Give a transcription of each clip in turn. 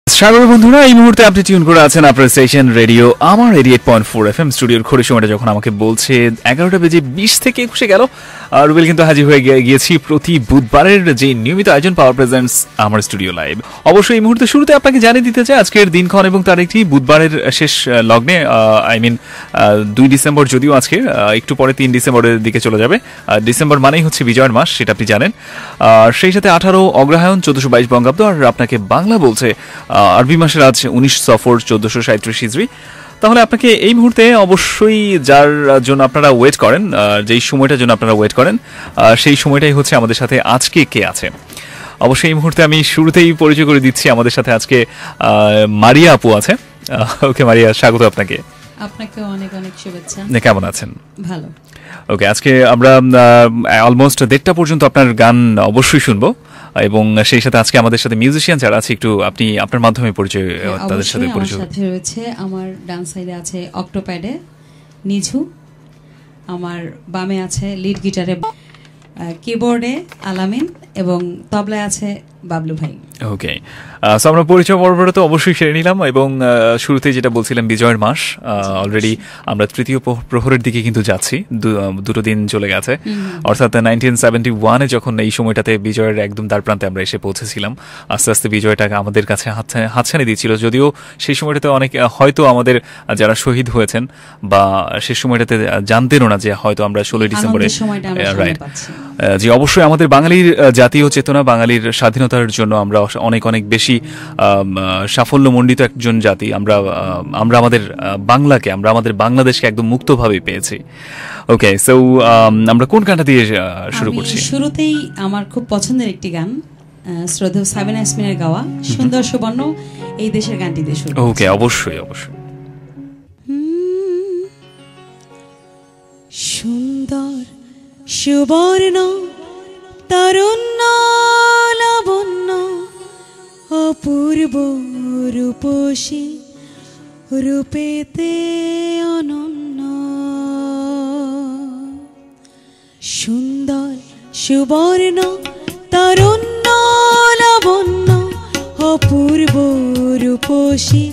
স্বাগত বন্ধুরা, এই মুহূর্তে আপনি টিউন করে আছেন আপনার স্টেশন রেডিও আমার 88.4 FM। স্টুডিওর ঘড়ির সময়টা যখন আমাকে বলছে 11টা বেজে 20 থেকে 21 গেল, রুবেল কিন্তু হাজির হয়ে গিয়েছি প্রতি বুধবারের যে নিয়মিত আয়োজন পাওয়ার প্রেজেন্টস আমার স্টুডিও লাইভ। অবশ্যই এই মুহূর্তে শুরুতে আপনাকে জানিয়ে দিতে চাই আজকের দিনক্ষণ এবং তারিখটি বুধবারের শেষ লগ্নে, 2 ডিসেম্বর, যদিও আজকে একটু পরে 3 ডিসেম্বরের দিকে চলে যাবে। ডিসেম্বর মানেই হচ্ছে বিজয়ের মাস, সেটা আপনি জানেন। সেই সাথে 18 অগ্রহায়ণ 1422 বঙ্গাব্দ, আর আপনাকে বাংলা বলছে আরবি মাসের আজ 19 সফর 1437 হিজরি। তাহলে আপনাকে এই মুহূর্তে অবশ্যই যার জন্য আপনারা ওয়েট করেন, যেই সময়টার জন্য আপনারা ওয়েট করেন, সেই সময়টাই হচ্ছে আমাদের সাথে আজকে কে আছে। অবশ্যই এই মুহূর্তে আমি শুরুতেই পরিচয় করে দিচ্ছি, আমাদের সাথে আজকে মারিয়া আপু আছে। ওকে মারিয়া, স্বাগত আপনাকে। আপনাকে অনেক অনেক শুভেচ্ছা। কেমন আছেন? ভালো। ওকে, আজকে আমরা অলমোস্ট 1:30 পর্যন্ত আপনার গান অবশ্যই শুনবো, এবং সেই সাথে আজকে আমাদের সাথে মিউজিশিয়ান যারা আছে একটু আপনি আপনার মাধ্যমে পরিচয়, তাদের সাথে পরিচয়। আমার সাথে রয়েছে, আমার ডান সাইডে আছে অক্টোপ্যাডে নিঝু, আমার বামে আছে লিড গিটারে কিবোর্ডে আলামিন, এবং তবলায় আছে বাবলু ভাই। ওকে, সো আমরা পরিচয় পর্বটা তো অবশ্যই সেরে নিলাম, এবং শুরুতেই যেটা বলছিলাম বিজয়ের মাস, অলরেডি আমরা তৃতীয় প্রহরের দিকে কিন্তু যাচ্ছি, দুটো দিন চলে গেছে। অর্থাৎ 1971-এ যখন এই সময়টাতে বিজয়ের একদম দ্বার প্রান্তে আমরা এসে পৌঁছেছিলাম, আস্তে আস্তে বিজয়টাকে আমাদের কাছে হাতছানি দিচ্ছিল। যদিও সেই সময়টাতে অনেক হয়তো আমাদের যারা শহীদ হয়েছেন বা সেই সময়টাতে জানতেনও না যে হয়তো আমরা 16 ডিসেম্বরে, রাইট, যে অবশ্যই আমাদের বাঙালির জাতীয় চেতনা, বাঙালির স্বাধীনতার জন্য আমরা অনেক অনেক বেশি সাফল্যমণ্ডিত একজন জাতি। আমরা আমাদের বাংলাকে, আমরা আমাদের বাংলাদেশকে একদম মুক্তভাবে পেয়েছি। ওকে, সো আমরা কোন গানটা দিয়ে শুরু করছি? শুরুতেই আমার খুব পছন্দের একটি গান, শ্রদ্ধেয় সাবিনা ইয়াসমিনের গাওয়া সুন্দর সুবর্ণ, এই দেশের গানটি দিয়ে শুরু। ওকে, অবশ্যই অবশ্যই। সুন্দর সুবর্ণ তরুণ লাবণ্য অপূর্ব রূপসী রূপেতে অনন্য, সুন্দর সুবর্ণ তরুণ লাবণ্য অপূর্ব রূপসী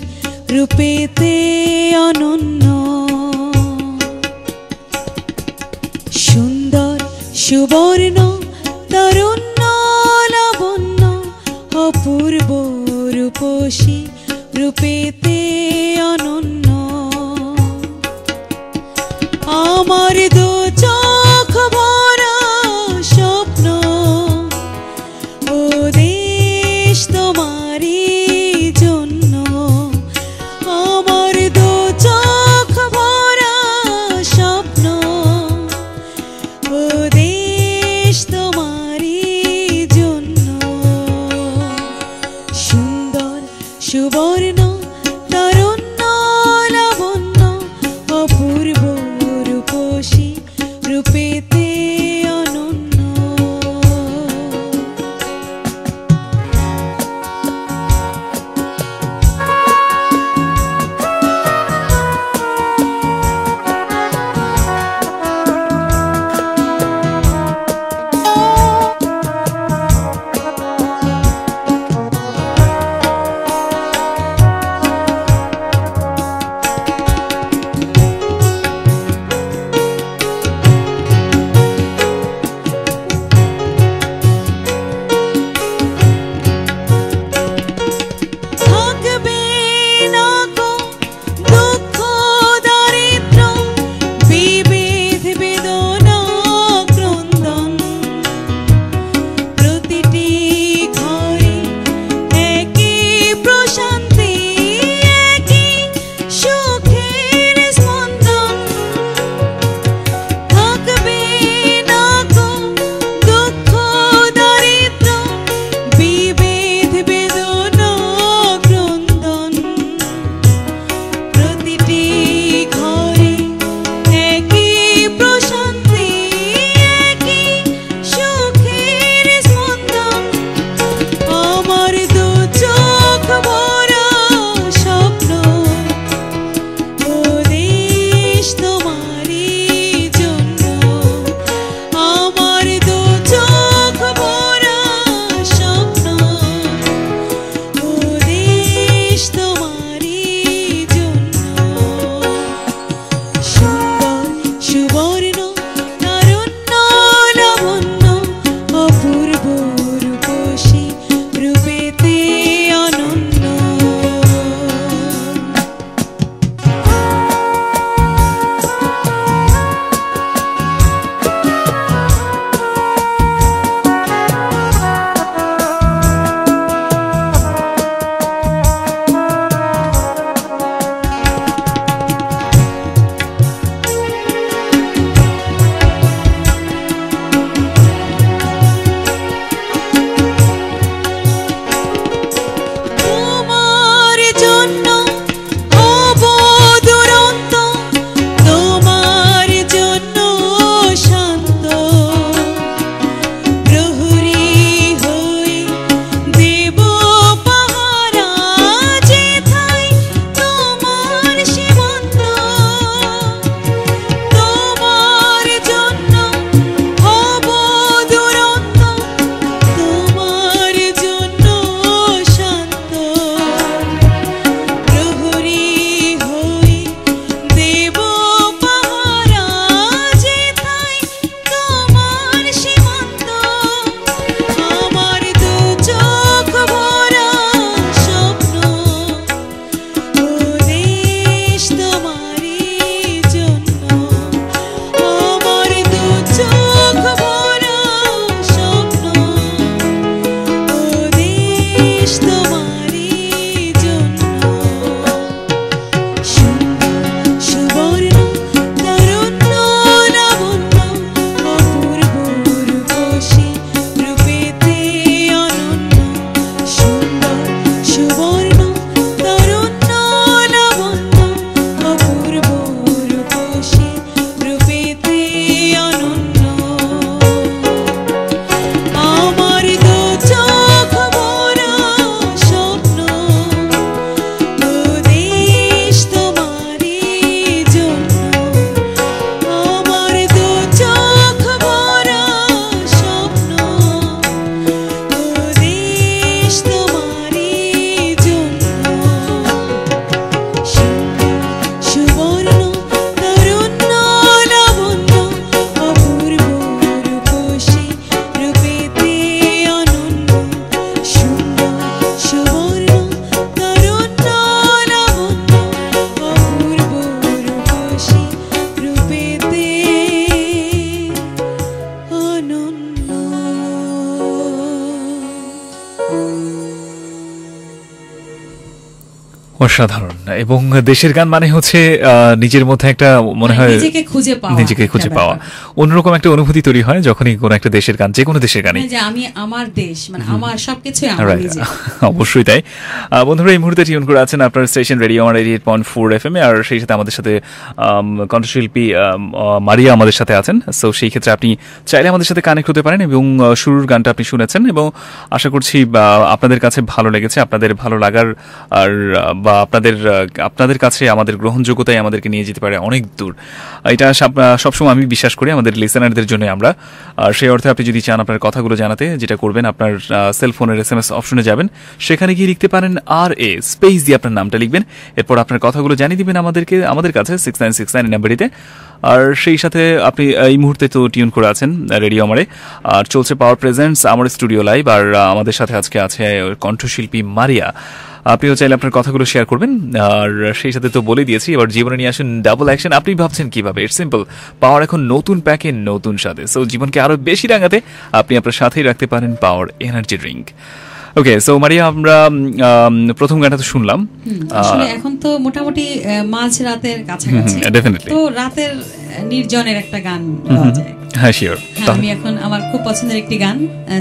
রূপেতে অনন্য, সুন্দর সুবর্ণ তরুণ লাবণ্য অপূর্ব রূপসী রূপেতে অনন্য, আমার দু চোখ ভরা স্বপ্ন ও দেশ তোমারই জন্য, আমার দু চোখ ভরা স্বপ্ন ও দেশ তোমারই জন্য, সুন্দর সুবর্ণ তরুণ লাবণ্য অপূর্ব রূপসী রূপেতে অনন্য। অসাধারণ। এবং দেশের গান মানে হচ্ছে নিজের মধ্যে একটা মনে হয় নিজেকে খুঁজে পাওয়া অন্যরকম একটা অনুভূতি তৈরি হয় যখনই কোনো একটা দেশের গান, যে কোনো দেশের গানই, যে আমি আমার দেশ, মানে আমার সবকিছুই আমার নিজে। অবশ্যই তাই। বন্ধুরা, এই মুহূর্তে টিউন করে আছেন আপনার স্টেশন রেডিও আমার 88.4 FM এ, আর সেই সাথে আমাদের সাথে কণ্ঠশিল্পী মারিয়া আমাদের সাথে আছেন। সো সেই ক্ষেত্রে আপনি চাইলে আমাদের সাথে কানেক্ট হতে পারেন এবং শুরুর গানটা আপনি শুনেছেন এবং আশা করছি আপনাদের কাছে ভালো লেগেছে। আপনাদের ভালো লাগার আর বা আপনাদের কাছে আমাদের গ্রহণযোগ্যতাই আমাদেরকে নিয়ে যেতে পারে অনেক দূর, এটা সবসময় আমি বিশ্বাস করি আমাদের লিসেনারদের জন্য আমরা। আর সেই অর্থে আপনি যদি চান আপনার কথাগুলো জানাতে, যেটা করবেন আপনার সেলফোনের SMS অপশনে যাবেন, সেখানে গিয়ে লিখতে পারেন RA স্পেস দিয়ে আপনার নামটা লিখবেন, এরপর আপনার কথাগুলো জানিয়ে দিবেন আমাদের কাছে 6969 নাম্বারিতে। আর সেই সাথে আপনি এই মুহূর্তে তো টিউন করে আছেন রেডিও আমারে, আর চলছে পাওয়ার প্রেজেন্টস আমার স্টুডিও লাইভ, আর আমাদের সাথে আজকে আছে কণ্ঠশিল্পী মারিয়া। আপনিও চাইলে আপনার কথাগুলো শেয়ার করবেন। আর সেই সাথে তো বলে দিয়েছি, এবার জীবনে নিয়ে আসুন ডাবল অ্যাকশন। আপনি ভাবছেন কিভাবে? ইটস সিম্পল, পাওয়ার এখন নতুন প্যাকে নতুন স্বাদে। সো জীবনকে আরো বেশি রাঙাতে আপনি আপনার সাথেই রাখতে পারেন পাওয়ার এনার্জি ড্রিঙ্ক। ওকে, সো মারিয়া, আমরা প্রথম গানটা তো শুনলাম। আসলে এখন তো মোটামুটি মাঝ রাতের কাছাকাছি, ডেফিনেটলি তো রাতের নির্জনের একটা গান গাওয়া যায়। হ্যাঁ, শিওর। আমি এখন আমার খুব পছন্দের একটি গান,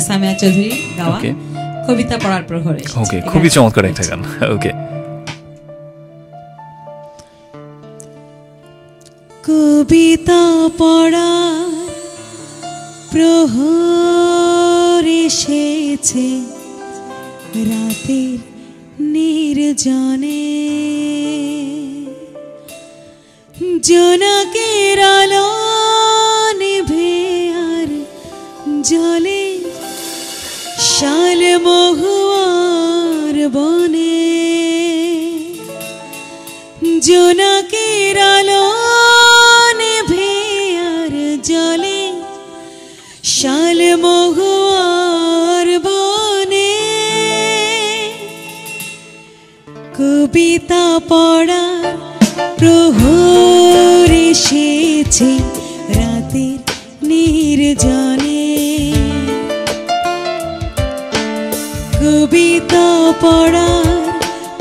সামিয়া চৌধুরী গাওয়া কবিতা পড়ার প্রহরে। ওকে, খুবই চমৎকার একটা গান। ওকে, কবিতা পড়ার প্রহর এসেছে রাতের নির্জনে, জোনাকের আলো নিভে আর জলে শাল মহুয়ার বনে, জোনাকের আলো নিভে আর জলে শাল মহুয়ার বনে, কবিতা পড়া প্রহর এসেছে রাতের নির্জনে, কবিতা পড়ার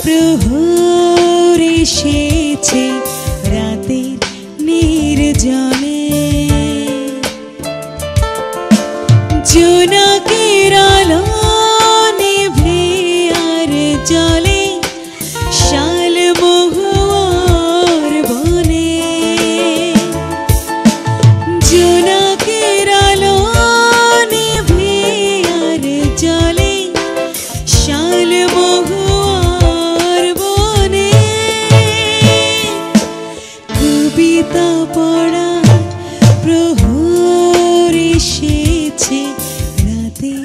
প্রহর এসেছে রাতের নির্জনে, জোনাকের আলো নিভে আর জলে শাল মহুয়ার বনে, জোনাকের আলো নিভে আর জলে শাল মহুয়ার বনে, কবিতা পড়া প্রহর এসেছে রাতের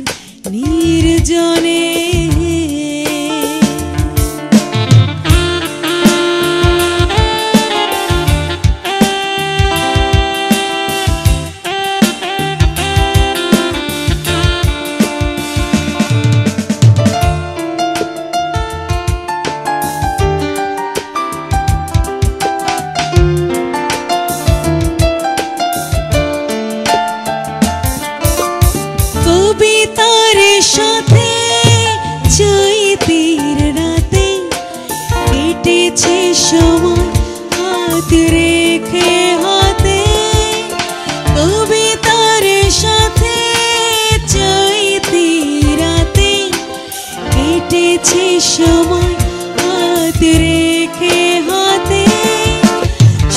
নির্জনে। কবিতার সাথে চৈতের রাতে কেটেছে সময় হাত রেখে হাতে, কবিতার সাথে চৈতের রাতে কেটেছে সময় হাত রেখে হাতে,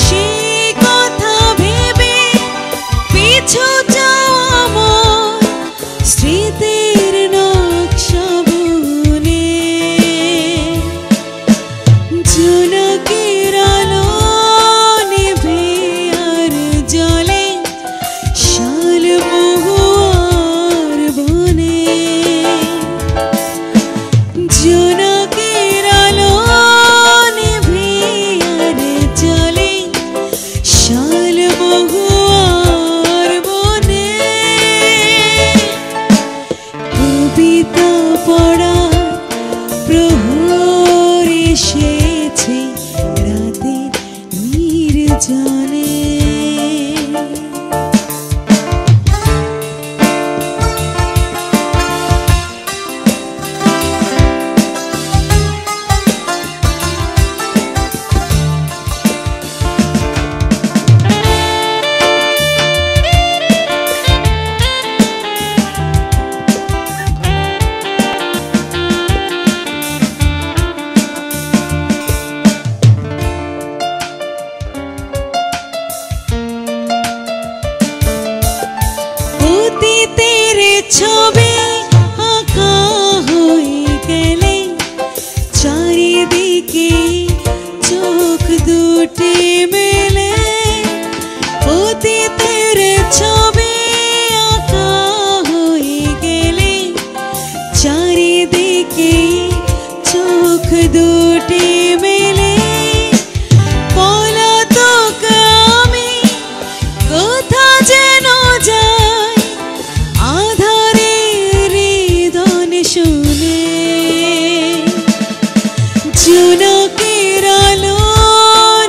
সেই কথা ভেবে পিছু যাওয়া স্মৃতির নকশা বনে, জোনাকের আলো দিকে চোখ দুটি মেলে অতীতের ছবি আঁকা হয়ে গেলে চারিদিকে চোখ দুটি মেলে পলাতক আমি কোথা যেন যাই আধারে হৃদয় শুনে জোনাকের আলো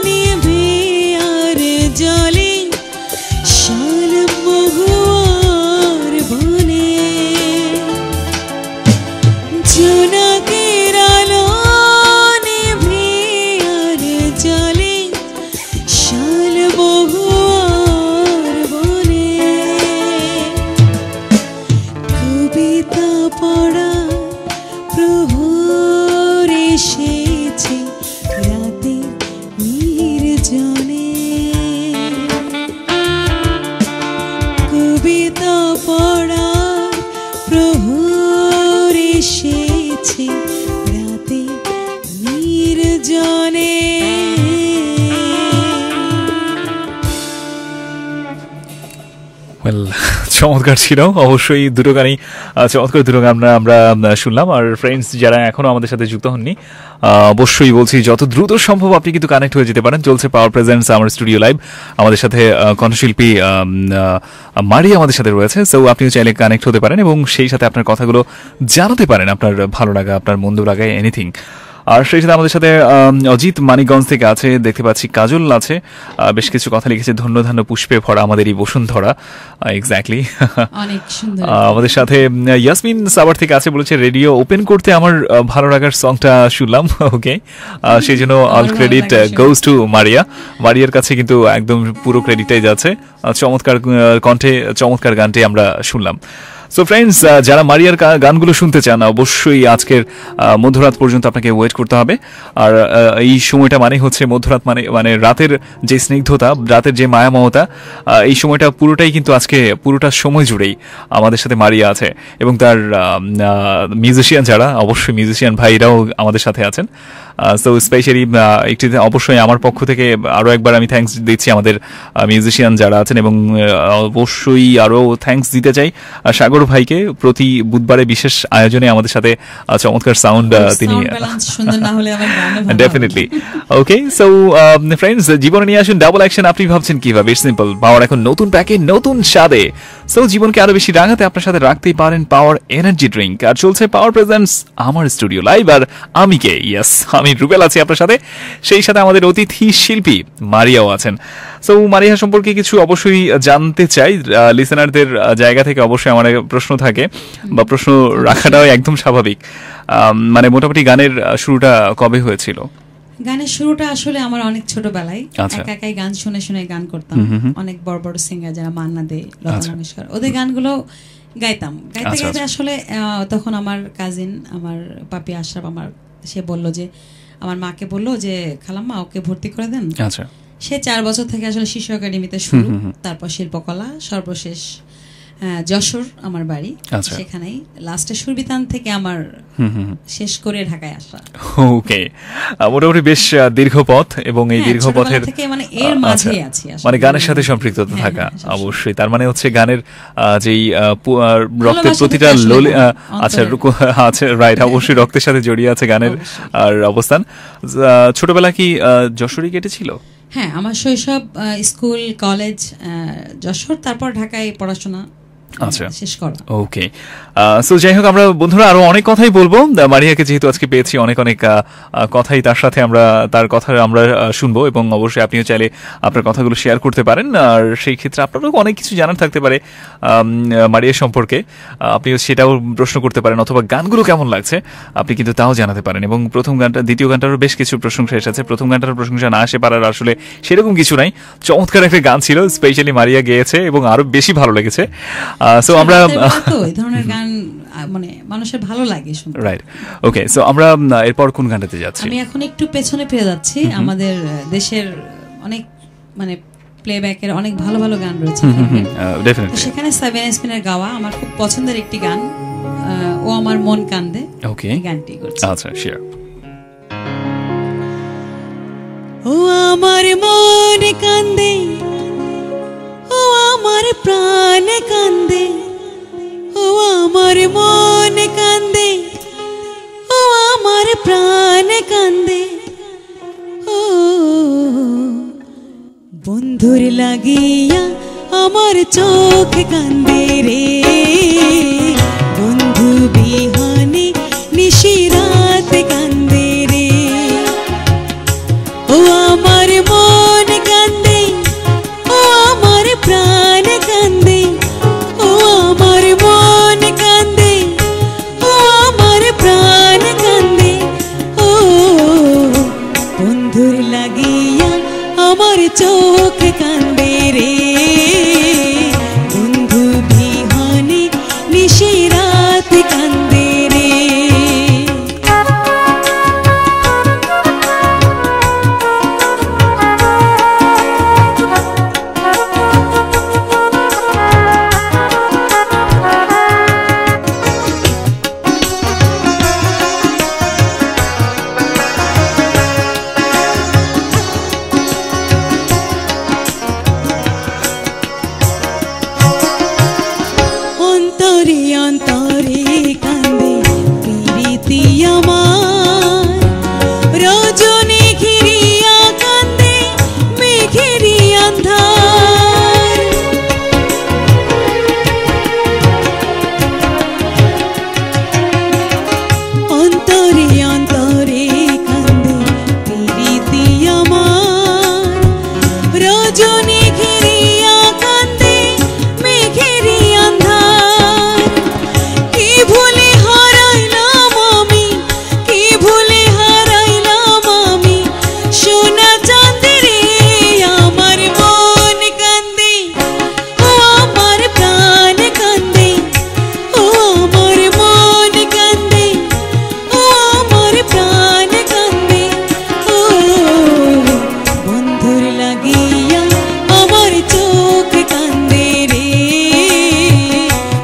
নিভে আর জ্বলে শাল মহুয়ার বনে জোনাকের আলো নিভে আর জ্বলে শাল মহুয়ার বনে কবিতা পড়া প্রহর এসেছে রাতে নির্জনে কবিতা পড়া প্রহর এসেছে রাতে নির্জনে ওয়েল চমৎকার ছিল অবশ্যই দুটো গানই চমৎকার দুটো গান আমরা শুনলাম। আর ফ্রেন্ডস যারা এখনো আমাদের সাথে যুক্ত হননি অবশ্যই বলছি যত দ্রুত সম্ভব আপনি কিন্তু কানেক্ট হয়ে যেতে পারেন। চলছে পাওয়ার প্রেজেন্টস আমার স্টুডিও লাইভ, আমাদের সাথে কণ্ঠশিল্পী মারিয়া আমাদের সাথে রয়েছে। সো আপনিও চাইলে কানেক্ট হতে পারেন এবং সেই সাথে আপনার কথাগুলো জানাতে পারেন, আপনার ভালো লাগা আপনার মন্দ লাগা এনিথিং। আর সেই সাথে আমাদের সাথে অজিত মানিকগঞ্জ থেকে আছে, দেখতে পাচ্ছি কাজল আছে, বেশ কিছু কথা লিখেছে, ধন্য ধন্য পুষ্পে ভরা আমাদের এই বসুন্ধরা। এক্স্যাক্টলি অনেক সুন্দর। আমাদের সাথে ইয়াসমিন সাবার থেকে আছে, বলেছে রেডিও ওপেন করতে আমার ভালো লাগার সংটা শুনলাম। ওকে, সেই জন্য all credit goes to Maria. মারিয়ার কাছে কিন্তু একদম পুরো ক্রেডিটটাই যাচ্ছে। চমৎকার কণ্ঠে চমৎকার গানটি আমরা শুনলাম। সো ফ্রেন্ডস, যারা মারিয়ার গানগুলো শুনতে চান অবশ্যই আজকের মধ্যরাত পর্যন্ত আপনাকে ওয়েট করতে হবে। আর এই সময়টা মানে হচ্ছে মধ্যরাত মানে রাতের যে স্নিগ্ধতা, রাতের যে মায়া মমতা, এই সময়টা পুরোটাই কিন্তু আজকে পুরোটা সময় জুড়েই আমাদের সাথে মারিয়া আছে এবং তার মিউজিশিয়ান যারা, অবশ্যই মিউজিশিয়ান ভাইরাও আমাদের সাথে আছেন। সো স্পেশালি একটি অবশ্যই আমার পক্ষ থেকে আরও একবার আমি থ্যাঙ্কস দিচ্ছি আমাদের মিউজিশিয়ান যারা আছেন এবং অবশ্যই আরও থ্যাঙ্কস দিতে চাই সাগর ভাইকে। প্রতি বুধবারে বিশেষ আয়োজনে আমাদের সাথে চমৎকার সাউন্ড তিনি ডেফিনেটলি। ওকে, সো ফ্রেন্ডস, জীবনে নিয়ে আসুন ডাবল অ্যাকশন। আপনি ভাবছেন কিভাবে? It's simple. পাওয়ার এখন নতুন প্যাকে নতুন স্বাদে। সো জীবনকে আরো বেশি রাঙাতে আপনার সাথে রাখতেই পারেন পাওয়ার এনার্জি ড্রিঙ্ক। আর চলছে পাওয়ার প্রেজেন্টস আমার স্টুডিও লাইভ। আর আমি কে? ইয়েস, আমি রুবেল আছি আপনার সাথে। সেই সাথে আমাদের অতিথি শিল্পী মারিয়াও আছেন। সো মারিয়া সম্পর্কে কিছু অবশ্যই জানতে চাই লিসেনারদের জায়গা থেকে। অবশ্যই আমার প্রশ্ন থাকে বা প্রশ্ন রাখাটাও একদম স্বাভাবিক। মানে মোটামুটি গানের শুরুটা কবে হয়েছিল? গানের শুরুটা আসলে আমার অনেক ছোটবেলায় একা একাই গান শুনে শুনে গান করতাম। অনেক বড় বড় সিঙ্গার যারা মান্না দে, লতা মঙ্গেশকর, ওদের গানগুলো গাইতাম। গাইতে গাইতে আসলে তখন আমার কাজিন, আমার পাপি আশরাফ, সে বলল যে, আমার মাকে বলল যে খালাম্মা ওকে ভর্তি করে দেন। আচ্ছা, সে 4 বছর থেকে আসলে শিশু একাডেমিতে শুরু, তারপর শিল্পকলা, সর্বশেষ যশোর আমার বাড়ি, সেখানেই লাস্টে সুরবিতান থেকে আমার শেষ করে ঢাকায় আসা। ওকে, মোটামুটি বেশ দীর্ঘ পথ এবং এই দীর্ঘ পথের মানে এর মাঝে আছি, মানে গানের সাথে সম্পৃক্ততা থাকা। অবশ্যই তার মানে হচ্ছে গানের যেই রক্তের প্রতিটা আচ্ছা রাইট, অবশ্যই রক্তের সাথে জড়িয়ে আছে গানের আর অবস্থান। ছোটবেলা কি যশোরই কেটেছিল? হ্যাঁ, আমার শৈশব, স্কুল, কলেজ যশোর, তারপর ঢাকায় পড়াশোনা শেষ করা। ওকে, সো যাই হোক, আমরা বন্ধুরা আরো অনেক কথাই বলবো। মারিয়াকে যেহেতু আজকে পেয়েছি, অনেক অনেক কথাই তার সাথে তার কথা আমরা শুনবো এবং অবশ্যই আপনিও চাইলে আপনার কথাগুলো শেয়ার করতে পারেন। আর সেই ক্ষেত্রে আপনারও অনেক কিছু জানার থাকতে পারে মারিয়া সম্পর্কে, আপনিও সেটাও প্রশ্ন করতে পারেন, অথবা গানগুলো কেমন লাগছে আপনি কিন্তু তাও জানাতে পারেন। এবং প্রথম গানটা, দ্বিতীয় গানটারও বেশ কিছু প্রশংসা এসেছে। প্রথম গানটার প্রশংসা না আসে পারার আসলে সেরকম কিছু নাই, চমৎকার একটা গান ছিল, স্পেশালি মারিয়া গেয়েছে এবং আরো বেশি ভালো লেগেছে। সো আমরা এই ধরনের গান মানে মানুষের ভালো লাগে শুনতে। রাইট, ওকে, সো আমরা এরপর কোন গানটাতে যাচ্ছি? আমি এখন একটু পেছনে ফিরে যাচ্ছি। আমাদের দেশের অনেক মানে প্লেব্যাকের অনেক ভালো ভালো গান রয়েছে, সেখানে 7 স্পিনের গাওয়া আমার খুব পছন্দের একটি গান, ও আমার মন কান্দে। ওকে, গানটি করছি। আচ্ছা, শিওর। আমার মন কান্দে, ও আমার প্রাণ কান্দে, ও আমার মন কান্দে, ও আমার প্রাণ কান্দে, ও বন্ধুর লাগিয়া আমার চোখ কান্দে রে, বন্ধু বিহানে নিশি রাত কান্দে রে, ও আমার মন কান্দে, ও আমার প্রাণ কান্দে, ও আমার মন কান্দে, ও আমার প্রাণ কান্দে, ও বন্ধুর লাগিয়া আমার চোখ কান্দে রে, বন্ধু বিহানে নিশি রাত কান্দে রে। অন্তরে অন্তরে কান্দে প্রীতি আমার, রজনী ঘিরিয়া কান্দে মেঘেরি আন্ধার, অন্তরে অন্তরে কান্দে প্রীতি আমার, রজনী ঘিরিয়া কান্দে মেঘেরি আন্ধার, কি ভুলে হারাইলাম আমি, কি ভুলে হারাইলাম আমি সোনা চাঁদে রে, আমার মন কান্দে, ও আমার প্রাণ কান্দে, ও আমার মন কান্দে, ও আমার প্রাণ কান্দে, ও বন্ধুর লাগিয়া আমার চোখ কান্দে রে,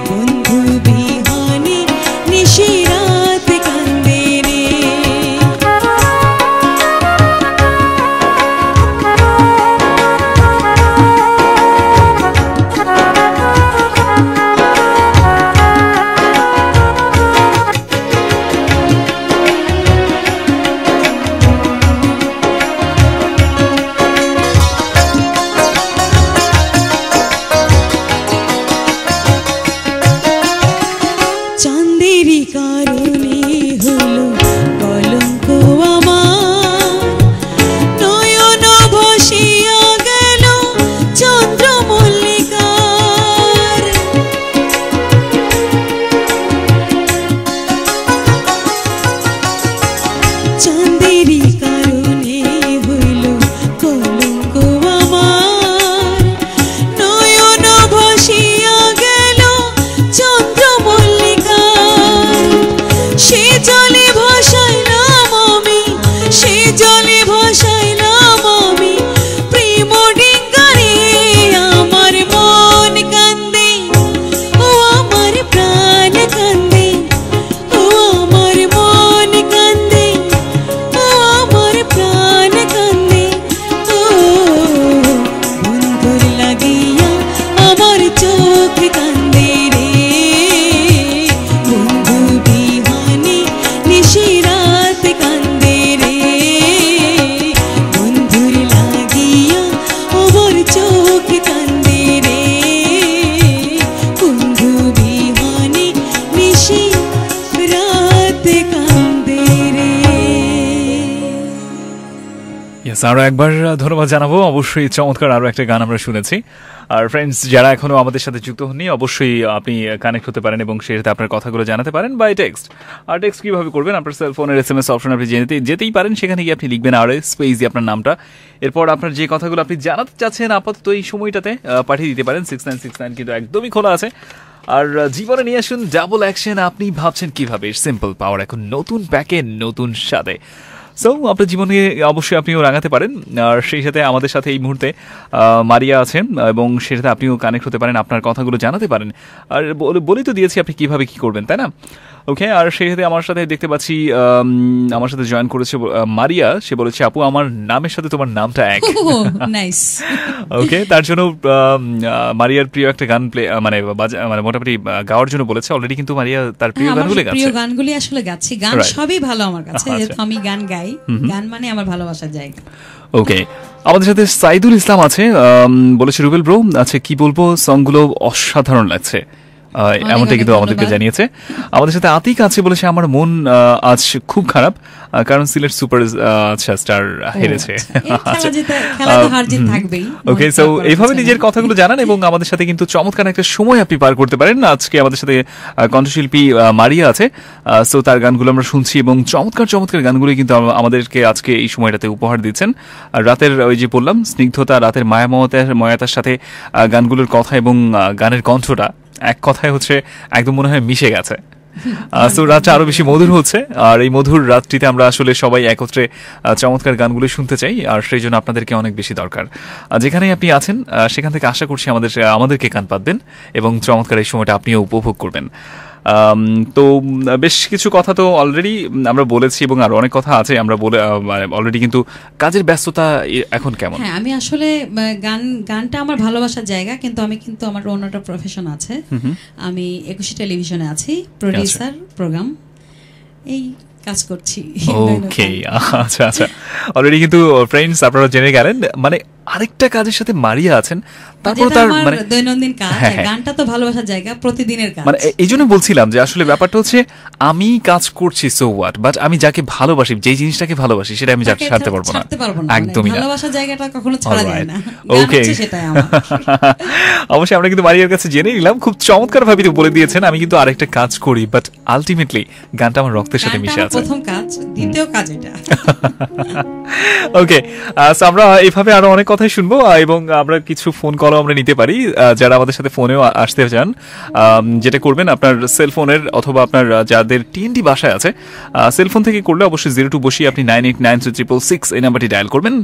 বন্ধু বিহানে নিশি রাত কান্দে রে। চাঁদেরি কারণে হলো কলঙ্ক আমার, নয়ন ভাসিয়া গেল চন্দ্রমল্লিকার, চাঁদেরি কারণে হইল কলঙ্ক আমার, নয়ন ভাসিয়া গেল চন্দ্রমল্লিকার, সে জলে ভাসাইলাম আমি, সে জলে ভাসাইলাম আমি প্রেম ডিঙ্গারে, আমার মন কান্দে, ও আমার প্রাণ কান্দে, ও আমার মন কান্দে, ও আমার প্রাণ কান্দে, ও বন্ধুর লাগিয়া আমার চোখ কান্দে রে, বন্ধু বিহানে নিশি রাত কান্দে রে, বন্ধুর লাগিয়া আমার চোখ কান্দে রে, বন্ধু বিহানে নিশি রাত কান্দে রে। ইয়েস, আরো একবার ধন্যবাদ জানাবো। অবশ্যই চমৎকার আরো একটা গান আমরা শুনেছি। আর ফ্রেন্ডস, যারা এখনো আমাদের সাথে যুক্ত হননি, অবশ্যই আপনি কানেক্ট হতে পারেন এবং সেটাতে আপনার কথাগুলো জানাতে পারেন বাই টেক্সট। আর টেক্সট কিভাবে করবেন? আপনার সেলফোনের SMS অপশন আপনি যেতেই পারেন, সেখানে গিয়ে আপনি লিখবেন আর স্পেস দিয়ে আপনার নামটা, এরপর আপনার যে কথাগুলো আপনি জানাতে চাচ্ছেন আপাতত এই সময়টাতে পাঠিয়ে দিতে পারেন। 6969 কিন্তু একদমই খোলা আছে। আর জীবনে নিয়ে আসুন ডাবল অ্যাকশন। আপনি ভাবছেন কিভাবে? সিম্পল পাওয়ার এখন নতুন প্যাকে নতুন স্বাদে। সো আপনার জীবনে অবশ্যই আপনিও রাঙাতে পারেন। আর সেই সাথে আমাদের সাথে এই মুহূর্তে মারিয়া আছেন এবং সেই সাথে আপনিও কানেক্ট হতে পারেন, আপনার কথাগুলো জানাতে পারেন। আর বলেই তো দিয়েছি আপনি কিভাবে কি করবেন, তাই না? ওকে, আর সেই সাথে আমার সাথে দেখতে পাচ্ছি আমার সাথে জয়েন করেছে মারিয়া। সে বলেছে আপু আমার নামের সাথে তোমার নামটা এক। নাইস। ওকে, তার জন্য মারিয়ার প্রিয় একটা গান প্লে মানে মোটামুটি গাওয়ার জন্য বলেছে অলরেডি, কিন্তু মারিয়া তার প্রিয় গানগুলো গাচ্ছে। প্রিয় গানগুলি আসলে গাচ্ছি, গান সবই ভালো আমার কাছে, যেহেতু আমি গান গাই, গান মানে আমার ভালোবাসার জায়গা। ওকে, আমাদের সাথে সাইদুল ইসলাম আছে, বলেছে রুবেল ব্রো আছে কি বলবো, সংগুলো অসাধারণ লাগছে, এমনটা কিন্তু আমাদেরকে জানিয়েছে। আমাদের সাথে আতিক আছে, বলেছে আমার মন আজ খুব খারাপ কারণ সিলেট সুপার স্টার হেরেছে। ওকে, সো এইভাবে নিজের কথাগুলো জানান এবং আমাদের সাথে কিন্তু চমৎকার একটা সময় আপনি পার করতে পারেন। আজকে আমাদের সাথে কণ্ঠশিল্পী মারিয়া আছে, সো তার গানগুলো আমরা শুনছি এবং চমৎকার চমৎকার গানগুলো কিন্তু আমাদেরকে আজকে এই সময়টাতে উপহার দিচ্ছেন। রাতের ওই যে বললাম স্নিগ্ধতা, রাতের মায়াতার সাথে গানগুলোর কথা এবং গানের কণ্ঠটা এক কথায় হচ্ছে একদম মনে হয় মিশে গেছে। সো রাতটা আরো বেশি মধুর হচ্ছে, আর এই মধুর রাতটিতে আমরা আসলে সবাই একত্রে চমৎকার গানগুলো শুনতে চাই, আর সেই জন্য আপনাদেরকে অনেক বেশি দরকার। যেখানেই আপনি আছেন সেখান থেকে আশা করছি আমাদেরকে কান পাতবেন এবং চমৎকার এই সময়টা আপনিও উপভোগ করবেন। তো বেশ কিছু কথা তো অলরেডি আমরা বলেছি এবং আরো অনেক কথা আছে আমরা বলে অলরেডি, কিন্তু কাজের ব্যস্ততা এখন কেমন? হ্যাঁ, আমি আসলে গানটা আমার ভালোবাসার জায়গা, কিন্তু আমার অন্যটা প্রফেশন আছে। আমি 21 টেলিভিশনে আছি, প্রোডিউসার, প্রোগ্রাম, এই কাজ করছি। ওকে, আচ্ছা আচ্ছা, অলরেডি কিন্তু ফ্রেন্ডস আপনারা জেনে গেলেন, মানে আরেকটা কাজের সাথে মারিয়া আছেন, তারপর তার মানে দৈনন্দিন কাজ। গানটা তো ভালোবাসার জায়গা, প্রতিদিনের কাজ। মানে এই জন্য বলছিলাম যে আসলে ব্যাপারটা হচ্ছে আমি কাজ করছি সো হোয়াট, বাট আমি যাকে ভালোবাসি, যে জিনিসটাকে ভালোবাসি সেটা আমি ছাড়তে পারবো না, একদমই না। ভালোবাসার জায়গাটা কখনো ছাড়া যায় না। ওকে, অবশ্যই আমরা কিন্তু মারিয়ার কাছে জেনে নিলাম, খুব চমৎকার ভাবে বলে দিয়েছেন আমি কিন্তু আরেকটা কাজ করি, বাট আলটিমেটলি গানটা আমার রক্তের সাথে মিশে আছে। প্রথম কাজ, দ্বিতীয় কাজ এটা। ওকে, সো আমরা এইভাবে আরো অনেক কথাই শুনবো এবং আমরা কিছু ফোন কলও আমরা নিতে পারি, যারা আমাদের সাথে ফোনেও আসতে চান। যেটা করবেন আপনার সেলফোনের অথবা আপনার যাদের টিএনডি বাসায় আছে সেলফোন থেকে করলে অবশ্যই 02 বসিয়ে আপনি 989366 এই নাম্বারটি ডায়াল করবেন।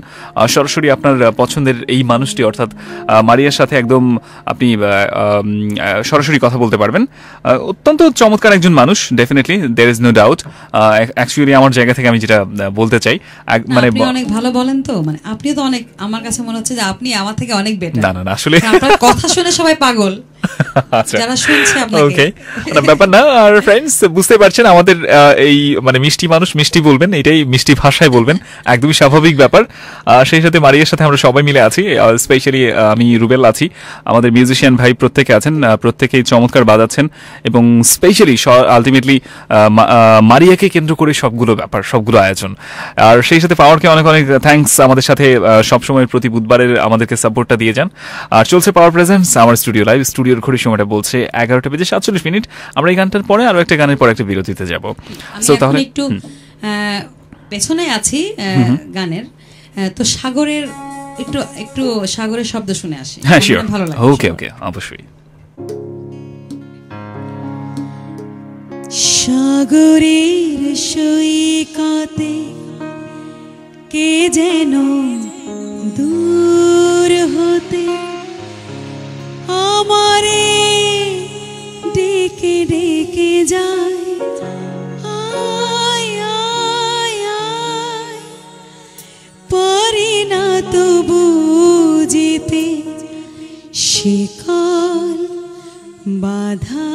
সরাসরি আপনার পছন্দের এই মানুষটি অর্থাৎ মারিয়ার সাথে একদম আপনি সরাসরি কথা বলতে পারবেন। অত্যন্ত চমৎকার একজন মানুষ, definitely there is no doubt. Actually আমার জায়গা থেকে আমি যেটা বলতে চাই, মানে আপনি অনেক ভালো বলেন, তো মানে আপনি তো অনেক, আমার কাছে মনে হচ্ছে যে আপনি আমার থেকে অনেক বেটার। না না, আসলে আপনার কথা শুনে সবাই পাগল, যারা শুনছে আপনাকে। ওকে, ব্যাপার না। আর ফ্রেন্ডস বুঝতে পারছেন আমাদের এই মানে মিষ্টি মানুষ মিষ্টি বলবেন, এটাই মিষ্টি ভাষায় বলবেন, একদমই স্বাভাবিক ব্যাপার। সেই সাথে মারিয়ার সাথে আমরা সবাই মিলে আছি, স্পেশালি আমি রুবেল আছি, আমাদের মিউজিশিয়ান ভাই প্রত্যেকে আছেন, প্রত্যেকেই চমৎকার বাজাচ্ছেন এবং স্পেশালি আলটিমেটলি মারিয়াকে কেন্দ্র করে সবগুলো ব্যাপার, সবগুলো আয়োজন। আর সেই সাথে পাওয়ারকে অনেক অনেক থ্যাঙ্কস, আমাদের সাথে সবসময় প্রতি বুধবারের আমাদেরকে সাপোর্টটা দিয়ে যান। আর চলছে পাওয়ার প্রেজেন্স, আমার স্টুডিও লাইভ, স্টুডিওর ঘড়ির সময়টা বলছে 11:47। আমরা এই গানটার পরে আরো একটা গানের পরে একটা বিরতিতে যাব। সো তাহলে একটু পেছনে আছি গানের, তো সাগরের একটু সাগরের শব্দ শুনে আসি। হ্যাঁ, শিওর, ভালো লাগে। ওকে ওকে, অবশ্যই। সাগরের সৈকতে কে যেন দূর হতে আমারে ডেকে ডেকে যায়, আয় আয় আয়, পারি না তো বুঝিতে শিকল বাধা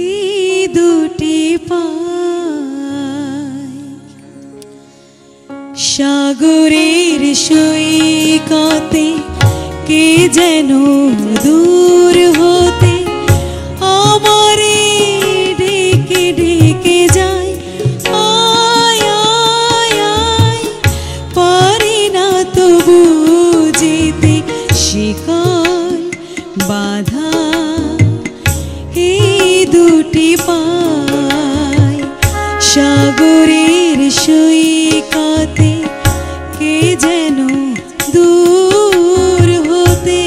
এই দুটি পায়। সাগরের সৈকতে কে যেন দূর হতে আমারে ডেকে ডেকে যায়, আয় আয় আয়, পারি না তো বুঝিতে শিকল বাধা এই দুটি পায়। সাগরের সৈকতে কে যেন দূর হতে।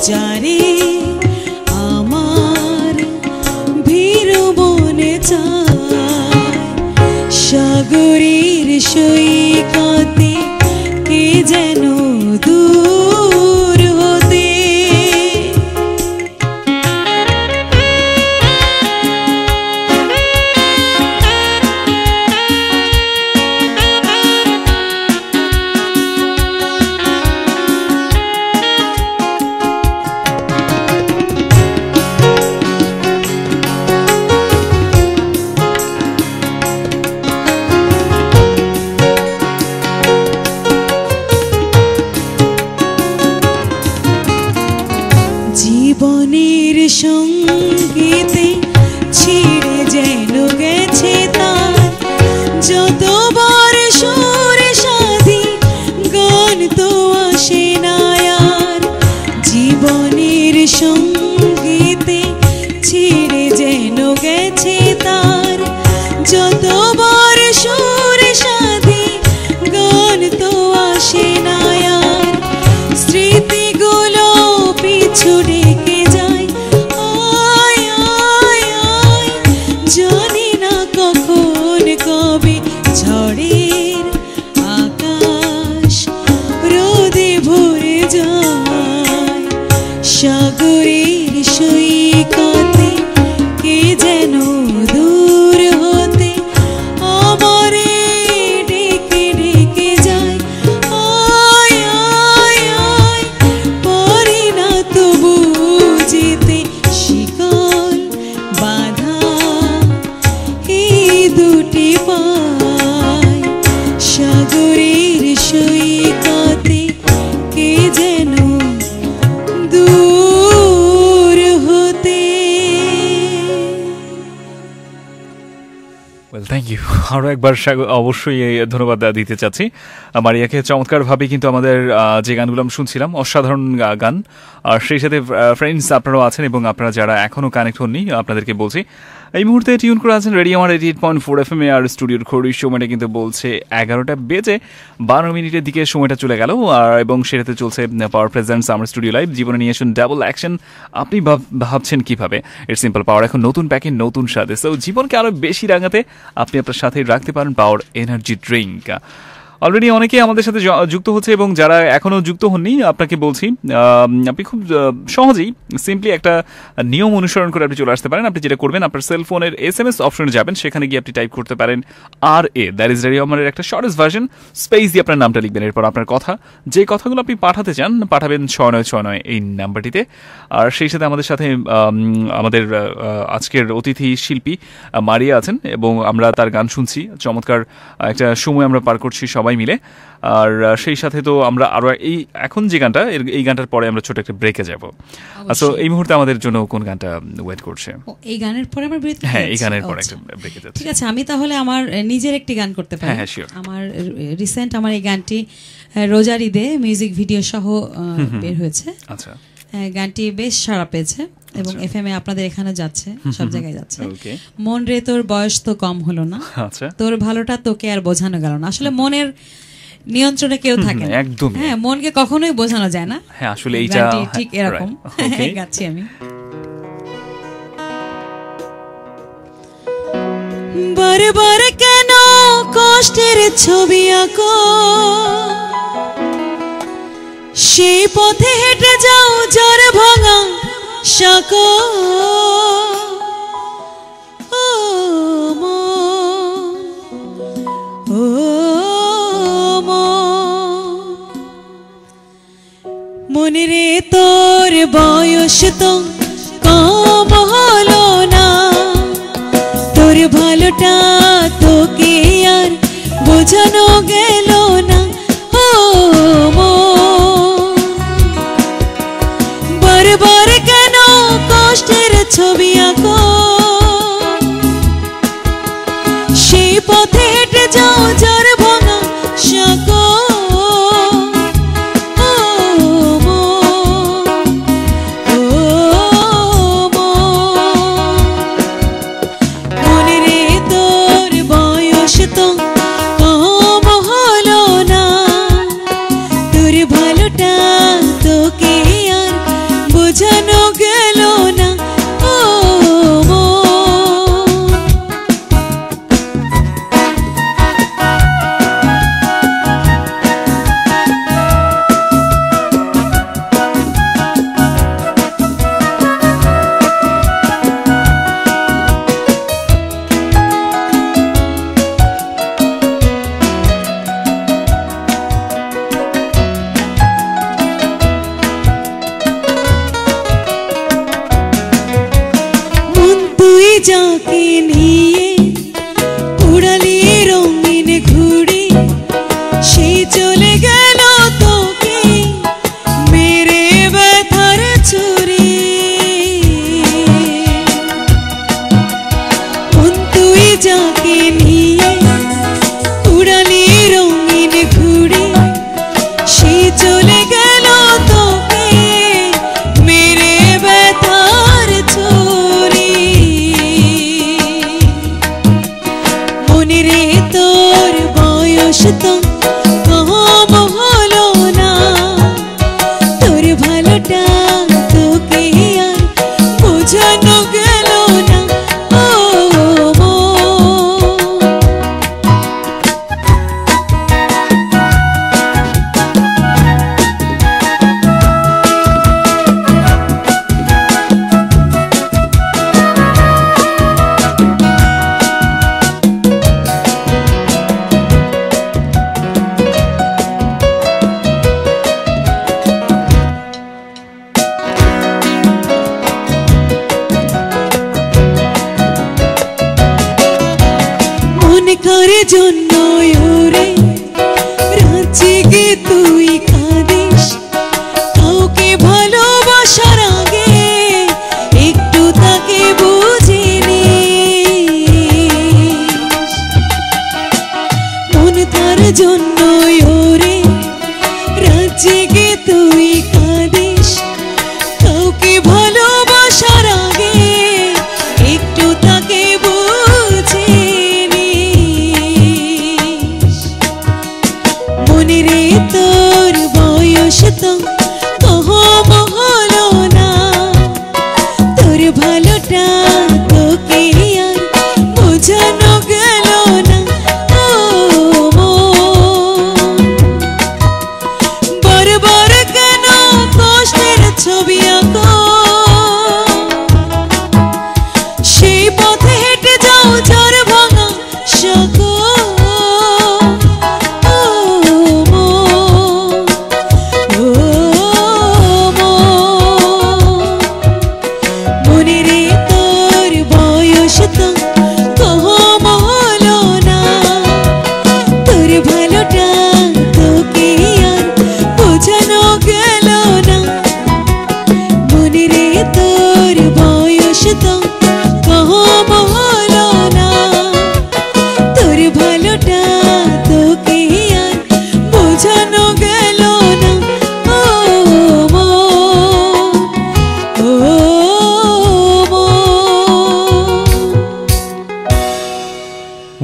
যারে আমার ভীরু মনে চায় সাগরের সৈকতে কে যেন দূর হতে জীবনের সঙ্গীতে ছিঁড়ে যেন গেছে তার যতবার সুরে সাধি গান তো আসে না আর জীবনের সঙ্গীতে ছিঁড়ে যেন গেছে তার যতবার সুরে সাধি গান তো আসে না আর স্মৃতিগুলো পিছু রেখে যায় আয় আয় আয় জানি না কখন কবে ঝড়ের আকাশ রোদে ভরে যায় সাগরের সৈকতে কে যেন দূর হতে আমারে ডেকে ডেকে যায় আয় আয় আয় পারি না তবু যেতে শিকল বাঁধা এই দুটি পায় সাগরের সৈকতে কে যেন দূর হতে ওয়েল থ্যাংক ইউ আরও একবার অবশ্যই ধন্যবাদ দিতে চাচ্ছি মারিয়াকে চমৎকারভাবে কিন্তু আমাদের যে গানগুলো আমরা শুনছিলাম অসাধারণ গান আর সেই সাথে ফ্রেন্ডস আপনারাও আছেন এবং আপনারা যারা এখনও কানেক্ট হননি আপনাদেরকে বলছি এই মুহূর্তে টিউন করে আছেন রেডিও আমার 88.4 FM আর স্টুডিওর ঘড়ির সময়টা কিন্তু বলছে 11টা বেজে 12 মিনিটের দিকে সময়টা চলে গেল আর এবং সেটাতে চলছে পাওয়ার প্রেজেন্টস আমার স্টুডিও লাইভ জীবনে নিয়ে আসুন ডাবল অ্যাকশন আপনি ভাবছেন কিভাবে ইটস সিম্পল পাওয়ার এখন নতুন প্যাকে নতুন স্বাদে সো জীবনকে আরও বেশি রাঙাতে আপনি আপনার সাথে রাখতে পারেন পাওয়ার এনার্জি ড্রিঙ্ক অলরেডি অনেকেই আমাদের সাথে যুক্ত হচ্ছে এবং যারা এখনও যুক্ত হননি আপনাকে বলছি আপনি খুব সহজেই সিম্পলি একটা নিয়ম অনুসরণ করে আপনি চলে আসতে পারেন আপনি যেটা করবেন আপনার সেলফোনের SMS অপশনে যাবেন সেখানে গিয়ে আপনি টাইপ করতে পারেন RA দ্যাট ইজ রেডিও আমারের একটা শর্টেস্ট ভার্সন স্পেস দিয়ে আপনার নামটা লিখবেন এরপর আপনার কথা যে কথাগুলো আপনি পাঠাতে চান পাঠাবেন 6969 এই নাম্বারটিতে আর সেই সাথে আমাদের সাথে আমাদের আজকের অতিথি শিল্পী মারিয়া আছেন এবং আমরা তার গান শুনছি চমৎকার একটা সময় আমরা পার করছি সবাই মিলে আর সেই সাথে তো আমরা আরো এখন যে গানটা এই গানটার পরে আমরা ছোট একটা ব্রেকে যাব সো এই মুহূর্তে আমাদের জন্য কোন গানটা ওয়েট করছে এই গানের পরে আমরা ব্রেক হ্যাঁ এই গানের পরে একটা ব্রেকে যাচ্ছে ঠিক আছে আমি তাহলে আমার নিজের একটি গান করতে পারি হ্যাঁ শিওর আমার রিসেন্ট আমার এই গানটি রোজার ঈদে মিউজিক ভিডিও সহ বের হয়েছে আচ্ছা গানটি বেশ সাড়া পেয়েছে এবং এফএম এ আপনাদের এখানে যাচ্ছে সব জায়গায় যাচ্ছে মন রে তোর বয়স তো কম হলো না আচ্ছা তোর ভালোটা তোকে আর বোঝানো গেল না আসলে মনের নিয়ন্ত্রণে কেউ থাকে না একদম হ্যাঁ মনকে কখনোই বোঝানো যায় না হ্যাঁ আসলে এইটা ঠিক এরকম গাচ্ছি আমি বারবার কেন কষ্টের ছবি আঁকো সেই পথে হেঁটে যাও যার ভাঙা সাঁকো ও মনে রে তোর বয়স তো কম হলো না তোর ভালোটা তোকে আর বোঝানো গেল না ও বারবার কেন কষ্টের ছবি আঁকো সেই পথে হেঁটে যাও যার ভাঙা সাঁকো যাকে নিয়ে উড়ালি রঙিন ঘুড়ি, সে চলে গেল তোকে মেরে ব্যথার ছুরি। মন তুই যাকে নিয়ে উড়ালি রঙিন ঘুড়ি, সে চলে গেল তোকে মেরে ব্যথার ছুরি। মনে রে তোর বয়স তো কম হলো না, তোর ভালোটা তোকে আর বোঝানো গেল না। ও মন, মনে করে জন্য ওরে রাঁচি গে তুই কাঁদিস, কাউকে ভালোবাসার আগে একটু তাকে বুঝে নিস। মন তার জন্য ওরে রাঁচি গে তুই কাঁদিস, কাউকে ভালোবাসার আগে একটু তাকে বুঝে নিস। মনে রে তোর বয়স তো কম হলো না, তোর ভালোটা তোকে আর বোঝানো গেল না। ও মন, বারবার কেন কষ্টের ছবি আঁকো, সেই পথে হেঁটে যাও যার ভাঙা সাঁকো। ও মন, ও মন, মনে রে তোর বয়স তো কম হলো না, তোর ভালোটা তোকে আর বোঝানো গেল না। মনে রে তোর বয়স তো কম হলো না, তোর ভালোটা তোকে আর বোঝানো গেল না। ও মন, ও মন।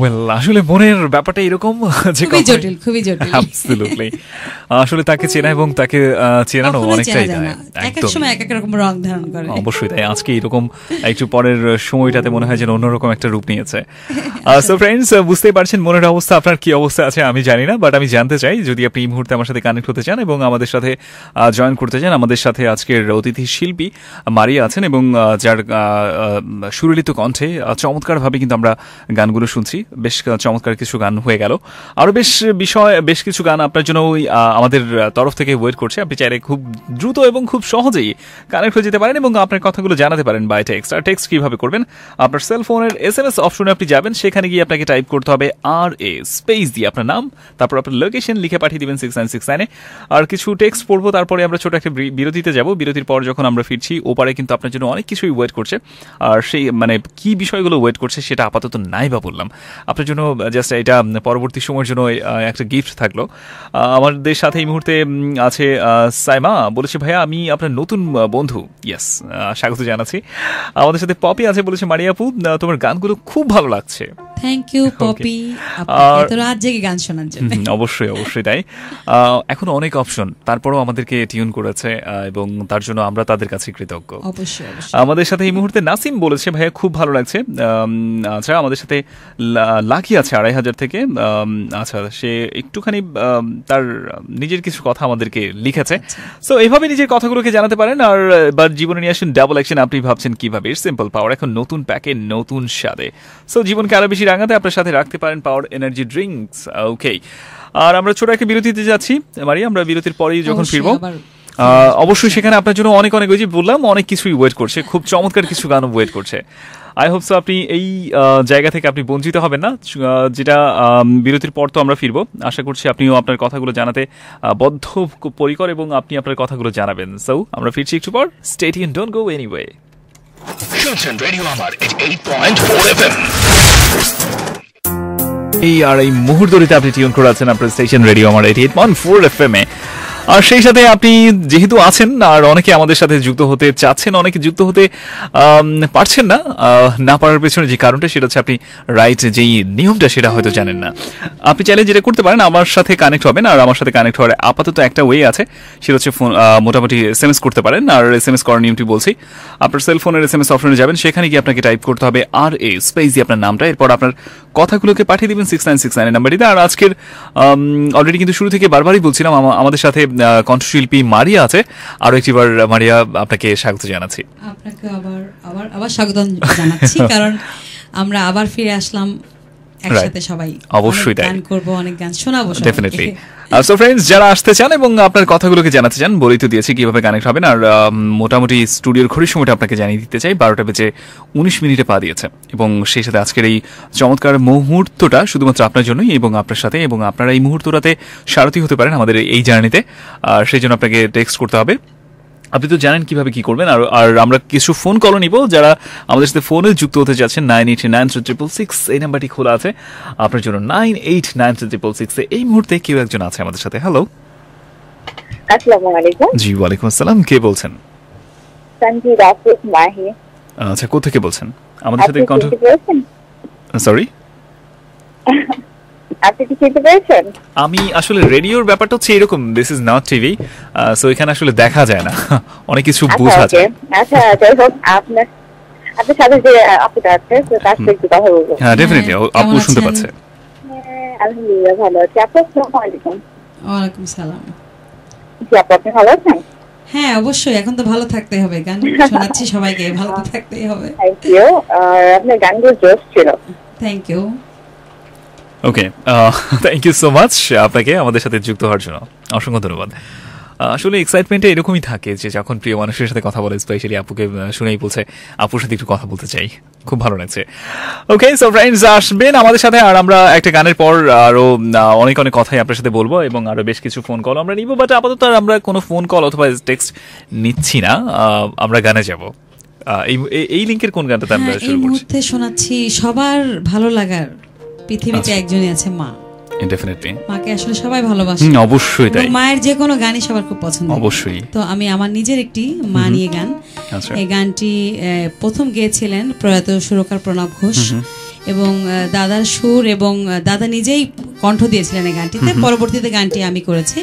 ওয়েল, আসলে মনের ব্যাপারটা এরকম যে খুবই জটিল, খুবই জটিল। অ্যাবসলিউটলি, আসলে তাকে চেনা এবং তাকে চেনানো কখনোই অনেকটাই চেনা যায় না। দায়। এক এক সময় এক এক রকম রং ধারণ করে। অবশ্যই তাই। আজকে এরকম একটু পরের সময়টাতে মনে হয় যেন অন্যরকম একটা রূপ নিয়েছে। সো ফ্রেন্ডস, বুঝতেই পারছেন মনের অবস্থা, আপনার কি অবস্থা আছে আমি জানি না, বাট আমি জানতে চাই যদি আপনি এই মুহূর্তে আমার সাথে কানেক্ট হতে চান এবং আমাদের সাথে জয়েন করতে চান। আমাদের সাথে আজকের অতিথি শিল্পী মারিয়া আছেন এবং যার সুরলিত কণ্ঠে চমৎকারভাবে কিন্তু আমরা গানগুলো শুনছি। বেশ চমৎকার কিছু গান হয়ে গেল, আরো বেশ কিছু গান আপনার জন্য আমাদের তরফ থেকে ওয়েট করছে। আপনি চাইলে খুব দ্রুত এবং খুব সহজেই কানেক্ট হয়ে যেতে পারেন এবং আপনার কথাগুলো জানাতে পারেন বাই টেক্সট। আর টেক্সট কিভাবে করবেন? আপনার সেলফোনের SMS অপশনে আপনি যাবেন, সেখানে গিয়ে আপনাকে টাইপ করতে হবে RA স্পেস দিয়ে আপনার নাম, তারপর আপনার লোকেশন লিখে পাঠিয়ে দিবেন 6969-এ। আর কিছু টেক্সট পড়বো, তারপরে আমরা ছোট একটা বিরতিতে যাব। বিরতির পর যখন আমরা ফিরছি, ওপারে কিন্তু আপনার জন্য অনেক কিছুই ওয়েট করছে। আর সেই মানে কি বিষয়গুলো ওয়েট করছে সেটা আপাতত নাই বা বললাম আপনার জন্য, জাস্ট এটা পরবর্তী সময়ের জন্য একটা গিফট থাকলো। আমাদের সাথে এই মুহূর্তে আছে সাইমা, বলেছে ভাইয়া আমি আপনার নতুন বন্ধু। ইয়েস, স্বাগত জানাচ্ছি। আমাদের সাথে পপি আছে, বলেছে মারিয়া আপু তোমার গানগুলো খুব ভালো লাগছে। থ্যাংক ইউ পপি, এত রাত জেগে গান শোনার জন্য। অবশ্যই অবশ্যই তাই। এখন অনেক অপশন, তারপরেও আমাদেরকে টিউন করেছে এবং তার জন্য আমরা তাদের কাছে কৃতজ্ঞ। অবশ্যই অবশ্যই। আমাদের সাথে এই মুহূর্তে নাসিম বলেছে ভাইয়া খুব ভালো লাগছে। আচ্ছা, আমাদের সাথে লাকি আছে 2500 থেকে। আচ্ছা, সে একটুখানি তার নিজের কিছু কথা আমাদেরকে লিখেছে। সো এইভাবে নিজের কথাগুলোকে জানাতে পারেন। আর এবার জীবনে নিয়ে আসুন ডাবল অ্যাকশন। আপনি ভাবছেন কিভাবে? সিম্পল পাওয়ার এখন নতুন প্যাকে নতুন স্বাদে। সো জীবনকে আরো বেশি রাঙাতে আপনার সাথে রাখতে পারেন পাওয়ার এনার্জি ড্রিঙ্কস। ওকে, আর আমরা ছোট একটা বিরতিতে যাচ্ছি মারিয়া, আমরা বিরতির পরেই যখন ফিরবো অবশ্যই সেখানে আপনার জন্য অনেক অনেক ওই যে বললাম অনেক কিছুই ওয়েট করছে, খুব চমৎকার কিছু গানও ওয়েট করছে। আই হোপ সো আপনি এই জায়গা থেকে আপনি বঞ্চিত হবেন না, যেটা বিরতির পর তো আমরা ফিরবো। আশা করছি আপনিও আপনার কথাগুলো জানাতে বদ্ধপরিকর এবং আপনি আপনার কথাগুলো জানাবেন। সো আমরা ফিরছি একটু পর। Stay tuned, don't go anyway. শুনছেন রেডিও আমার 88.4 FM। এই মুহূর্তে আপনি টিউন করে আছেন আপনার স্টেশন রেডিও আমার 88.4 FM এ। আর সেই সাথে আপনি যেহেতু আছেন আর অনেকে আমাদের সাথে যুক্ত হতে চাচ্ছেন, অনেকে যুক্ত হতে পারছেন না, না পারার পেছনে যে কারণটা সেটা হচ্ছে আপনি রাইট যেই নিয়মটা সেটা হয়তো জানেন না। আপনি চাইলে যেটা করতে পারেন, আমার সাথে কানেক্ট হবেন। আর আমার সাথে কানেক্ট হওয়ার আপাতত একটা ওয়ে আছে, সেটা হচ্ছে ফোন মোটামুটি SMS করতে পারেন। আর SMS করার নিয়মটি বলছি, আপনার সেলফোনের SMS অপশনে যাবেন, সেখানে গিয়ে আপনাকে টাইপ করতে হবে RA স্পেস দিয়ে আপনার নামটা, এরপর আপনার কথাগুলোকে পাঠিয়ে দিবেন 6969 এর নাম্বারটিতে। আর আজকের অলরেডি কিন্তু শুরু থেকে বারবারই বলছিলাম আমাদের সাথে কণ্ঠশিল্পী মারিয়া আছে। আরো একটিবার মারিয়া আপনাকে স্বাগত জানাচ্ছি। আপনাকে আবার স্বাগত জানাচ্ছি, কারণ আমরা আবার ফিরে আসলাম একসাথে, সবাই অবশ্যই গান করব, অনেক গান শোনাবো ডেফিনেটলি। সো ফ্রেন্ডস, যারা আসতে চান এবং আপনার কথাগুলোকে জানাতে চান, বলেই তো দিয়েছি কিভাবে কানেক্ট হবেন। আর মোটামুটি স্টুডিওর ঘড়ির সময়টা আপনাকে জানিয়ে দিতে চাই, 12টা বেজে 19 মিনিটে পা দিয়েছে। এবং সেই সাথে আজকের এই চমৎকার মুহূর্তটা শুধুমাত্র আপনার জন্যই এবং আপনার সাথে, এবং আপনারা এই মুহূর্তটাতে সারথি হতে পারেন আমাদের এই জার্নিতে। আর সেই জন্য আপনাকে টেক্সট করতে হবে। আপনি তো জানেন কিভাবে কি করবেন। আর আমরা কিছু ফোন কল নিব, যারা আমাদের সাথে ফোনে যুক্ত হতে যাচ্ছেন 989366 এই নাম্বারটি খোলা আছে আপনার জন্য। 989366 এই মুহূর্তে কেউ একজন আছে আমাদের সাথে। হ্যালো, আসসালামু আলাইকুম। জি ওয়ালাইকুম আসসালাম, কে বলছেন? সঞ্জিদ আফরোজ মাহি। আচ্ছা, কোথা থেকে বলছেন? আমাদের সাথে কন্টাক্ট, সরি আপনি কি শুনতে পেরেছেন? আমি আসলে রেডিওর ব্যাপারটা হচ্ছে এরকম, this is not TV, so এখানে আসলে দেখা যায় না, অনেক কিছু বোঝা যায়। আচ্ছা, যাই হোক, আপনার সাথে যে আপুটা আছে তার সাথে একটু কথা বলবো। হ্যাঁ ডেফিনেটলি, আপু শুনতে পাচ্ছে। আলহামদুলিল্লাহ ভালো আছি। আসসালামু আলাইকুম। ওয়ালাইকুম সালাম। জি আপু, আপনি ভালো আছেন? হ্যাঁ অবশ্যই, এখন তো ভালো থাকতে হবে, গান শোনাচ্ছি সবাইকে, ভালো তো থাকতেই হবে। Thank you. আর আপনার গানগুলো জোশ ছিল। Thank you. Okay, thank you so much আপনাকে আমাদের সাথে যুক্ত হওয়ার জন্য, অসংখ্য ধন্যবাদ। আসলে এক্সাইটমেন্টে এরকমই থাকে যে যখন প্রিয় মানুষের সাথে কথা বলে, স্পেশালি আপুকে শুনেই বলছে আপুর সাথে একটু কথা বলতে চাই, খুব ভালো লাগছে। ওকে, সো ফ্রেন্ডস, আসবেন আমাদের সাথে, আর আমরা একটা গানের পর আরো অনেক অনেক কথাই আপনার সাথে বলবো এবং আরো বেশ কিছু ফোন কল আমরা নিব। বাট আপাতত আর আমরা কোনো ফোন কল অথবা টেক্সট নিচ্ছি না, আমরা গানে যাব। এই লিংকের কোন গানটা আমরা শুরু করছি? এই মুহূর্তে শোনাচ্ছি সবার ভালো লাগার, পৃথিবীতে একজনই আছে, মা। ডেফিনেটলি মাকে আসলে সবাই ভালোবাসে, অবশ্যই তাই। মায়ের যে কোনো গানই সবার খুব পছন্দ, অবশ্যই। তো আমি আমার নিজের একটি মা নিয়ে গান, এই গানটি প্রথম গেয়েছিলেন প্রয়াত সুরকার প্রণব ঘোষ, এবং দাদার সুর এবং দাদা নিজেই কণ্ঠ দিয়েছিলেন এই গানটিতে। পরবর্তীতে গানটি আমি করেছি,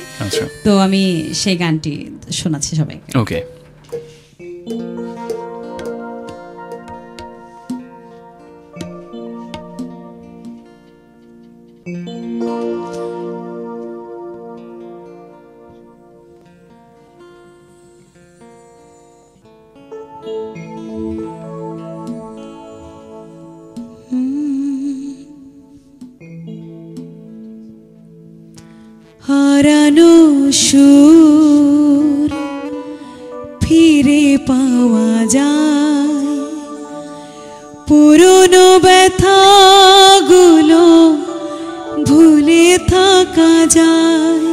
তো আমি সেই গানটি শোনাচ্ছি সবাইকে। ওকে। হারানো সুর ফিরে পাওয়া যায়, পুরনো ব্যথাগুলো ভুলে থাকা যায়।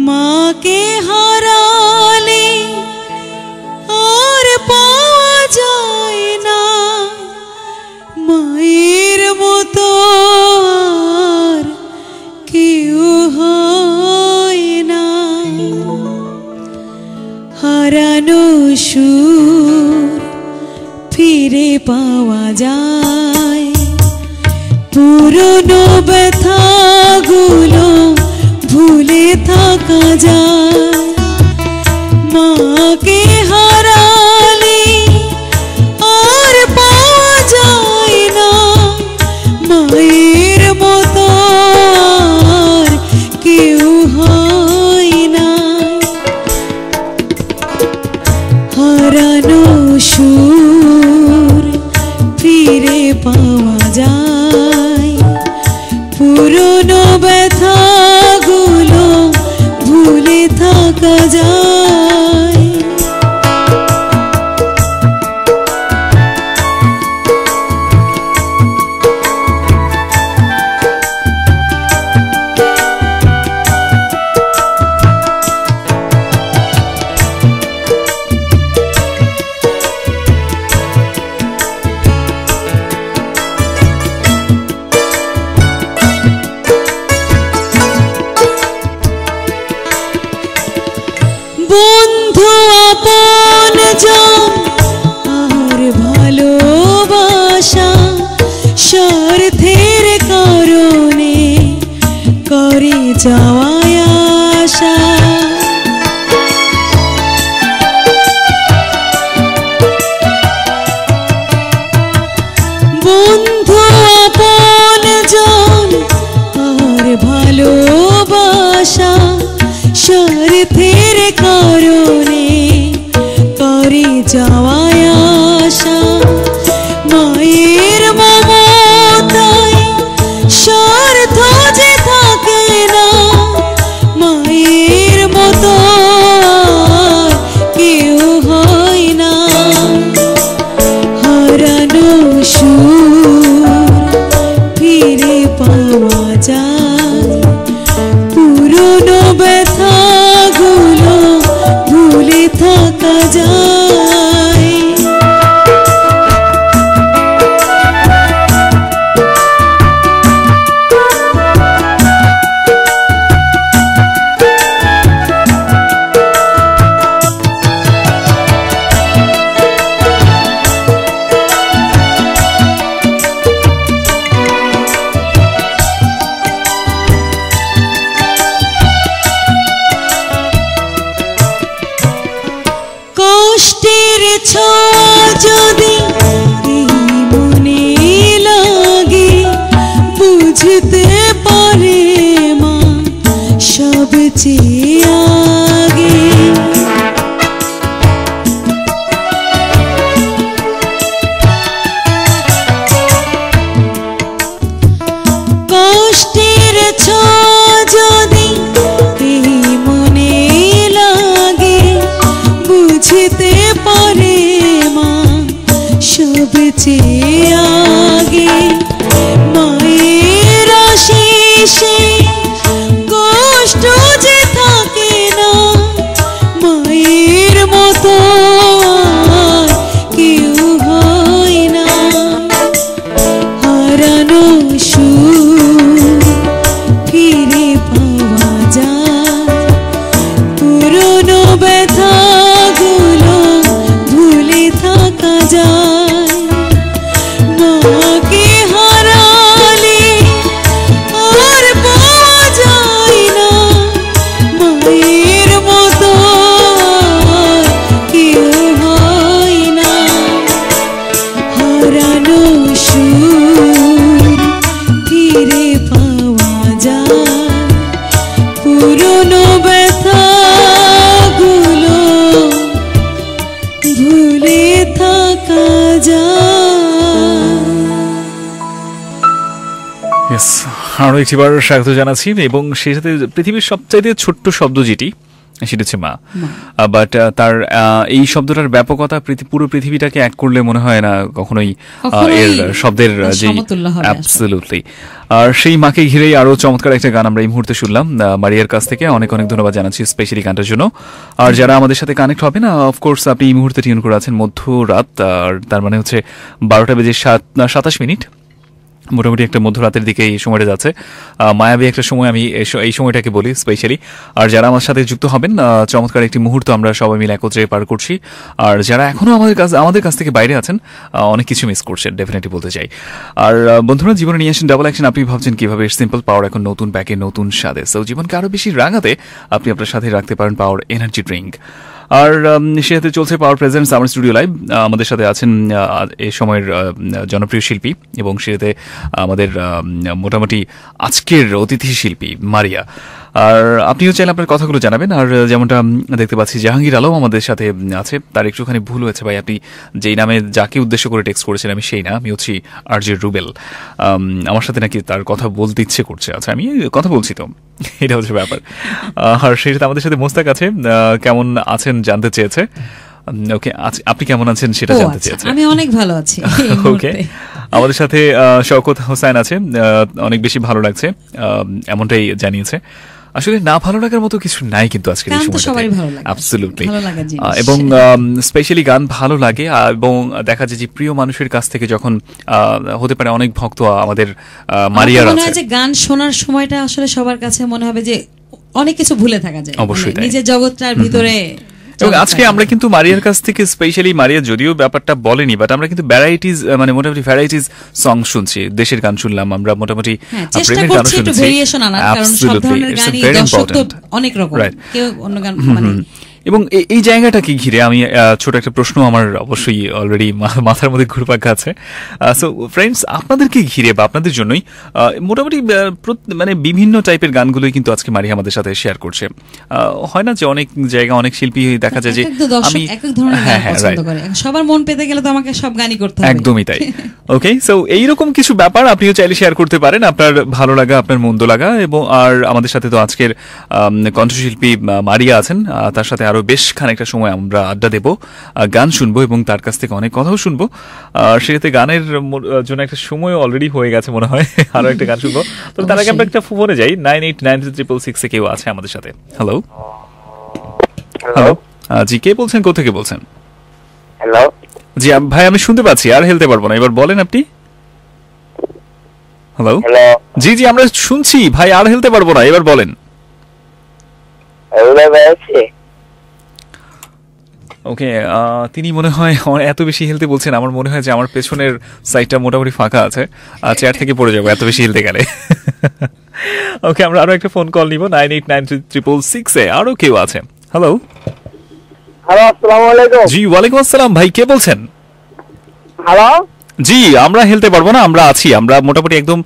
মাকে হারালে আর পাওয়া যায় না মায়ের মতো, আর কেউ হয় না। হারানো সুর ফিরে পাওয়া যায়, পুরনো ব্যথাগুলো ভুলে থাকা যায়। মাকে হারালে আর পাওয়া যায় না মায়ের মতো, আর কেউ হয় না। হারানো সুর ফিরে পাওয়া যায়, পুরনো ব্যথাগুলো ভুলে থাকা থাকা যায়। বন্ধু আপন জন আর ভালোবাসা স্বার্থের কারণে করে যাওয়ায় আশা। বন্ধু আপন জন আর ভালোবাসা স্বার্থের কারণে করে যাওয়ায় আশা। মায়ের মমতায় স্বার্থ যে থাকে না, মায়ের মতো আর কেউ হয় না। হারানো সুর ফিরে পাওয়া যায়, পুরনো ব্যথাগুলো ভুলে থাকা যায়। কষ্টের ছোঁয়া যদি এই মনে লাগে, বুঝতে পারে মা সবচেয়ে আগে। কষ্টের ছোঁয়া যদি এই মনে লাগে, বুঝতে পারে মা সবচেয়ে আগে। মায়ের আশিসে কষ্ট যে থাকে না, মায়ের মতো আর কেউ হয় না। হারানো সুর ফিরে পাওয়া যায়, পুরনো ব্যথাগুলো ভুলে থাকা যায়। মাকে হারালে আর পাওয়া যায় না, মায়ের মতো আর কেউ হয় না। হারানো সুর ফিরে পাওয়া যায়, পুরনো ব্যথাগুলো ভুলে থাকা যায়। ইয়েস, আরও একটিবার স্বাগত জানাচ্ছি এবং সেই সাথে পৃথিবীর সবচাইতে ছোট্ট শব্দ যেটি, সেটা হচ্ছে মা। বাট তার এই শব্দটার ব্যাপকতা পুরো পৃথিবীটাকে এক করলে মনে হয় না কখনোই এর শব্দের যে অ্যাবসলিউটলি। আর সেই মাকে ঘিরেই আরো চমৎকার একটা গান আমরা এই মুহূর্তে শুনলাম মারিয়ার কাছ থেকে। অনেক অনেক ধন্যবাদ জানাচ্ছি স্পেশালি গানটার জন্য। আর যারা আমাদের সাথে কানেক্ট হবে না, অফকোর্স আপনি এই মুহূর্তে টিউন করে আছেন মধ্যরাত, আর তার মানে হচ্ছে 12টা বেজে 27 মিনিট। মোটামুটি একটা মধ্যরাতের দিকে এই সময়টা যাচ্ছে, মায়াবী একটা সময় আমি এই সময়টাকে বলি স্পেশালি। আর যারা আমার সাথে যুক্ত হবেন, চমৎকার একটি মুহূর্ত আমরা সবাই মিলে একত্রে পার করছি। আর যারা এখনো আমাদের কাছ থেকে বাইরে আছেন, অনেক কিছু মিস করছেন ডেফিনেটলি বলতে চাই। আর বন্ধুরা, জীবনে নিয়ে আসেন ডাবল অ্যাকশন। আপনি ভাবছেন কিভাবে সিম্পল পাওয়ার এখন নতুন প্যাকে নতুন স্বাদে, সো জীবনকে আরো বেশি রাঙাতে আপনি আপনার সাথে রাখতে পারেন পাওয়ার এনার্জি ড্রিঙ্ক। আর সেটাতে চলছে পাওয়ার প্রেজেন্টস আমার স্টুডিও লাইভ। আমাদের সাথে আছেন এই সময়ের জনপ্রিয় শিল্পী এবং সেটাতে আমাদের মোটামুটি আজকের অতিথি শিল্পী মারিয়া। আর আপনিও চাইলে আপনার কথাগুলো জানাবেন। আর যেমনটা দেখতে পাচ্ছি জাহাঙ্গীর আলম আমাদের সাথে আছে, তার একটুখানি ভুল হয়েছে ভাই, আপনি যেই নামে যাকে উদ্দেশ্য করে টেক্সট করেছেন আমি সেই না, আমি হচ্ছি আরজে রুবেল। আমার সাথে নাকি তার কথা বলতে ইচ্ছে করছে। আচ্ছা, আমি কথা বলছি তো, এটা হচ্ছে ব্যাপার। আর সেই সাথে আমাদের সাথে মোস্তাক আছে, কেমন আছেন জানতে চেয়েছে। ওকে, আপনি কেমন আছেন সেটা জানতে চেয়েছে। আমি অনেক ভালো আছি। ওকে, আমাদের সাথে শওকত হোসেন আছে, অনেক বেশি ভালো লাগছে এমনটাই জানিয়েছে। আসলে না ভালো লাগার মতো কিছু নাই কিন্তু আজকের এই সময়টাতে, অ্যাবসলিউটলি। এবং স্পেশালি গান ভালো লাগে, এবং দেখা যায় যে প্রিয় মানুষের কাছ থেকে যখন হতে পারে অনেক ভক্ত আমাদের মারিয়ার আছে, যে গান শোনার সময়টা আসলে সবার কাছে মনে হবে যে অনেক কিছু ভুলে থাকা যায়, অবশ্যই নিজের জগৎটার ভিতরে। এবং আজকে আমরা কিন্তু মারিয়ার কাছ থেকে স্পেশালি, মারিয়া যদিও ব্যাপারটা বলেনি, বাট আমরা কিন্তু ভ্যারাইটিজ, মানে মোটামুটি ভ্যারাইটিজ সং শুনছি। দেশের গান শুনলাম আমরা, মোটামুটি প্রেমের গান শুনছি। অনেক রকম, কেউ অন্য গান মানে। এবং এই জায়গাটাকে ঘিরে আমি ছোট একটা প্রশ্ন আমার অবশ্যই অলরেডি মাথার মধ্যে ঘুরপাক খাচ্ছে। সো ফ্রেন্ডস, আপনাদেরকে ঘিরে বা আপনাদের জন্যই মোটামুটি মানে বিভিন্ন টাইপের গানগুলোই কিন্তু আজকে মারিয়া আমাদের সাথে শেয়ার করছে। হয় না যে অনেক জায়গা অনেক শিল্পী দেখা যায় যে আমি সবার মন পেতে গেলে তো আমাকে সব গানই করতে হবে, একদমই তাই। ওকে, সো এইরকম কিছু ব্যাপার আপনিও চাইলে শেয়ার করতে পারেন, আপনার ভালো লাগা, আপনার মন্দ লাগা। এবং আর আমাদের সাথে তো আজকের কণ্ঠশিল্পী মারিয়া আছেন, তার সাথে আরো বেশ খানিকটা সময় আমরা আড্ডা দেব, গান শুনবো এবং তার কাছ থেকে অনেক কথাও শুনবো। সেটাতে গানের জন্য একটা সময় অলরেডি হয়ে গেছে মনে হয়, আরো একটা গান শুনবো। তো তার আগে আমরা একটা ফোনে যাই, 989366 কেউ আছে আমাদের সাথে। হ্যালো হ্যালো, জি কে বলছেন, কোথা থেকে বলছেন? হ্যালো জি ভাই, আমি শুনতে পাচ্ছি, আর হেলতে পারবো না, এবার বলেন আপনি। হ্যালো, জি জি আমরা শুনছি ভাই, আর হেলতে পারবো না, এবার বলেন। ওকে, তিনি মনে হয় এত বেশি হেলতে বলছেন, আমার মনে হয় যে আমার পেছনের সাইডটা মোটামুটি ফাঁকা আছে, চেয়ার থেকে পড়ে যাবো এত বেশি হেলতে গেলে। ওকে, আমরা আরো একটা ফোন কল নিব, 989366 এ আরো কেউ আছে। হ্যালো হ্যালো, আসসালামু আলাইকুম। জি ওয়ালাইকুম আসসালাম, ভাই কে বলছেন? হ্যালো, জি আমরা হেলতে পারবো না, আমরা আছি, আমরা মোটামুটি একদম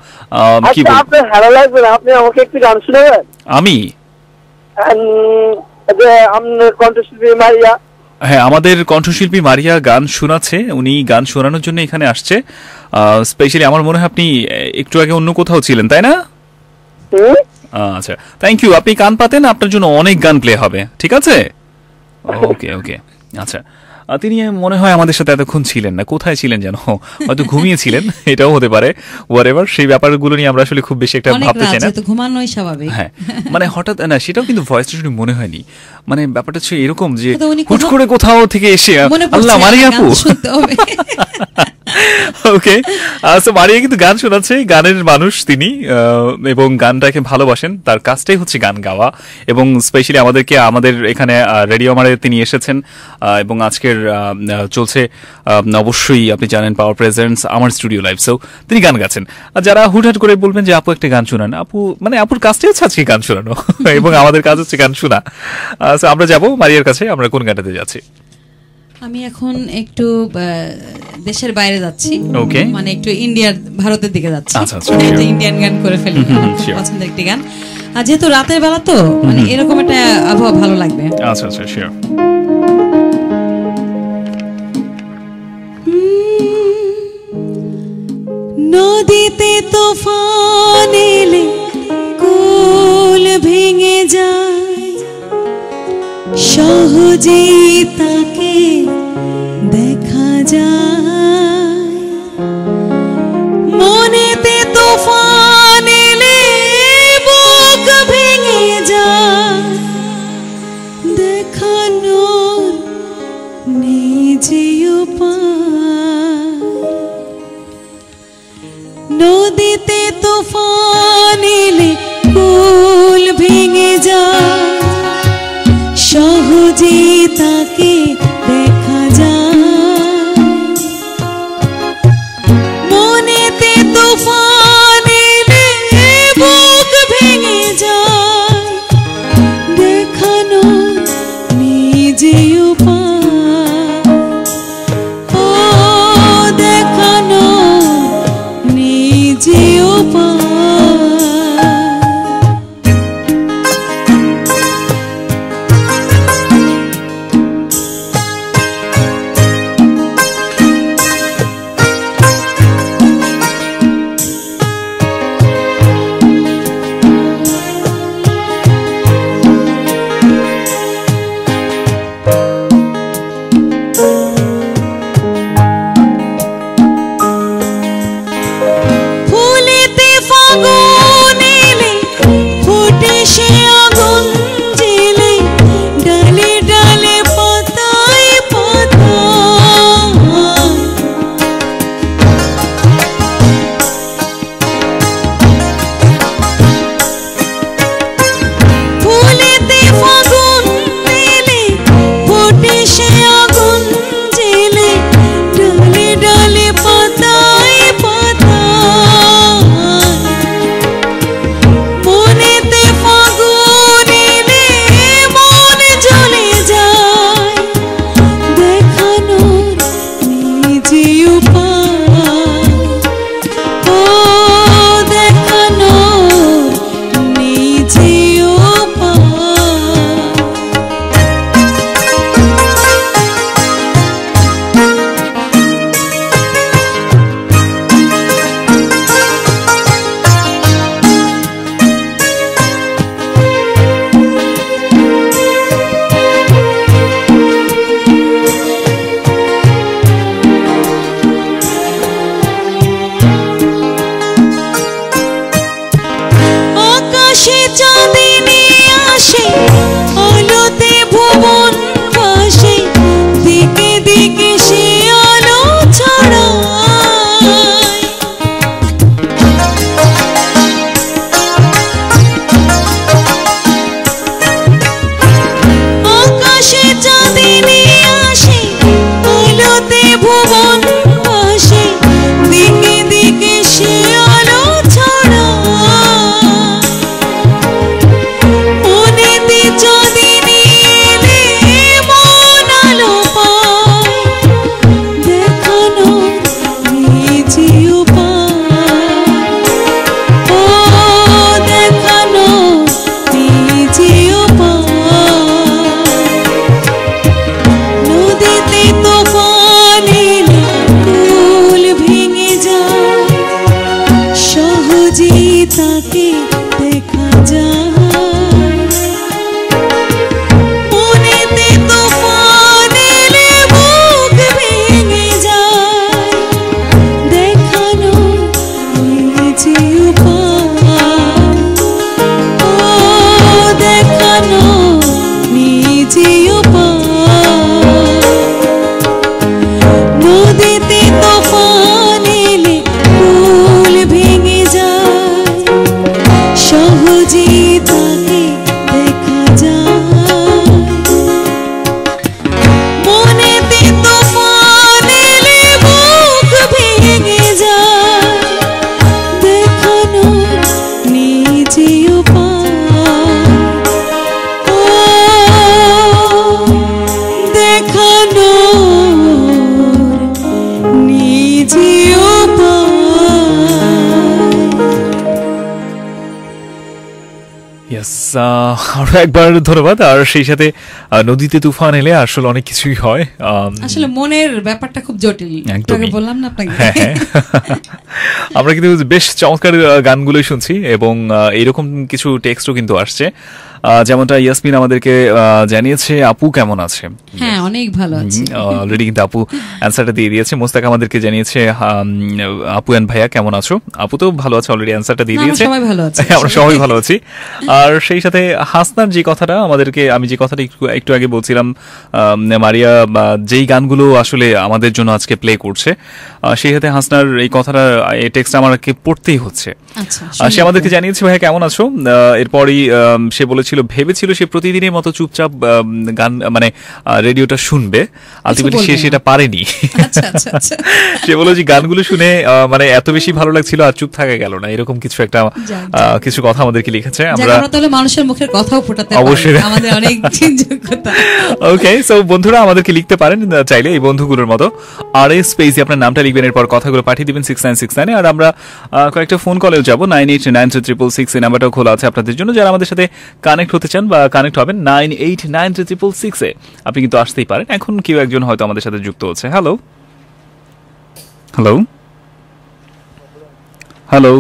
কি বলবো। আপনি ভালো লাগবে না, আপনি আমাকে একটু গান শোনাবেন? আমি আপনার কণ্ঠশিল্পী মারিয়া, হ্যাঁ আমাদের কণ্ঠশিল্পী মারিয়া গান শোনাচ্ছে, উনি গান শোনানোর জন্য এখানে আসছে স্পেশালি। আমার মনে হয় আপনি একটু আগে অন্য কোথাও ছিলেন, তাই না? আচ্ছা, থ্যাংক ইউ। আপনি কান পাতেন, আপনার জন্য অনেক গান প্লে হবে, ঠিক আছে? ওকে ওকে, আচ্ছা। তিনি মনে হয় আমাদের সাথে এতক্ষণ ছিলেন না, কোথায় ছিলেন যেন, হয়তো ঘুমিয়েছিলেন, এটাও হতে পারে। হোয়াটএভার, সেই ব্যাপারগুলো নিয়ে আমরা আসলে খুব বেশি একটা ভাবতে চাই না, ঘুমানোই স্বাভাবিক। হ্যাঁ, মানে হঠাৎ না, সেটাও কিন্তু ভয়েসটা শুনে মনে হয়নি, মানে ব্যাপারটা হচ্ছে এরকম যে হুট করে কোথাও থেকে এসে আল্লাহ মারিয়া আপু। ওকে, সো মারিয়া কিন্তু গান শোনাচ্ছে, গানের মানুষ তিনি, এবং গানটাকে ভালোবাসেন, তার কাজটাই হচ্ছে গান গাওয়া। এবং স্পেশালি আমাদের এখানে রেডিও আমারে তিনি এসেছেন, এবং আজকের চলছে অবশ্যই আপনি জানেন পাওয়ার প্রেজেন্টস আমার স্টুডিও লাইভ। সো তিনি গান গাচ্ছেন, আর যারা হুটহাট করে বলবেন যে আপু একটা গান শোনান, আপুর কাজটাই হচ্ছে আজকে গান শোনানো, এবং আমাদের কাজ হচ্ছে গান শোনা। সো আমরা যাবো মারিয়ার কাছে, আমরা কোন গানটাতে যাচ্ছি? আমি এখন একটু দেশের বাইরে যাচ্ছি, ওকে, মানে একটু ভারতের দিকে যাচ্ছি। আচ্ছা আচ্ছা, একটা ইন্ডিয়ান গান করে ফেলি, পছন্দের একটি গান, আর যেহেতু রাতের বেলা তো মানে এরকম একটা আবহাওয়া ভালো লাগবে। আচ্ছা আচ্ছা, শিওর। নদীতে তুফান এলে কুল ভেঙে যায়, সহজে তাকে দেখা যায়। মনেতে তুফান এলে বুক ভেঙে যায়, দেখানোর নিজে উপায়। নদীতে তুফান এলে কুল ভেঙে যায়, সহজে তাকে দেখা যায়। মনেতে তুফান এলে বুক ভেঙে যায়, দেখানো নিজে উপায়। ও দেখানো নিজে উপায়। আরো একবার ধন্যবাদ। আর সেই সাথে নদীতে তুফান এলে আসলে অনেক কিছুই হয়। আসলে মনের ব্যাপারটা খুব জটিল, একদমই। আগে বললাম না আপনাকে। হ্যাঁ, হ্যাঁ। আমরা কিন্তু বেশ চমৎকার গানগুলোই শুনছি এবং এরকম কিছু টেক্সটও কিন্তু আসছে, যেমনটা ইয়াসমিন আমাদেরকে জানিয়েছে আপু কেমন আছে। হ্যাঁ, অনেক ভালো আছে। অলরেডি কিন্তু আপু অ্যান্সারটা দিয়ে দিয়েছে। মোস্তাক আমাদেরকে জানিয়েছে আপু এন্ড ভাইয়া কেমন আছো। আপু তো ভালো আছে, অলরেডি অ্যান্সারটা দিয়ে না, আমরা দিয়েছে। সবাই ভালো আছি। আমরা সবাই ভালো আছি। আর সেই সাথে হাসনার যে কথাটা আমাদেরকে, আমি যে কথাটা একটু আগে বলছিলাম, মারিয়া যেই গানগুলো আসলে আমাদের জন্য আজকে প্লে করছে, সেই সাথে হাসনার এই কথাটা, এই টেক্সট আমাকে পড়তেই হচ্ছে। আচ্ছা, সে আমাদেরকে জানিয়েছে ভাইয়া কেমন আছো। এরপরই সে বলেছিল, ভেবেছিল সে প্রতিদিনের মতো চুপচাপ গান মানে রেডিওটা শুনবে, আলটিমেটলি সে সেটা পারেনি। আচ্ছা আচ্ছা আচ্ছা। সে বলল যে গানগুলো শুনে মানে এত বেশি ভালো লাগছিল আর চুপ থাকা গেল না, এরকম কিছু একটা কিছু কথা আমাদেরকে লিখেছে। আমরা তাহলে মানুষের মুখের কথাও ফোটাতে পারি, অবশ্যই আমাদের অনেক যোগ্যতা। ওকে, সো বন্ধুরা আমাদেরকে লিখতে পারেন চাইলে এই বন্ধুগুলোর মতো। আর এই স্পেসে আপনার নামটা লিখবেন, এরপর কথাগুলো পাঠিয়ে দিবেন 6969 আর আমরা কয়েকটা ফোন কলেও যাবো। 989366 এই নাম্বারটাও খোলা আছে আপনাদের জন্য, যারা আমাদের সাথে কানেক্ট হতে চান বা কানেক্ট হবেন 989366 এ আপনি কিন্তু আসতেই পারেন। এখন কেউ একজন হয়তো আমাদের সাথে যুক্ত হচ্ছে। হ্যালো হ্যালো হ্যালো,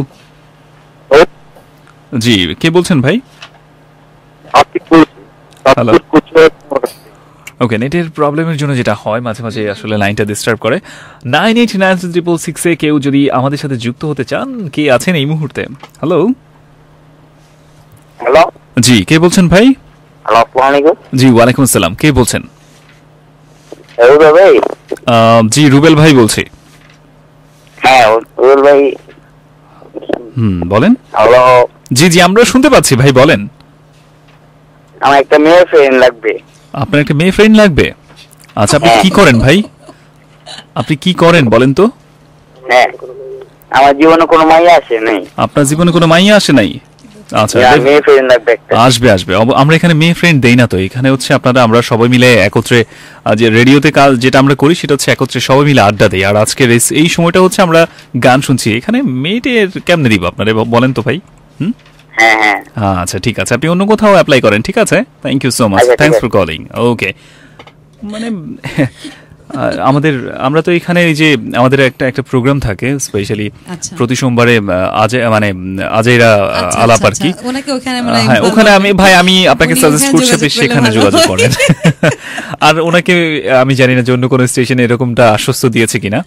জি কে বলছেন ভাই? হ্যালো। ওকে, নেটের প্রবলেমের জন্য যেটা হয় মাঝে মাঝে আসলে লাইনটা ডিস্টার্ব করে। 989366 এ কেউ যদি আমাদের সাথে যুক্ত হতে চান, কে আছেন এই মুহূর্তে? হ্যালো হ্যালো, জি কে বলছেন ভাই? হ্যালো, আসসালামু আলাইকুম। জি ওয়ালাইকুম আসসালাম, কে বলছেন? রুবেল ভাই। জি রুবেল ভাই বলছি। হ্যাঁ, রুবেল ভাই। বলেন। হ্যালো, জি জি আমরা শুনতে পাচ্ছি ভাই, বলেন। আমার একটা মেয়ে ফ্রেন্ড লাগবে। আপনার একটা মেয়ে ফ্রেন্ড লাগবে? আচ্ছা, আপনি কি করেন ভাই? আপনি কি করেন বলেন তো? হ্যাঁ, আমার জীবনে কোনো মাইয়া আসে নাই। আপনার জীবনে কোনো মাইয়া আসে নাই? আচ্ছা, মেয়ে ফ্রেন্ড লাগবে একটা। আসবে আসবে। আমরা এখানে মেয়ে ফ্রেন্ড দেই না তো, এখানে হচ্ছে আপনারা আমরা সবাই মিলে একত্রে যে রেডিওতে কাজ যেটা আমরা করি সেটা হচ্ছে একত্রে সবাই মিলে আড্ডা দেই। আর আজকের এই সময়টা হচ্ছে আমরা গান শুনছি। এখানে মেয়েটের কেমনে দিব আপনারা বলেন তো ভাই? হ্যাঁ হ্যাঁ, আচ্ছা ঠিক আছে, আপনি অন্য কোথাও অ্যাপ্লাই করেন। ঠিক আছে, thank you so much, thanks for calling. Okay, মানে আমরা তো এখানে এই যে আমাদের একটা প্রোগ্রাম থাকে স্পেশালি প্রতি সোমবারে আজেরা আলাপ আর কি। হ্যাঁ, ওখানে আমি আপনাকে সাজেস্ট করছি আপনি সেখানে যোগাযোগ করেন। আর ওনাকে আমি জানি না যে অন্য কোনো স্টেশনে এরকমটা আশ্বস্ত দিয়েছে কিনা,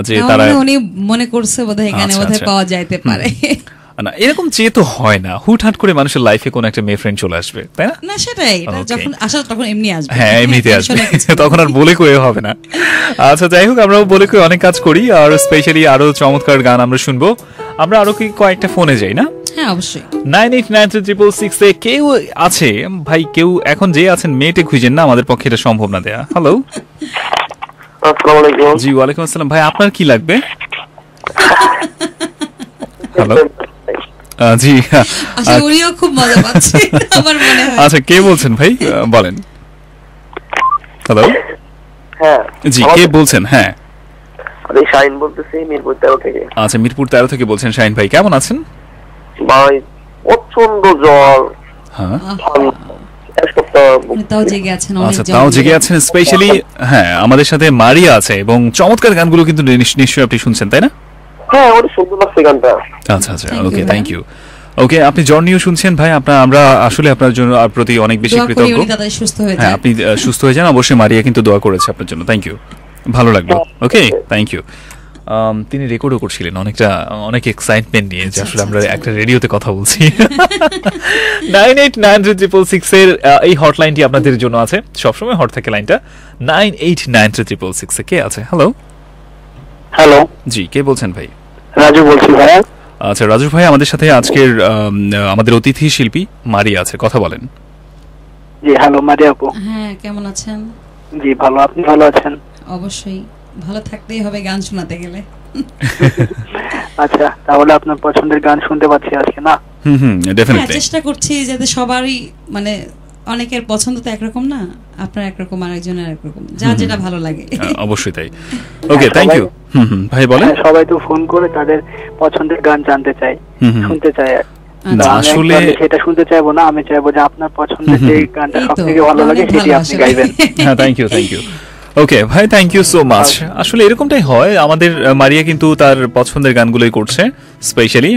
যে তারা উনি মনে করছে বোধহয় এখানে বোধহয় পাওয়া যাইতে পারে। না, এরকম চেয়ে তো হয় না, হুটহাট করে মানুষের লাইফে কোন একটা মেয়ে ফ্রেন্ড চলে আসবে, তাই না? না, সেটাই, যখন আসা তখন এমনি আসবে। হ্যাঁ, এমনিতে আসবে, তখন আর বলে কয়ে হবে না। আচ্ছা, যাই হোক, আমরাও বলে কয়ে অনেক কাজ করি, আর স্পেশালি আরো চমৎকার গান আমরা শুনবো। আমরা আরো কি কয়েকটা ফোনে যাই না? হ্যাঁ, অবশ্যই। 989366 এ কেউ আছে ভাই? কেউ এখন যে আছেন মেয়েটে খুঁজেন না, আমাদের পক্ষে এটা সম্ভব না দেয়া। হ্যালো, আসসালামু আলাইকুম। জি ওয়ালাইকুম আসসালাম। ভাই আপনার কি লাগবে? হ্যালো, জি আসলে উনিও খুব মজা পাচ্ছে আমার মনে হয়। আচ্ছা, কে বলছেন ভাই? বলেন। হ্যালো, হ্যাঁ জি কে বলছেন? হ্যাঁ, আমি শাহিন বলতেছি, মিরপুর 13 থেকে। আচ্ছা, মিরপুর 13 থেকে বলছেন শাহিন ভাই, কেমন আছেন? ভাই প্রচন্ড জ্বর। হ্যাঁ, তাও জেগে আছেন, আচ্ছা তাও জেগে আছেন স্পেশালি। হ্যাঁ, আমাদের সাথে মারিয়া আছে এবং চমৎকার গানগুলো কিন্তু নিশ্চয়ই আপনি শুনছেন, তাই না? হ্যাঁ, ওটা সুন্দর লাগছে গানটা। আচ্ছা আচ্ছা, ওকে, থ্যাংক ইউ। ওকে, আপনি জ্বর নিয়েও শুনছেন ভাই, আমরা আসলে আপনার জন্য প্রতি অনেক বেশি কৃতজ্ঞ। হ্যাঁ, আপনি সুস্থ হয়ে যান। অবশ্যই মারিয়া কিন্তু দোয়া করেছে আপনার জন্য, থ্যাংক ইউ, ভালো লাগলো। ওকে, থ্যাংক ইউ। তিনি রেকর্ডও করছিলেন অনেক এক্সাইটমেন্ট নিয়ে, যে আসলে আমরা একটা রেডিওতে কথা বলছি। 989366 এর এই হটলাইনটি আপনাদের জন্য আছে, সবসময় হট থাকে লাইনটা। 989366 এ কে আছে? হ্যালো হ্যালো, জি কে বলছেন ভাই? রাজু বলছি ভাই। আচ্ছা রাজু ভাই, আমাদের সাথে আজকের আমাদের অতিথি শিল্পী মারিয়া আছে, কথা বলেন। জি, হ্যালো মারিয়া আপু। হ্যাঁ, কেমন আছেন? জি ভালো, আপনি ভালো আছেন? অবশ্যই, ভালো থাকতেই হবে গান শোনাতে গেলে। আচ্ছা, তাহলে আপনার পছন্দের গান শুনতে পাচ্ছি আজকে, না? ডেফিনেটলি চেষ্টা করছি যাতে সবারই, মানে অনেকের পছন্দ তো একরকম না, আপনার একরকম, আরেকজনের একরকম, যেটা ভালো লাগে। অবশ্যই তাই। ওকে, থ্যাংক ইউ। ভাই বলেন। সবাই তো ফোন করে তাদের পছন্দের গান জানতে চায়, শুনতে চায়। না, আমি আসলে actually সেটা শুনতে চাইবো না, আমি চাইবো যে আপনার পছন্দের যে গানটা এই তো, সবথেকে ভালো লাগে অনেক সেটি ভালো আপনি আসলে। গাইবেন। হ্যাঁ, থ্যাংক ইউ ওকে ভাই, থ্যাংক ইউ সো মাচ। আসলে এরকমটাই হয়, আমাদের মারিয়া কিন্তু তার পছন্দের গানগুলোই করছে, স্পেশালি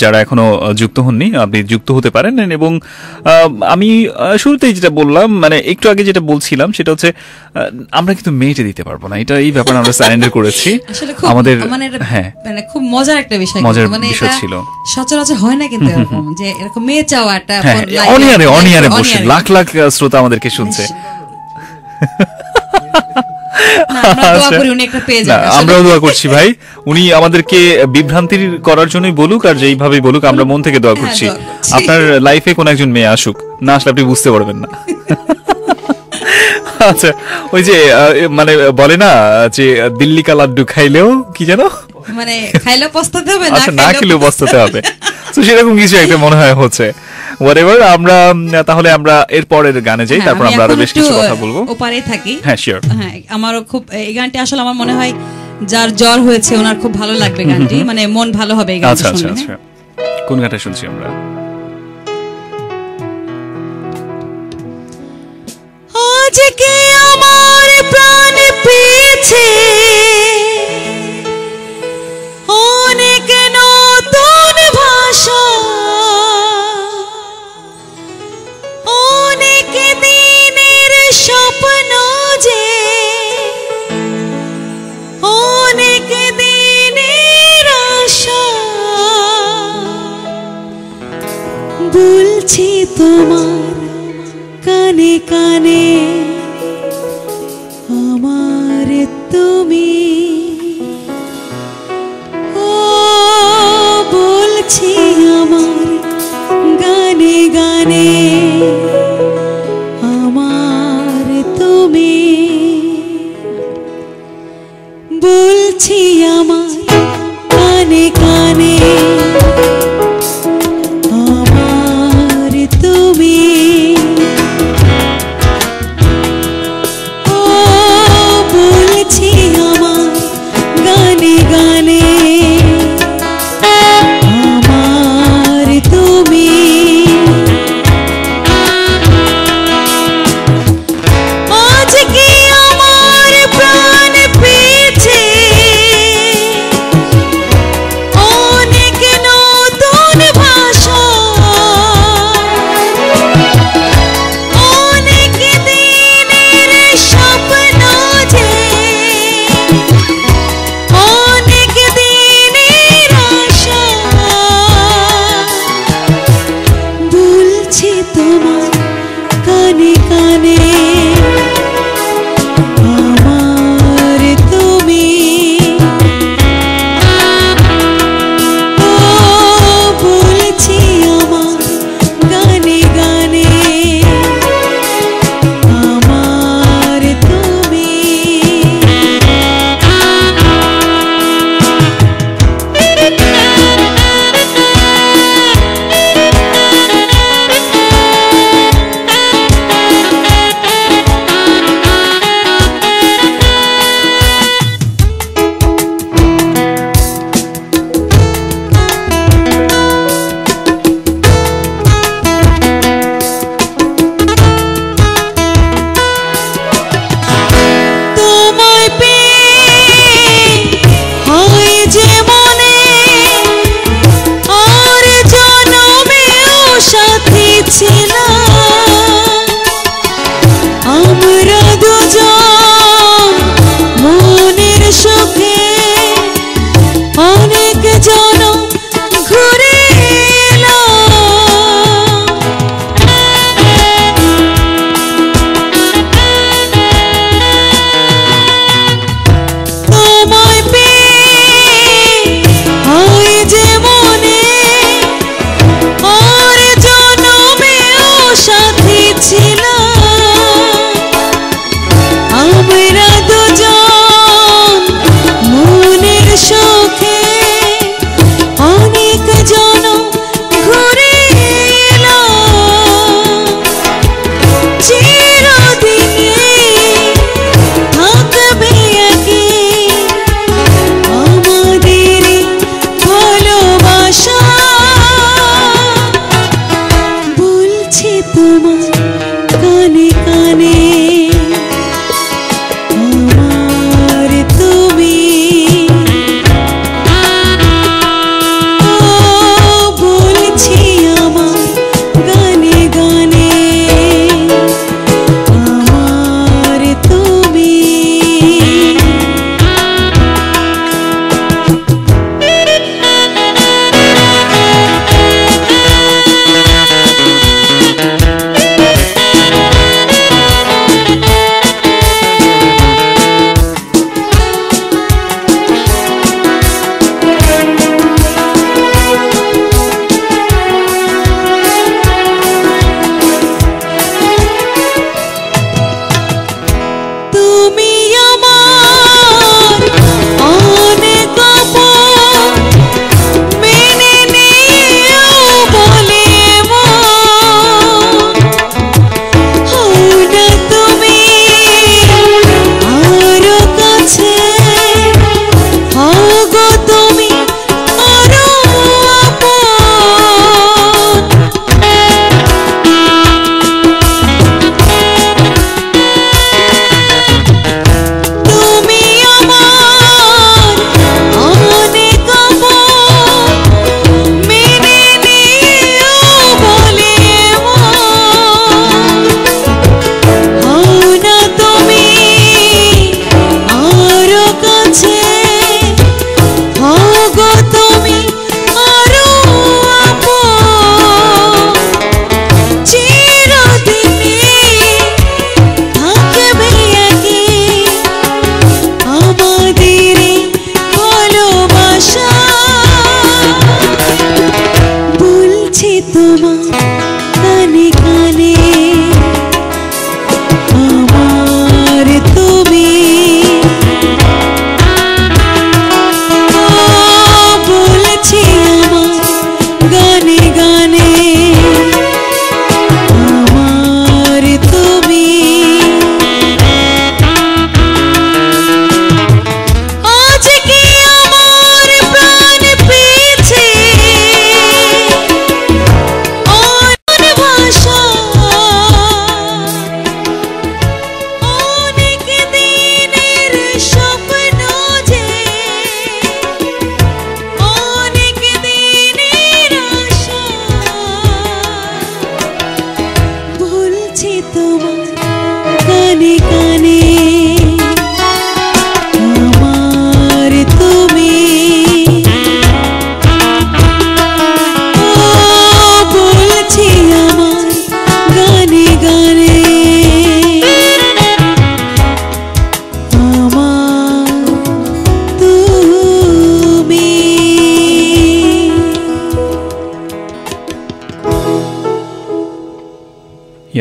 যারা এখনো যুক্ত হননি আপনি যুক্ত হতে পারেন। এবং আমি শুরুতেই যেটা বললাম, মানে একটু আগে যেটা বলছিলাম সেটা হচ্ছে আমরা কিন্তু মেয়েটে দিতে পারবো না, এই ব্যাপারে আমরা সারেন্ডার করেছি। আসলে খুব আমাদের মানে হ্যাঁ মানে খুব মজার একটা বিষয়, মজার কিন্তু মানে বিষয় এটা ছিল। সচরাচর হয় না কিন্তু এরকম যে এরকম মেয়ে চাওয়া একটা হ্যাঁ, অনিয়ারে বসে লাখ লাখ শ্রোতা আমাদেরকে শুনছে। না, আমরাও দোয়া করছি ভাই, উনি আমাদেরকে বিভ্রান্তির করার জন্যই বলুক আর যেইভাবেই বলুক, আমরা মন থেকে দোয়া করছি দোয়া করছি। আপনার লাইফে কোন একজন মেয়ে আসুক, না আসলে আপনি বুঝতে পারবেন না। আচ্ছা, ওই যে মানে বলে না যে দিল্লি কা লাড্ডু খাইলেও কি যেন, মানে খাইলেও পস্তাতে হবে, আচ্ছা না খেলেও বস্তাতে হবে, তো সেরকম কিছু একটা মনে হয় হচ্ছে। হোয়াটএভার, আমরা তাহলে আমরা এর পরের গানে যাই, তারপর আমরা আরো বেশ কিছু কথা বলবো। ওপারে থাকি। হ্যাঁ, শিওর। হ্যাঁ, আমারও খুব এই গানটি আসলে আমার মনে হয় যার জ্বর হয়েছে ওনার খুব ভালো লাগবে গানটি, মানে মন ভালো হবে এই গানটি আচ্ছা আচ্ছা শুনলে। আচ্ছা, কোন গানটা শুনছি আমরা? আজকে আমার প্রাণ পেয়েছে অনেক নতুন ভাষা, অনেক দিনের স্বপ্ন যে, অনেক দিনের আশা, বলছি তোমার কানে কানে আমার তুমি, ও বলছি আমার গানে গানে আমার তুমি, বলছি আমার কানে কানে আমার তুমি,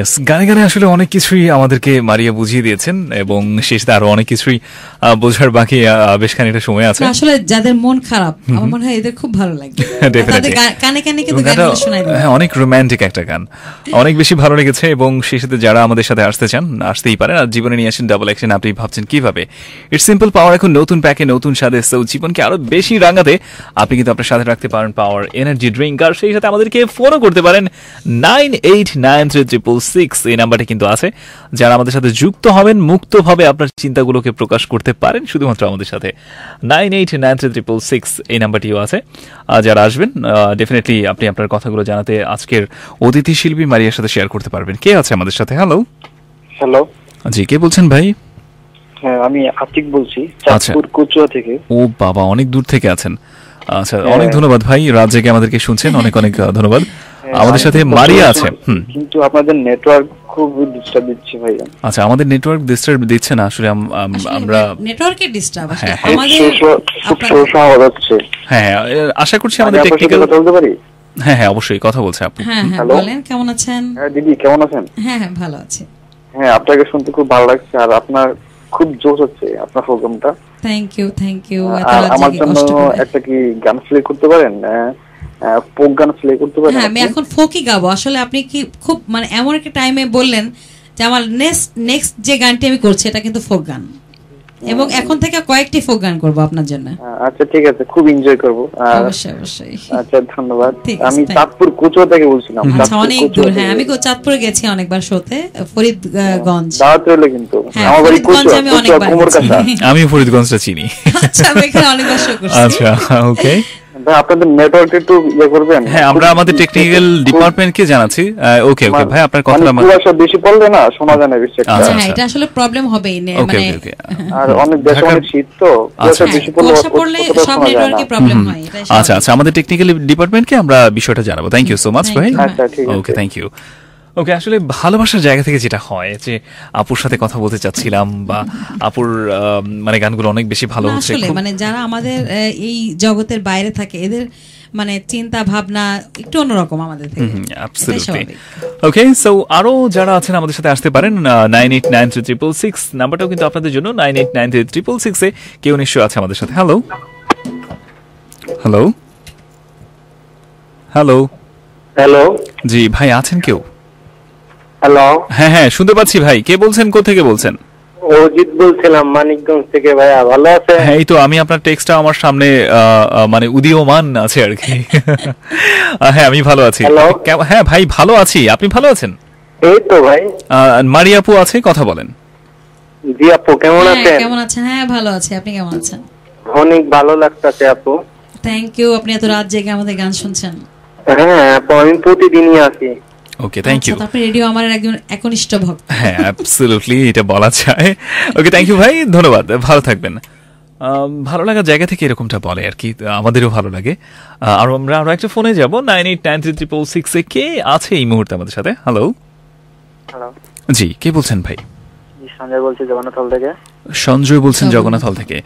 ইয়েস, গানে গানে আসলে অনেক কিছুই আমাদেরকে মারিয়া বুঝিয়ে দিয়েছেন এবং শেষে আরো অনেক কিছুই বোঝার বাকি বেশ খানিকটা সময় আছে। না, আসলে যাদের মন খারাপ আমার মনে হয় এদের খুব ভালো লাগে। Definitely. তাদের কানে কানে কিন্তু এবং গানটা, গানগুলো শোনায় দেয়। হ্যাঁ, অনেক রোমান্টিক একটা গান, অনেক বেশি ভালো লেগেছে। এবং শেষে যারা আমাদের সাথে আসতে চান আসতেই পারেন। আর জীবনে নিয়ে আসেন ডাবল অ্যাকশন। আপনি ভাবছেন কিভাবে? ইটস সিম্পল পাওয়ার এখন নতুন প্যাকে নতুন স্বাদে, সো জীবনকে আরো বেশি রাঙাতে আপনি কিন্তু আপনার সাথে রাখতে পারেন পাওয়ার এনার্জি ড্রিঙ্ক। আর সেই সাথে আমাদেরকে ফোনও করতে পারেন 989366 এই নাম্বারটা কিন্তু আছে। যারা আমাদের সাথে যুক্ত হবেন মুক্তভাবে আপনার চিন্তাগুলোকে প্রকাশ করতে পারেন শুধুমাত্র আমাদের সাথে। 989366 এই নাম্বারটিও আছে। যারা আসবেন ডেফিনেটলি আপনি আপনার কথাগুলো জানাতে আজকের অতিথি শিল্পী মারিয়ার সাথে শেয়ার করতে পারবেন। কে আছে আমাদের সাথে? হ্যালো। হ্যালো, জি, কে বলছেন ভাই? হ্যাঁ আমি আতিক বলছি, চাঁদপুর কচুয়া থেকে। ও বাবা, অনেক দূর থেকে আছেন। আচ্ছা, অনেক ধন্যবাদ ভাই, রাত জেগে আমাদেরকে শুনছেন, অনেক অনেক ধন্যবাদ। আমাদের সাথে মারিয়া আছে। কিন্তু আপনাদের নেটওয়ার্ক খুব ডিস্টার্ব দিচ্ছে ভাই। আচ্ছা, আমাদের নেটওয়ার্ক ডিস্টার্ব দিচ্ছে না আসলে, আমরা নেটওয়ার্কের ডিস্টার্ব আসলে হ্যাঁ, হ্যাঁ। আমাদের খুব সমস্যা হচ্ছে। হ্যাঁ, আশা করছি আমাদের আমি আপনার সাথে টেকনিক্যাল। কথা বলতে পারি? হ্যাঁ হ্যাঁ, অবশ্যই কথা বলছে আপনি। হ্যাঁ হ্যাঁ, হ্যালো? বলেন কেমন আছেন? হ্যাঁ দিদি, কেমন আছেন? হ্যাঁ হ্যাঁ, ভালো আছি। হ্যাঁ, আপনাকে শুনতে খুব ভালো লাগছে। আর আপনার খুব জোশ হচ্ছে আপনার প্রোগ্রামটা। Thank you, thank you. আর আমার জন্য একটা কি গান প্লে করতে পারেন? ফোক গান প্লে করতে পারেন? হ্যাঁ, আমি এখন ফোকই গাবো। আসলে আপনি কি খুব মানে এমন একটা টাইমে বললেন যে আমার নেক্সট যে গানটি আমি করছি এটা কিন্তু ফোক গান, এবং এখন থেকে কয়েকটি ফোক গান করবো আপনার জন্য। আচ্ছা ঠিক আছে, খুব এনজয় করবো। অবশ্যই অবশ্যই। আচ্ছা ধন্যবাদ। ঠিক আছে, আমি thank you. চাঁদপুর কচুয়া থেকে বলছিলাম। আচ্ছা, চাঁদপুর অনেক কচুয়া দূর। থেকে। হ্যাঁ, আমি চাঁদপুরে গেছি অনেকবার শোতে, ফরিদগঞ্জ। দাওয়াত রইলো কিন্তু। হ্যাঁ, আমার বাড়ি ফরিদগঞ্জে কচুয়া, আমি কচুয়া অনেকবার কুমোরকাছা। গেছি। আমি ফরিদগঞ্জটা চিনি। আচ্ছা, আমি এখানে অনেকবার শো করছি। আচ্ছা, ওকে। ভাই আপনাদের নেটওয়ার্ক একটু ইয়ে করবেন? হ্যাঁ, আমরা আমাদের টেকনিক্যাল ডিপার্টমেন্টকে জানাচ্ছি। ওকে ওকে ভাই, আপনার কথা মানে কুয়াশা বেশি পড়লে না শোনা যায় না বেশি একটা। আচ্ছা, হ্যাঁ, এটা আসলে প্রবলেম হবেই ওকে মানে ওকে। আর অনেক দেশে অনেক শীত তো, কুয়াশা হ্যাঁ, বেশি পড়লে কুয়াশা পড়লে অতটা সব শোনা যায় না। নেটওয়ার্কে প্রবলেম হয়, এটাই আচ্ছা স্বাভাবিক। আচ্ছা, আমাদের টেকনিক্যাল ডিপার্টমেন্টকে আমরা বিষয়টা জানাবো। Thank you so much Thank ভাই। you. আচ্ছা ঠিক আছে। ওকে, থ্যাংক ইউ। ওকে, আসলে ভালোবাসার জায়গা থেকে যেটা হয় যে আপুর সাথে কথা বলতে চাচ্ছিলাম, বা আপুর মানে গানগুলো অনেক বেশি ভালো না, হচ্ছে। আসলে মানে যারা আমাদের এই জগতের বাইরে থাকে এদের মানে চিন্তা ভাবনা একটু অন্যরকম আমাদের থেকে। এটাই অ্যাবসলিউটলি। স্বাভাবিক। ওকে, সো আরো যারা আছেন আমাদের সাথে আসতে পারেন 989366 নাম্বারটাও কিন্তু আপনাদের জন্য 989366 এ কেউ নিশ্চয় আছে আমাদের সাথে। Hello hello hello. হ্যালো জি ভাই, আছেন কেউ? হ্যালো, হ্যাঁ হ্যাঁ, শুনতে পাচ্ছি ভাই। কে বলছেন, কোথেকে বলছেন? অজিত বলছিলাম মানিকগঞ্জ থেকে। ভাইয়া ভালো আছে? হ্যাঁ, এই তো আমি আপনার টেক্সটটা আমার সামনে মানে উদীয়মান আছে আর কি। হ্যাঁ, আমি ভালো আছি। Hello? হ্যাঁ ভাই, ভালো আছি। আপনি ভালো আছেন? এই তো ভাই। মারিয়া আপু আছে, কথা বলেন। জি আপু কেমন হ্যাঁ, আছেন? কেমন আছেন? হ্যাঁ, ভালো আছি। আপনি কেমন আছেন? অনেক ভালো লাগতেছে আপু। থ্যাংক ইউ, আপনি এত রাত জেগে আমাদের গান শুনছেন। হ্যাঁ আপু, আমি প্রতিদিনই আছি। ওকে, থ্যাংক ইউ। আচ্ছা, তারপরে রেডিও আমার একজন একনিষ্ঠ ভক্ত। হ্যাঁ, অ্যাবসলিউটলি, এটা বলা যায়। ওকে, থ্যাংক ইউ ভাই, ধন্যবাদ, ভালো থাকবেন। ভালো লাগার জায়গা থেকে এরকমটা বলে আর কি, আমাদেরও ভালো লাগে। আর আমরা আরো একটা ফোনে যাব 989366 এ কে আছে এই মুহূর্তে আমাদের সাথে? হ্যালো। হ্যালো, জি, কে বলছেন ভাই? সঞ্জয় বলছি জগন্নাথল থেকে। সঞ্জয় বলছেন জগন্নাথ হল থেকে।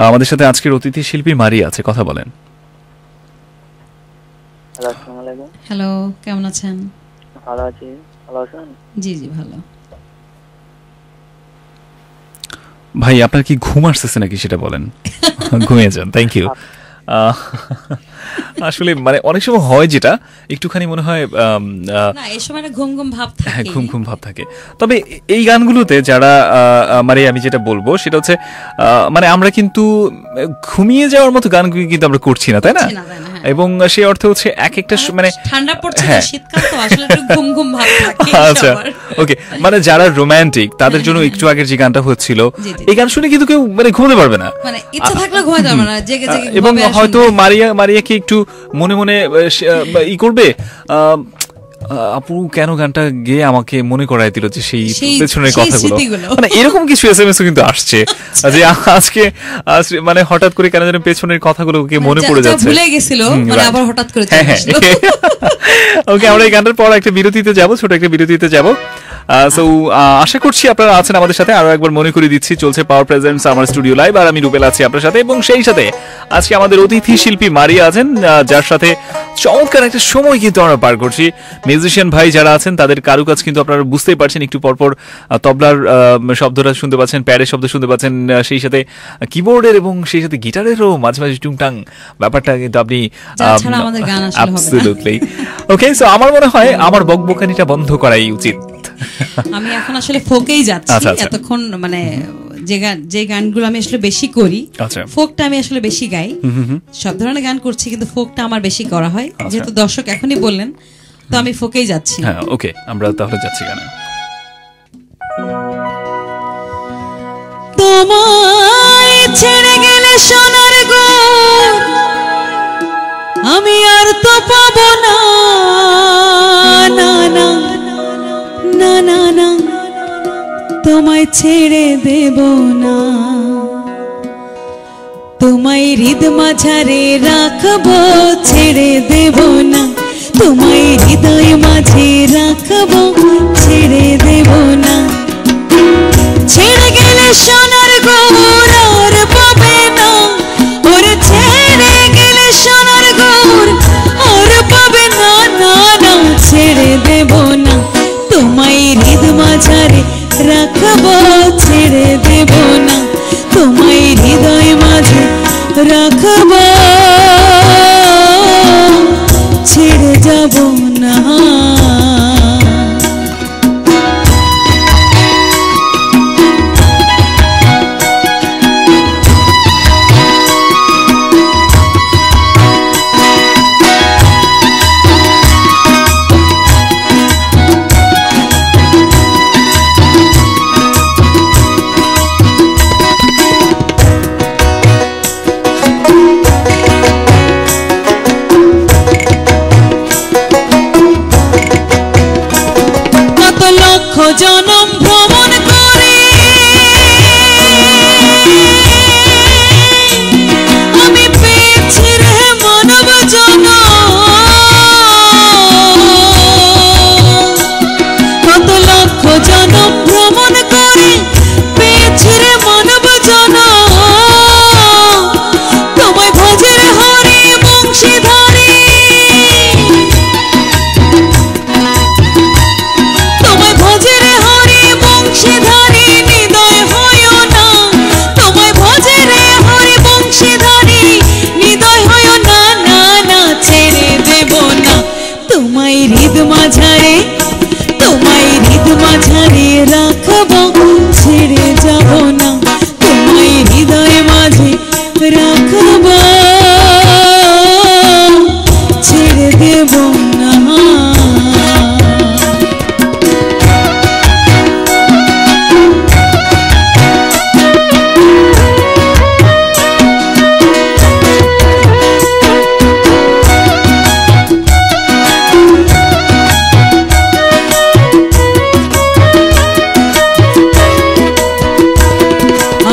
আমাদের সাথে আজকের অতিথি শিল্পী মারিয়া আছে, কথা বলেন। হ্যালো, আসসালামু আলাইকুম। হ্যালো, কেমন আছেন? ভালো আছি, ভালো আছেন? জি জি, ভালো। ভাই, আপনার কি ঘুম আসতেছে নাকি সেটা বলেন। ঘুমিয়ে যান, থ্যাংক ইউ। আসলে মানে অনেক সময় হয় যেটা একটুখানি মনে হয় না, এই সময় একটা ঘুম ঘুম ভাব থাকে। হ্যাঁ, ঘুম ঘুম ভাব থাকে। তবে এই গানগুলোতে যারা মানে আমি যেটা বলবো সেটা হচ্ছে মানে আমরা কিন্তু ঘুমিয়ে যাওয়ার মতো গানগুলো কিন্তু আমরা করছি না, তাই না? এবং সেই অর্থে হচ্ছে এক একটা মানে ঠান্ডা পড়ছে, হ্যাঁ। শীতকাল তো আসলে একটু ঘুম ঘুম ভাব থাকে আচ্ছা, সবার। ওকে, মানে যারা রোমান্টিক তাদের জন্য একটু আগের যে গানটা হচ্ছিল, জি, জি। এই গান শুনে কিন্তু কেউ মানে ঘুমাতে পারবে না, মানে ইচ্ছা থাকলে ঘুমাতে পারবে না, জেগে জেগে এবং ঘুমাবে আর হয়তো শুনবে। মারিয়াকে একটু মনে মনে ই করবে, আপু কেন গানটা গেয়ে আমাকে মনে করায় দিল যে সেই পেছনের কথাগুলো, মানে এরকম কিছু এসএমএস কিন্তু আসছে যে আজকে মানে হঠাৎ করে কেন যেন পেছনের কথাগুলোকে মনে পড়ে যাচ্ছে, ভুলে গেছিল, মানে আবার হঠাৎ করে চলে আসলো। ওকে, আমরা এই গানটার পর একটা বিরতিতে যাব, ছোট একটা বিরতিতে যাব। সো আশা করছি আপনারা আছেন আমাদের সাথে। আরো একবার মনে করে দিচ্ছি, চলছে পাওয়ার প্রেজেন্টস আমার স্টুডিও লাইভ, আর আমি রুবেল আছি আপনার সাথে, এবং সেই সাথে আজকে আমাদের অতিথি শিল্পী মারিয়া আছেন, যার সাথে চমৎকার একটা সময় কিন্তু আমরা পার করছি। মিউজিশিয়ান ভাই যারা আছেন তাদের কারুকাজ কিন্তু আপনারা বুঝতেই পারছেন, একটু পরপর তবলার শব্দটা শুনতে পাচ্ছেন, প্যাডের শব্দ শুনতে পাচ্ছেন, সেই সাথে কিবোর্ডের এবং সেই সাথে গিটারেরও মাঝে মাঝে টুংটাং ব্যাপারটা কিন্তু আপনি অ্যাবসলিউটলি ওকে। সো আমার মনে হয় আমার বকবকানিটা বন্ধ করাই উচিত। আমি এখন আসলে ফোকেই যাচ্ছি এতক্ষণ, মানে যে গানগুলো আমি আসলে বেশি করি, ফোকটা আমি আসলে বেশি গাই। সব ধরনের গান করছি কিন্তু ফোকটা আমার বেশি করা হয়, যেহেতু দর্শক এখনই বললেন, তো আমি ফোকেই যাচ্ছি। হ্যাঁ ওকে, আমরা তাহলে যাচ্ছি গানে। তোমায় ছেড়ে গেলে সোনার গো আমি আর তো পাবো না, না না না না না, তোমায় ছেড়ে দেব না। তোমায় হৃদ মাঝারে রাখবো, ছেড়ে দেব না। তোমায় হৃদয় মাঝে রাখবো, ছেড়ে দেব না। ছেড়ে গেলে সোনার গৌর আর পাবে না, ওরে ছেড়ে গেলে সোনার গৌর আর পাবে না, না না, ছেড়ে দেব না। তোমায় হৃদ মাঝারে রাখবো, ছেড়ে দেব না। তোমায় হৃদয় মাঝে রাখবো, ছেড়ে যাব না। জনম ভ্রমণ করে আমি পেয়েছি রে মানব জনম, কত লক্ষ জনম ভ্রমণ করে পেয়েছি রে মানব জনম। তোমায় ভজের হরি বংশীধারী, তোমায় ভজের হরি বংশীধারী হৃদয় হয় না। তোমায় ভজের হরি বংশীধারী হৃদয় হয় না, না না, ছেড়ে দেব না। তোমায় হৃদ মাঝারে, তোমায় হৃদ মাঝারে রাখবো, ছেড়ে যাব না। তোমায় হৃদয় মাঝে রাখবো, ছেড়ে দেব না।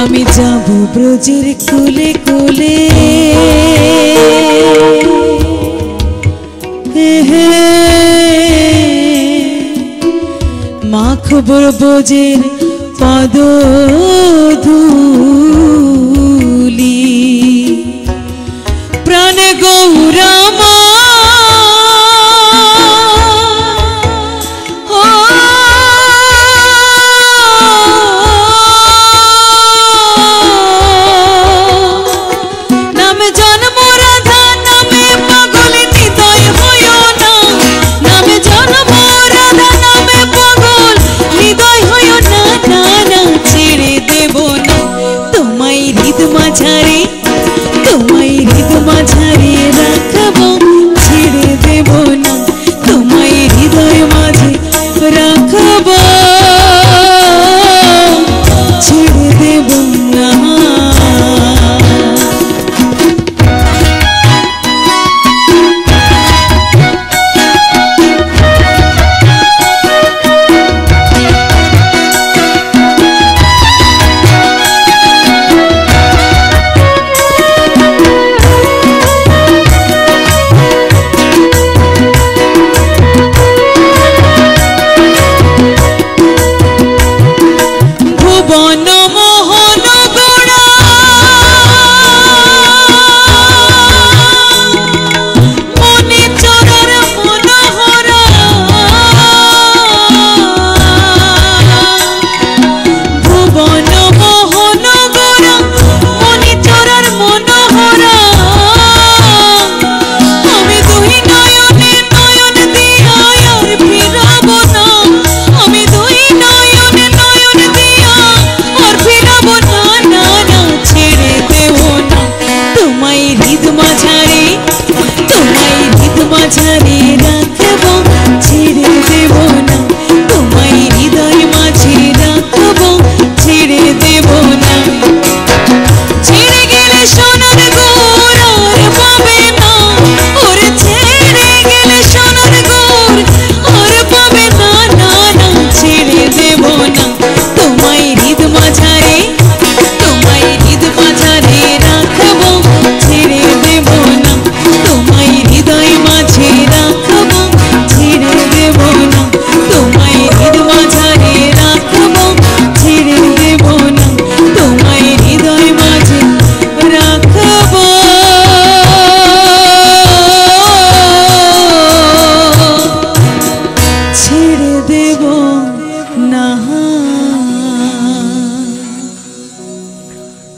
আমি যাব ব্রজের কোলে কোলে, মাখব ব্রজের পদধূলি, প্রাণ গৌরামা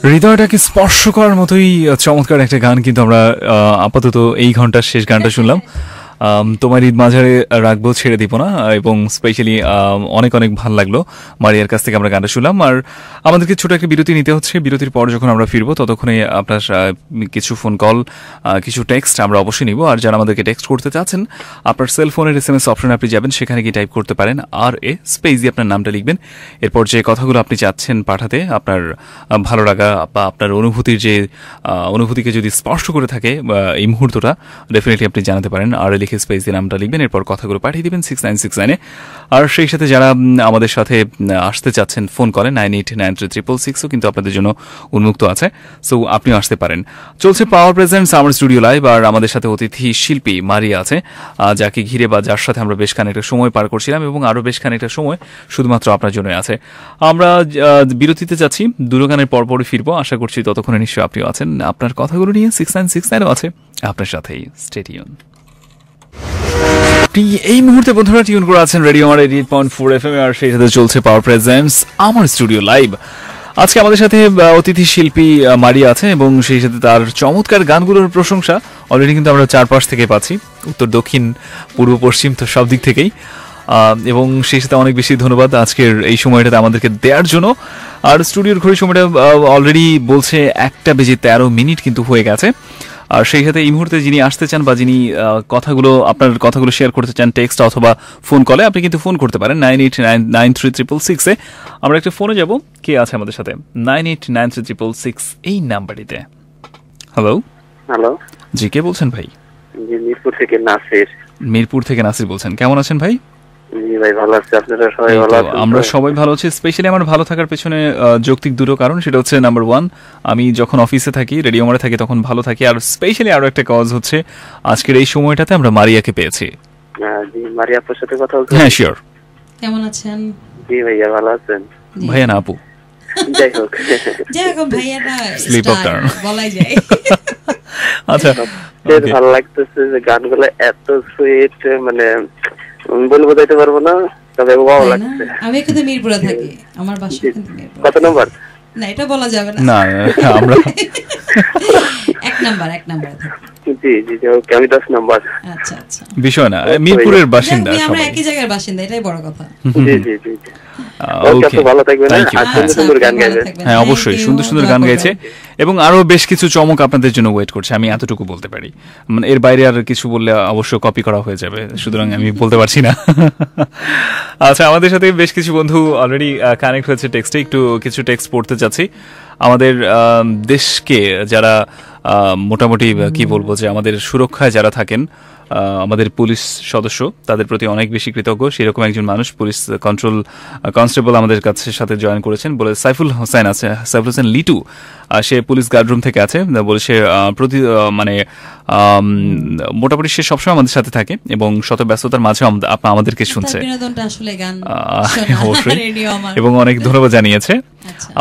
হৃদয়টাকে স্পর্শ করার মতোই চমৎকার একটা গান কিন্তু আমরা আপাতত এই ঘন্টার শেষ গানটা শুনলাম। তোমার ঈদ মাঝারে রাখবো ছেড়ে দিব না, এবং স্পেশালি অনেক অনেক ভালো লাগলো মারিয়ার কাছ থেকে আমরা গানটা শুনলাম। আর আমাদেরকে ছোট একটা বিরতি নিতে হচ্ছে, বিরতির পর যখন আমরা ফিরবো ততক্ষণে আপনার কিছু ফোন কল, কিছু টেক্সট আমরা অবশ্যই নিব। আর যারা আমাদেরকে টেক্সট করতে চাচ্ছেন, আপনার সেলফোনের SMS অপশনে আপনি যাবেন, সেখানে গিয়ে টাইপ করতে পারেন RA স্পেস দিয়ে আপনার নামটা লিখবেন। এরপর যে কথাগুলো আপনি চাচ্ছেন পাঠাতে, আপনার ভালো লাগা বা আপনার অনুভূতিকে যদি স্পর্শ করে থাকে এই মুহূর্তটা, ডেফিনেটলি আপনি জানাতে পারেন। RA লিখে স্পেস দিয়ে নামটা লিখবেন, এরপর কথাগুলো পাঠিয়ে দিবেন 6969-এ। আর সেই সাথে যারা আমাদের সাথে আসতে চাচ্ছেন ফোন করেন 98933666 কিন্তু আপনাদের জন্য উন্মুক্ত আছে, সো আপনিও আসতে পারেন। চলছে পাওয়ার প্রেজেন্টস আমার স্টুডিও লাইভ, আর আমাদের সাথে অতিথি শিল্পী মারিয়া আছে, যাকে ঘিরে বা যার সাথে আমরা বেশ খানিকটা সময় পার করছিলাম, এবং আরও বেশ খানিকটা সময় শুধুমাত্র আপনার জন্যই আছে। আমরা বিরতিতে যাচ্ছি, দুটো গানের পরপরই ফিরবো, আশা করছি ততক্ষণে নিশ্চয়ই আপনিও আছেন। আপনার কথাগুলো নিয়ে 6969ও আছে আপনার সাথেই। Stay tune. আপনি এই মুহূর্তে বন্ধুরা টিউন করে আছেন রেডিও আমার 88.4 FM, আর সেই সাথে চলছে পাওয়ার প্রেজেন্টস আমার স্টুডিও লাইভ। আজকে আমাদের সাথে অতিথি শিল্পী মারিয়া আছে, এবং সেই সাথে তার চমৎকার গানগুলোর প্রশংসা অলরেডি কিন্তু আমরা চারপাশ থেকে পাচ্ছি, উত্তর দক্ষিণ পূর্ব পশ্চিম, তো সব দিক থেকেই। এবং সেই সাথে অনেক বেশি ধন্যবাদ আজকের এই সময়টাতে আমাদেরকে দেওয়ার জন্য। আর স্টুডিওর ঘড়ির সময়টা অলরেডি বলছে 1:13 কিন্তু হয়ে গেছে। আর সেই সাথে এই মুহূর্তে যিনি আসতে চান বা যিনি আপনার কথাগুলো শেয়ার করতে চান টেক্সট অথবা ফোন কলে, আপনি কিন্তু ফোন করতে পারেন 98936666-এ। আমরা একটা ফোনে যাব, কে আছে আমাদের সাথে 989366 এই নাম্বারটিতে। হ্যালো হ্যালো, জি কে বলছেন ভাই? জি মিরপুর থেকে নাসির। মিরপুর থেকে নাসির বলছেন, কেমন আছেন ভাই? জি ভাই ভালো আছি, আপনারা সবাই ভালো আছেন? আমরা সবাই ভালো আছি। স্পেশালি আমার ভালো থাকার পেছনে যৌক্তিক দুটো কারণ, সেটা হচ্ছে নাম্বার 1, আমি যখন অফিসে থাকি, রেডিও মারে থাকি, তখন ভালো থাকি। আর স্পেশালি আরো একটা কজ হচ্ছে আজকের এই সময়টাতে আমরা মারিয়াকে পেয়েছি। জি মারিয়া আপনার সাথে কথা বলতে? হ্যাঁ শিওর। কেমন আছেন? জি ভাইয়া ভালো আছেন? ভাইয়া না আপু? যাই হোক ভাইয়াটা স্লিপ অফ টার্ন বলাই যায়। আচ্ছা, ভালো লাগতেছে যে গানগুলো এত সুইট, মানে বলবো বোঝাইতে পারবো না, তবে ভালো লাগছে। আমি কিন্তু মিরপুরে থাকি, আমার বাসা কিন্তু মিরপুর। কত নম্বর? না এটা বলা যাবে না। না আমরা এক নাম্বার থাকি। জি জি ওকে, আমি 10 নম্বর। আচ্ছা আচ্ছা, বিষয় না, মিরপুরের বাসিন্দা আমরা সবাই। একই জায়গার বাসিন্দা, এটাই বড় কথা। জি জি জি ওকে, ভালো থাকবেন, আর সুন্দর সুন্দর গান গাইবেন। হ্যাঁ অবশ্যই, সুন্দর সুন্দর গান গাইছে, এবং আরো বেশ কিছু চমক আপনাদের জন্য ওয়েট করছে, আমি এতটুকু বলতে পারি। মানে এর বাইরে আর কিছু বললে অবশ্য কপি করা হয়ে যাবে, সুতরাং আমি বলতে পারছি না। আচ্ছা, আমাদের সাথে বেশ কিছু বন্ধু অলরেডি কানেক্ট হয়েছে টেক্সটে, একটু কিছু টেক্সট পড়তে চাচ্ছি। আমাদের দেশকে যারা মোটামুটি কি বলবো, যে আমাদের সুরক্ষায় যারা থাকেন, আমাদের পুলিশ সদস্য, তাদের প্রতি অনেক বেশি কৃতজ্ঞ। সেরকম একজন মানুষ পুলিশ কনস্টেবল আমাদের কাছে সাথে জয়েন করেছেন, বলে সাইফুল হোসেন আছে, সাইফুল হোসেন লিটু, সে পুলিশ গার্ডরুম থেকে আছে, বলে সে মানে মোটামুটি সে সবসময় আমাদের সাথে থাকে, এবং শত ব্যস্ততার মাঝে আমাদেরকে শুনছে, এবং অনেক ধন্যবাদ জানিয়েছে।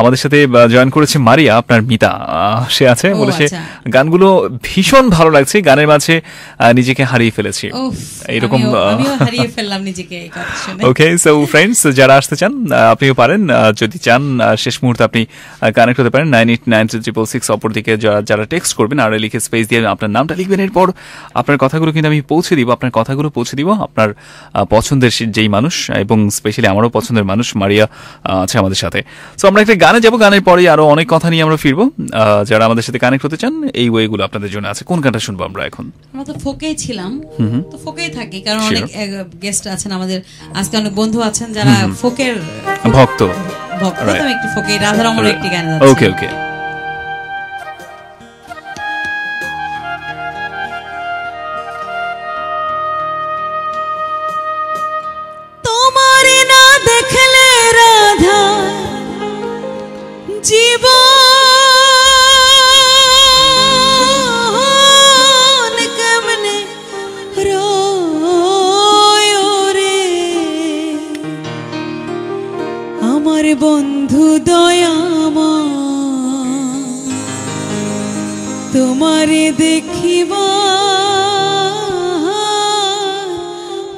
আমাদের সাথে জয়েন করেছে মারিয়া, আপনার মিতা, সে আছে, বলেছে গানগুলো ভীষণ ভালো লাগছে, গানের মাঝে নিজেকে হারিয়ে ফেলেছি, এরকম। ওকে, সো ফ্রেন্ডস, যারা আসতে চান আপনিও পারেন, যদি চান শেষ মুহূর্তে আপনি কানেক্ট হতে পারেন 989366। অপরদিকে যারা টেক্সট করবেন আর লিখে স্পেস দিয়ে আপনার নামটা লিখবেন, এরপর আপনার কথাগুলো কিন্তু আমি পৌঁছে দিব, আপনার পছন্দের যেই মানুষ, এবং স্পেশালি আমারও পছন্দের মানুষ মারিয়া আছে আমাদের সাথে। সো আমরা একটা গানে যাবো, গানের পরে আরো অনেক কথা নিয়ে আমরা ফিরবো। যারা আমাদের সাথে কানেক্ট হতে চান, এই ওয়েগুলো আপনাদের জন্য আছে। কোন গানটা শুনবো আমরা এখন? আমরা তো ফোকেই ছিলাম, তো ফোকেই থাকি, কারণ অনেক গেস্ট আছেন আমাদের, আজকে অনেক বন্ধু আছেন যারা ফোকের ভক্ত। আমি একটু ফোকে রাধারমণের একটি গান গাচ্ছি। ওকে ওকে। তোমারে না দেখলে রাধা জীবন কেমনে রয় রে, আমার বন্ধু দয়ামা তোমারে দেখিবা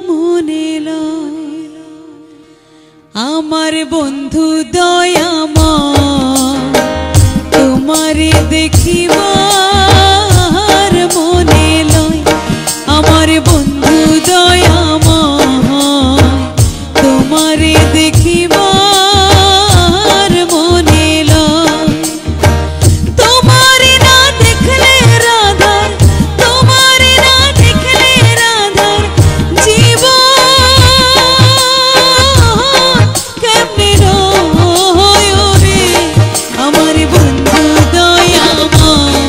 মনে লয়, আমার বন্ধু দয়ামা দেখিবার মনে লয় আমার বন্ধু দয়াময় তোমারে দেখিবার মনে লয় তোমারে না দেখলে রাধার তোমারে না দেখলে রাধার জীবন কেমনে রয় রে আমার বন্ধু দয়াময়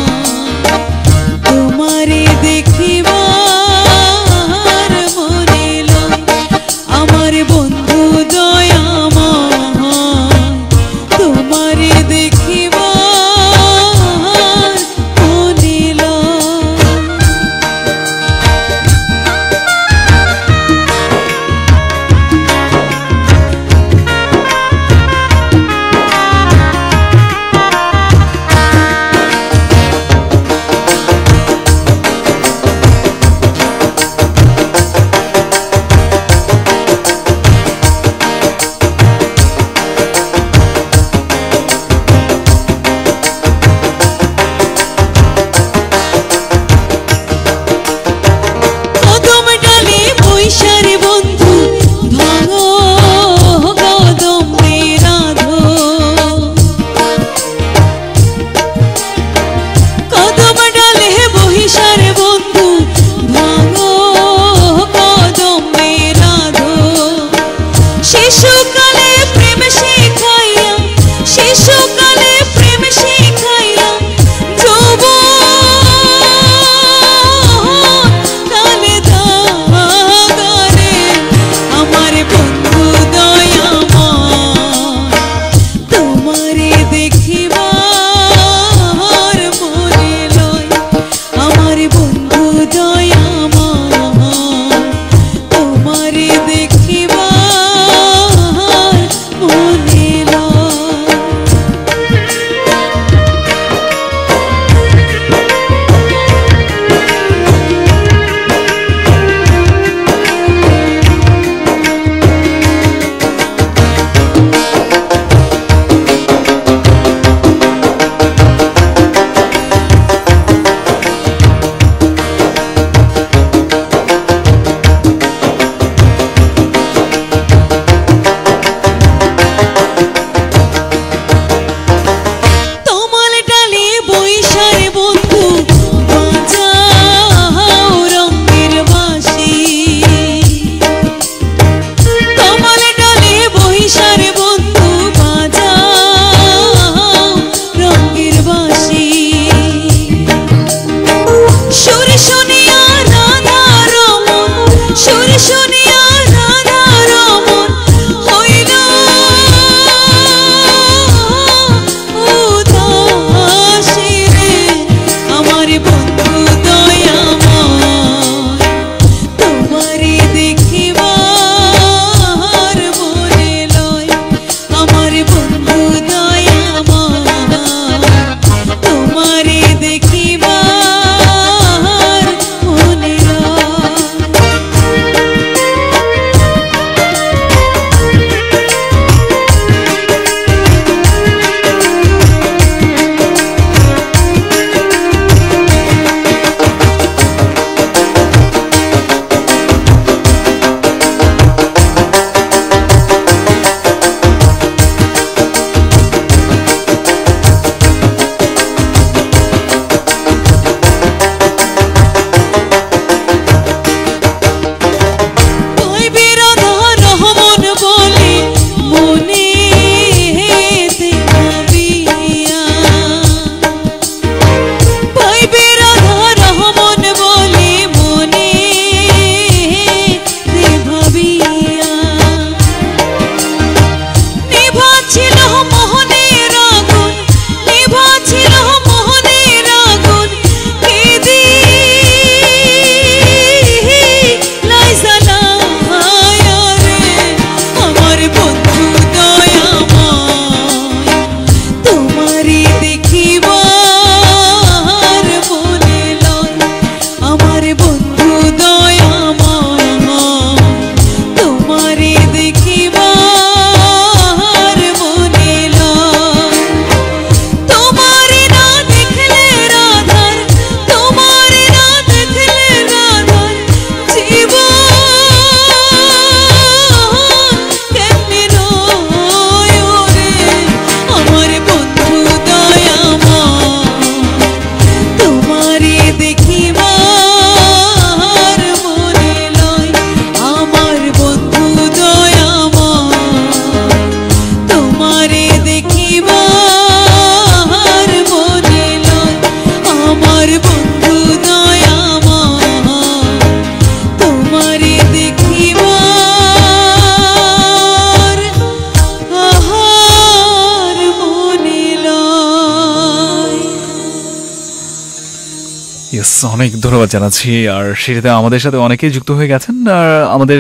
ইয়েস, অনেক ধন্যবাদ জানাচ্ছি। আর সেটাতে আমাদের সাথে অনেকেই যুক্ত হয়ে গেছেন। আর আমাদের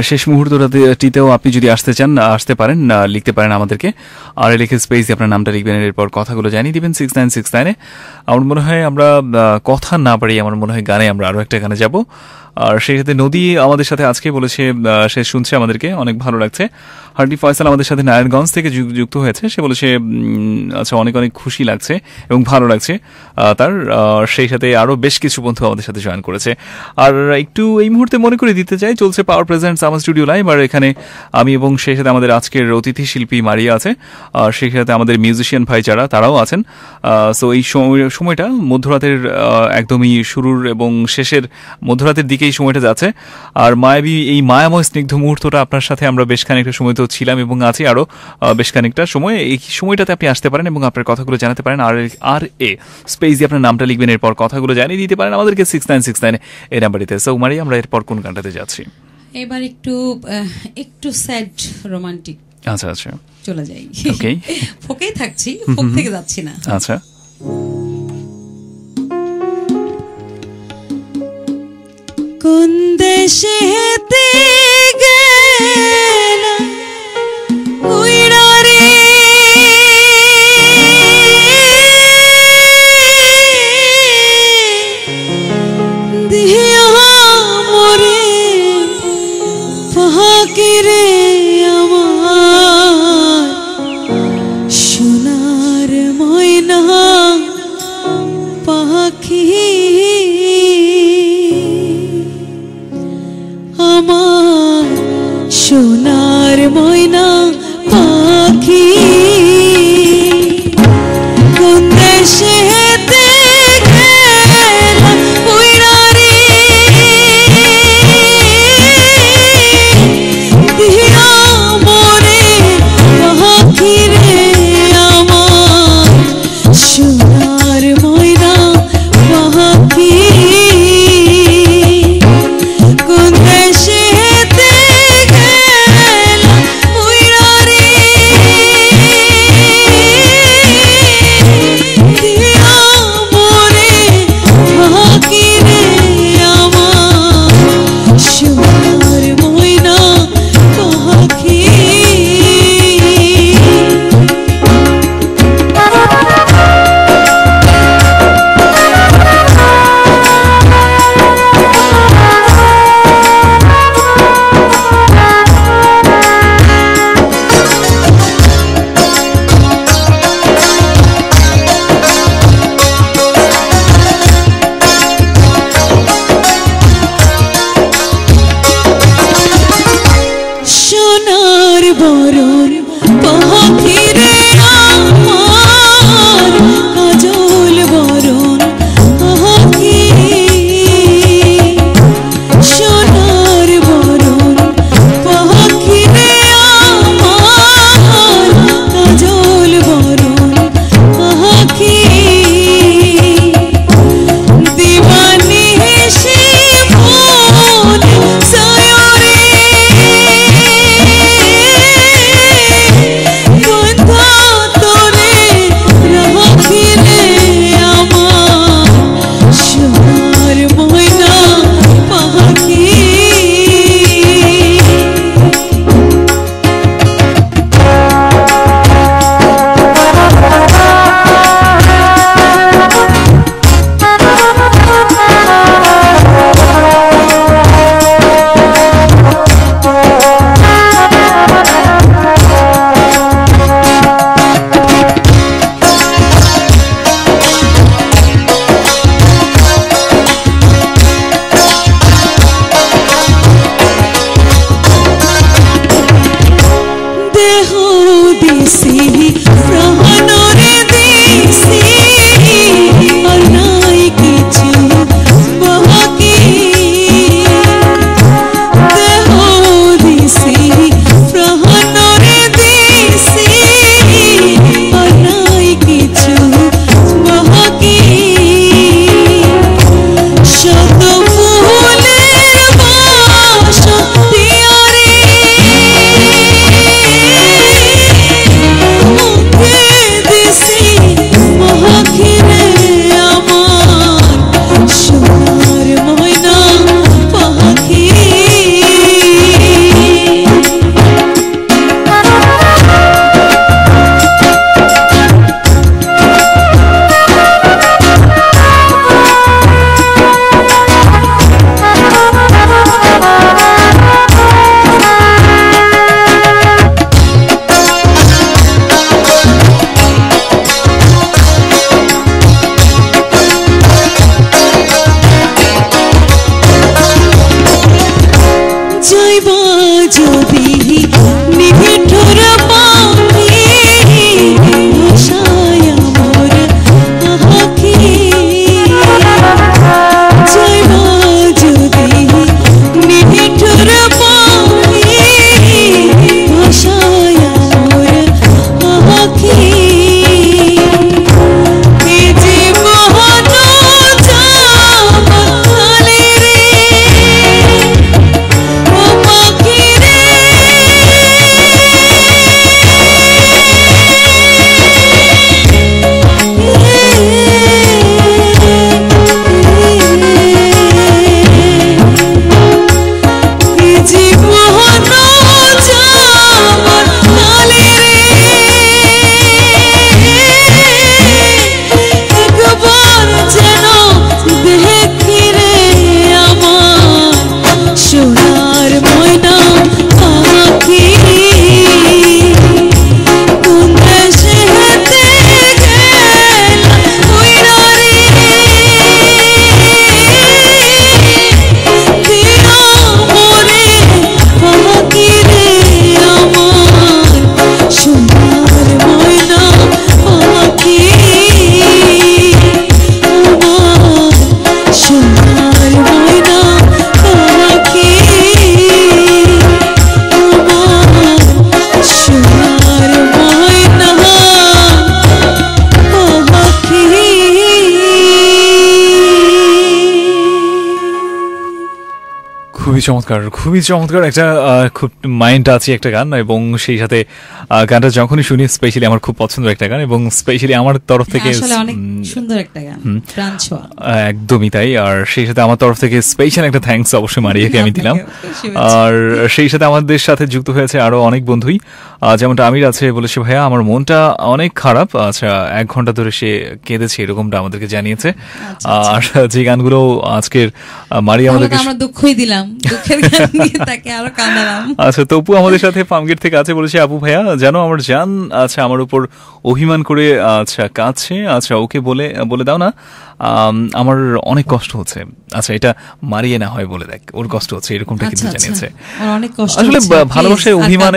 শেষ মুহূর্তটিতেও আপনি যদি আসতে চান আসতে পারেন, লিখতে পারেন আমাদেরকে। আর লিখে স্পেস দিয়ে আপনার নামটা লিখবেন, এরপর কথাগুলো জানিয়ে দিবেন 6969-এ। আমার মনে হয় আমরা কথা না পারি, আমার মনে হয় গানে আমরা আরও একটা গানে যাব। আর সেই সাথে নদী আমাদের সাথে আজকে বলেছে, সে শুনছে আমাদেরকে, অনেক ভালো লাগছে। হার্ডি ফয়সাল আমাদের সাথে নারায়ণগঞ্জ থেকে যুক্ত হয়েছে, সে বলেছে আচ্ছা অনেক অনেক খুশি লাগছে এবং ভালো লাগছে তার। সেই সাথে আরও বেশ কিছু বন্ধু আমাদের সাথে জয়েন করেছে। আর একটু এই মুহূর্তে মনে করে দিতে চাই, চলছে পাওয়ার প্রেজেন্টস আমার স্টুডিও লাইভ। আর এখানে আমি এবং সেই সাথে আমাদের আজকের অতিথি শিল্পী মারিয়া আছে, আর সেই সাথে আমাদের মিউজিশিয়ান ভাই যারা তারাও আছেন। সো এই সময়টা মধ্যরাতের একদমই শুরুর এবং শেষের মধ্যরাতের দিকে এই সময়টা যাচ্ছে। আর মায়াবী এই মায়াময় স্নিগ্ধ মুহূর্তটা আপনার সাথে আমরা বেশ খানিকটা সময় তো ছিলাম এবং আছি আরও বেশ খানিকটা সময়। এই সময়টাতে আপনি আসতে পারেন এবং আপনার কথাগুলো জানাতে পারেন। আর স্পেস দিয়ে আপনার নামটা লিখবেন, এরপর কথাগুলো জানিয়ে দিতে পারেন আমাদেরকে 6969 এই নাম্বারটিতে। সো মারি, আমরা এরপর কোন গানটাতে যাচ্ছি? এবার একটু স্যাড রোমান্টিক। আচ্ছা আচ্ছা, চলে যাই। ওকে, ফোকেই থাকছি, ফোক থেকে যাচ্ছি না। আচ্ছা। কোন দেশে হেতে গেলা উইরা রে, দিয়া মোরে ফাঁকি রে আমার সোনার ময়না পাখি আমার যদি নিঠুর পাখি ভাষায় আমার আঁখি জৈব যদি নিঠুর পাখি ভাষায় আমার আঁখি খুবই চমৎকার একটা খুব মাইন্ড আছে একটা গান, এবং সেই সাথে গানটা যখনই শুনি স্পেশালি আমার খুব পছন্দের একটা গান, এবং স্পেশালি আমার তরফ থেকে আসলে অনেক সুন্দর একটা গান, প্রাণ ছোঁয়া। একদমই তাই। আর সেই সাথে আমার তরফ থেকে স্পেশাল একটা থ্যাঙ্কস অবশ্যই মারিয়াকে আমি দিলাম। আর সেই সাথে আমাদের সাথে যুক্ত হয়েছে আরো অনেক বন্ধুই, যেমনটা আমির আছে, বলেছে ভাইয়া আমার মনটা অনেক খারাপ, আচ্ছা 1 ঘন্টা ধরে সে কেঁদেছে, এরকমটা আমাদেরকে জানিয়েছে। আর যে গানগুলো আজকের মারিয়া আমাদেরকে, আমরা দুঃখই দিলাম, দুঃখের গান দিয়ে তাকে আরো কাঁদালাম। আচ্ছা তপু আমাদের সাথে ফার্মগেট থেকে আছে, বলেছে আপু ভাইয়া জানো আমার জান আচ্ছা আমার উপর অভিমান করে আচ্ছা কাঁদছে, আচ্ছা ওকে বলে দাও না, আমার অনেক কষ্ট হচ্ছে। আচ্ছা এটা মারিয়ে না হয় বলে দেখ, ওর কষ্ট হচ্ছে, এরকমটা কিন্তু জানিয়েছে। আসলে ভালোবাসায় অভিমান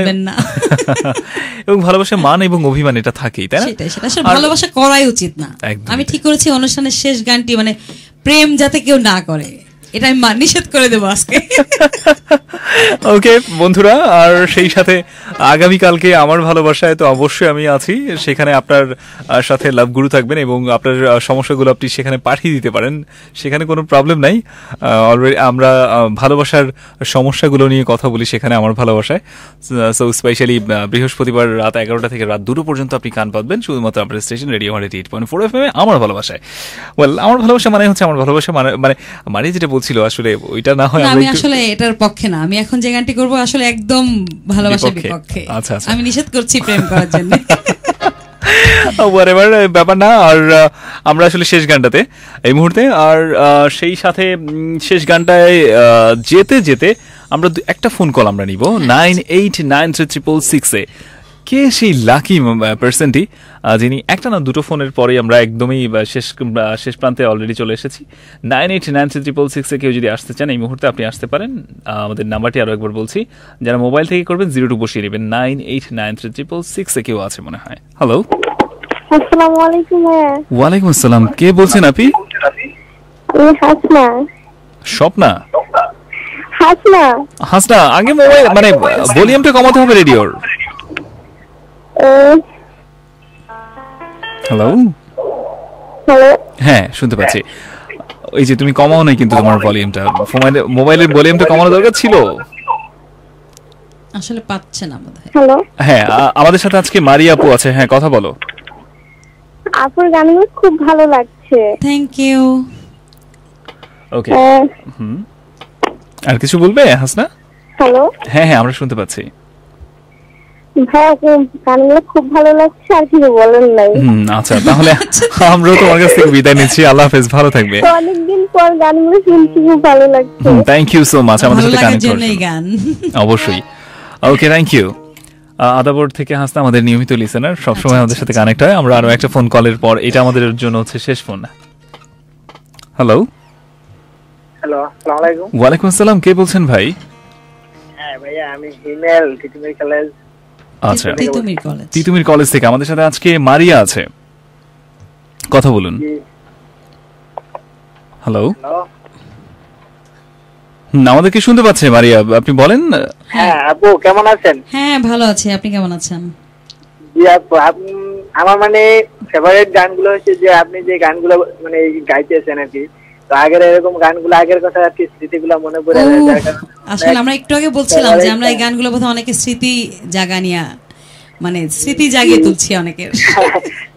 এবং ভালোবাসায় মান এবং অভিমান এটা থাকেই, তাই না? সেটা আসলে ভালোবাসা করাই উচিত না। আমি ঠিক করেছি অনুষ্ঠানের শেষ গানটি মানে প্রেম যাতে কেউ না করে, এটা আমি নিষেধ করে দেবো আজকে। ওকে বন্ধুরা, আর সেই সাথে আগামীকালকে আমার ভালোবাসায় তো অবশ্যই আমি আছি, সেখানে আপনার সাথে লাভ গুরু থাকবেন এবং আপনার সমস্যাগুলো আপনি সেখানে পাঠিয়ে দিতে পারেন, সেখানে কোনো প্রবলেম নাই। অলরেডি আমরা ভালোবাসার সমস্যাগুলো নিয়ে কথা বলি সেখানে আমার ভালোবাসায়। সো স্পেশালি বৃহস্পতিবার রাত 11টা থেকে রাত 2টো পর্যন্ত আপনি কান পাতবেন শুধুমাত্র আপনার স্টেশন রেডিও 108.4 FM আমার ভালোবাসায়। ওয়েল আমার ভালোবাসা মানে হচ্ছে আমার ভালোবাসা মানে যেটা ছিল আসলে ওইটা না হয়, আমি আসলে এটার পক্ষে না, আমি এখন যে গানটি করবো আসলে একদম ভালোবাসার বিপক্ষে। আচ্ছা আমি নিষেধ করছি প্রেম করার জন্য। ব্যাপার না। আর আমরা আসলে শেষ গানটাতে এই মুহূর্তে, আর সেই সাথে শেষ গানটায় যেতে যেতে আমরা একটা ফোন কল আমরা নিব 989366 কে সেই লাকি পার্সনটি যিনি একটা না দুটো ফোনের পরে আমরা একদমই শেষ প্রান্তে অলরেডি চলে এসেছি। 989366 কেউ যদি আসতে চান এই মুহূর্তে আপনি আসতে পারেন। আমাদের নাম্বারটি আরো একবার বলছি, যারা মোবাইল থেকে করবেন 02 বসিয়ে নেবেন। 989366 কেউ আছে মনে হয়। হ্যালো, আসসালামু আলাইকুম। ওয়ালাইকুম আসসালাম, কে বলছেন আপনি? আমি হাসনা। স্বপ্না? হাসনা আগে মোবাইল মানে ভলিউমটা কমাতে হবে রেডিওর। হ্যালো, হ্যাঁ শুনতে পাচ্ছি। ওই যে তুমি কমাও নাই কিন্তু তোমার ভলিউমটা, মোবাইলের ভলিউমটা কমানো দরকার ছিল। আসলে পাচ্ছে না বোধহয়। হ্যালো, হ্যাঁ আমাদের সাথে আজকে মারিয়া আপু আছে, হ্যাঁ কথা বলো। আপুর গানগুলো খুব ভালো লাগছে। Thank you. ওকে, আর কিছু বলবে হাসনা? হ্যালো, হ্যাঁ আমরা শুনতে পাচ্ছি। ভাইয়া গানগুলো খুব ভালো লাগছে, আর কিছু বলেন নাই। আচ্ছা তাহলে আমরাও তোমার কাছ থেকে বিদায় নিচ্ছি, আল্লাহ হাফেজ, ভালো থাকবে। অনেকদিন পর গানগুলো শুনতে খুব ভালো লাগছে। থ্যাংক ইউ সো মাচ আমাদের সাথে কানেক্ট করার জন্য। অবশ্যই, ওকে থ্যাংক ইউ। আদাবর থেকে হাসনা আমাদের নিয়মিত লিসেনার, সবসময় আমাদের সাথে কানেক্ট হয়। আমরা আরো একটা ফোন কলের পর, এটা আমাদের জন্য হচ্ছে শেষ ফোন। হ্যালো, হ্যালো, আসসালামু আলাইকুম। ওয়ালাইকুম আসসালাম, কে বলছেন ভাই? হ্যাঁ ভাইয়া আমি হিমেল তিতুমির কলেজ। আচ্ছা, তিতুমির কলেজ। তিতুমির কলেজ থেকে আমাদের সাথে আজকে মারিয়া আছে, কথা বলুন। হ্যালো, আমাদেরকে শুনতে পাচ্ছে মারিয়া, আপনি বলেন। হ্যাঁ আপু কেমন আছেন? হ্যাঁ ভালো আছি, আপনি কেমন আছেন? জি আপু, আমার মানে ফেভারিট গানগুলো হচ্ছে যে আপনি যে গানগুলো মানে গাইতেছেন আর কি, তো আগের এরকম গানগুলো, আগের কথা আর কি স্মৃতিগুলো মনে পড়ে যায়, যার কারণে আসলে আমরা একটু আগে বলছিলাম যে আমরা এই গানগুলো বোধহয় অনেকে স্মৃতি জাগানিয়া, মানে স্মৃতি জাগিয়ে তুলছি অনেকের।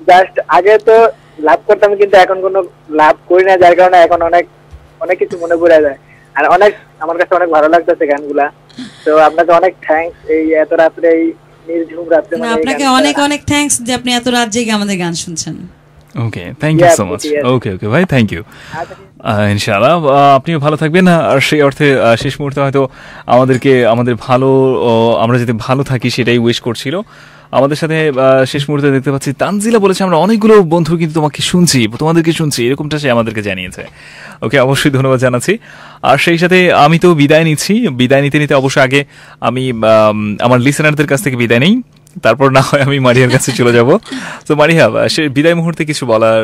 জাস্ট আগে তো লাভ করতাম, কিন্তু এখন কোনো লাভ করি না, যার কারণে এখন অনেক অনেক কিছু মনে পড়ে যায়। আর অনেক আমার কাছে অনেক ভালো লাগতেছে গানগুলা। তো আপনাকে অনেক থ্যাঙ্কস এই এত রাত্রে, এই নির্ঝুম রাত্রে। না, আপনাকে অনেক অনেক থ্যাঙ্কস যে আপনি এত রাত জেগে আমাদের গান শুনছেন। ওকে, থ্যাংক ইউ সো মাচ। ওকে ওকে ভাই, থ্যাংক ইউ। ইনশাআল্লাহ আপনিও ভালো থাকবেন। আর সেই অর্থে শেষ মুহূর্তে হয়তো আমাদেরকে আমাদের ভালো, আমরা যাতে ভালো থাকি সেটাই উইশ করছিল। আমাদের সাথে শেষ মুহূর্তে দেখতে পাচ্ছি তানজিলা বলেছে আমরা অনেকগুলো বন্ধু কিন্তু তোমাকে শুনছি, তোমাদেরকে শুনছি, এরকমটা সে আমাদেরকে জানিয়েছে। ওকে, অবশ্যই ধন্যবাদ জানাচ্ছি। আর সেই সাথে আমি তো বিদায় নিচ্ছি। বিদায় নিতে নিতে অবশ্যই আগে আমি আমার লিসেনারদের কাছ থেকে বিদায় নেই, তারপর না হয় আমি মারিয়ার কাছে চলে যাব। তো মারিয়া, সে বিদায় মুহূর্তে কিছু বলার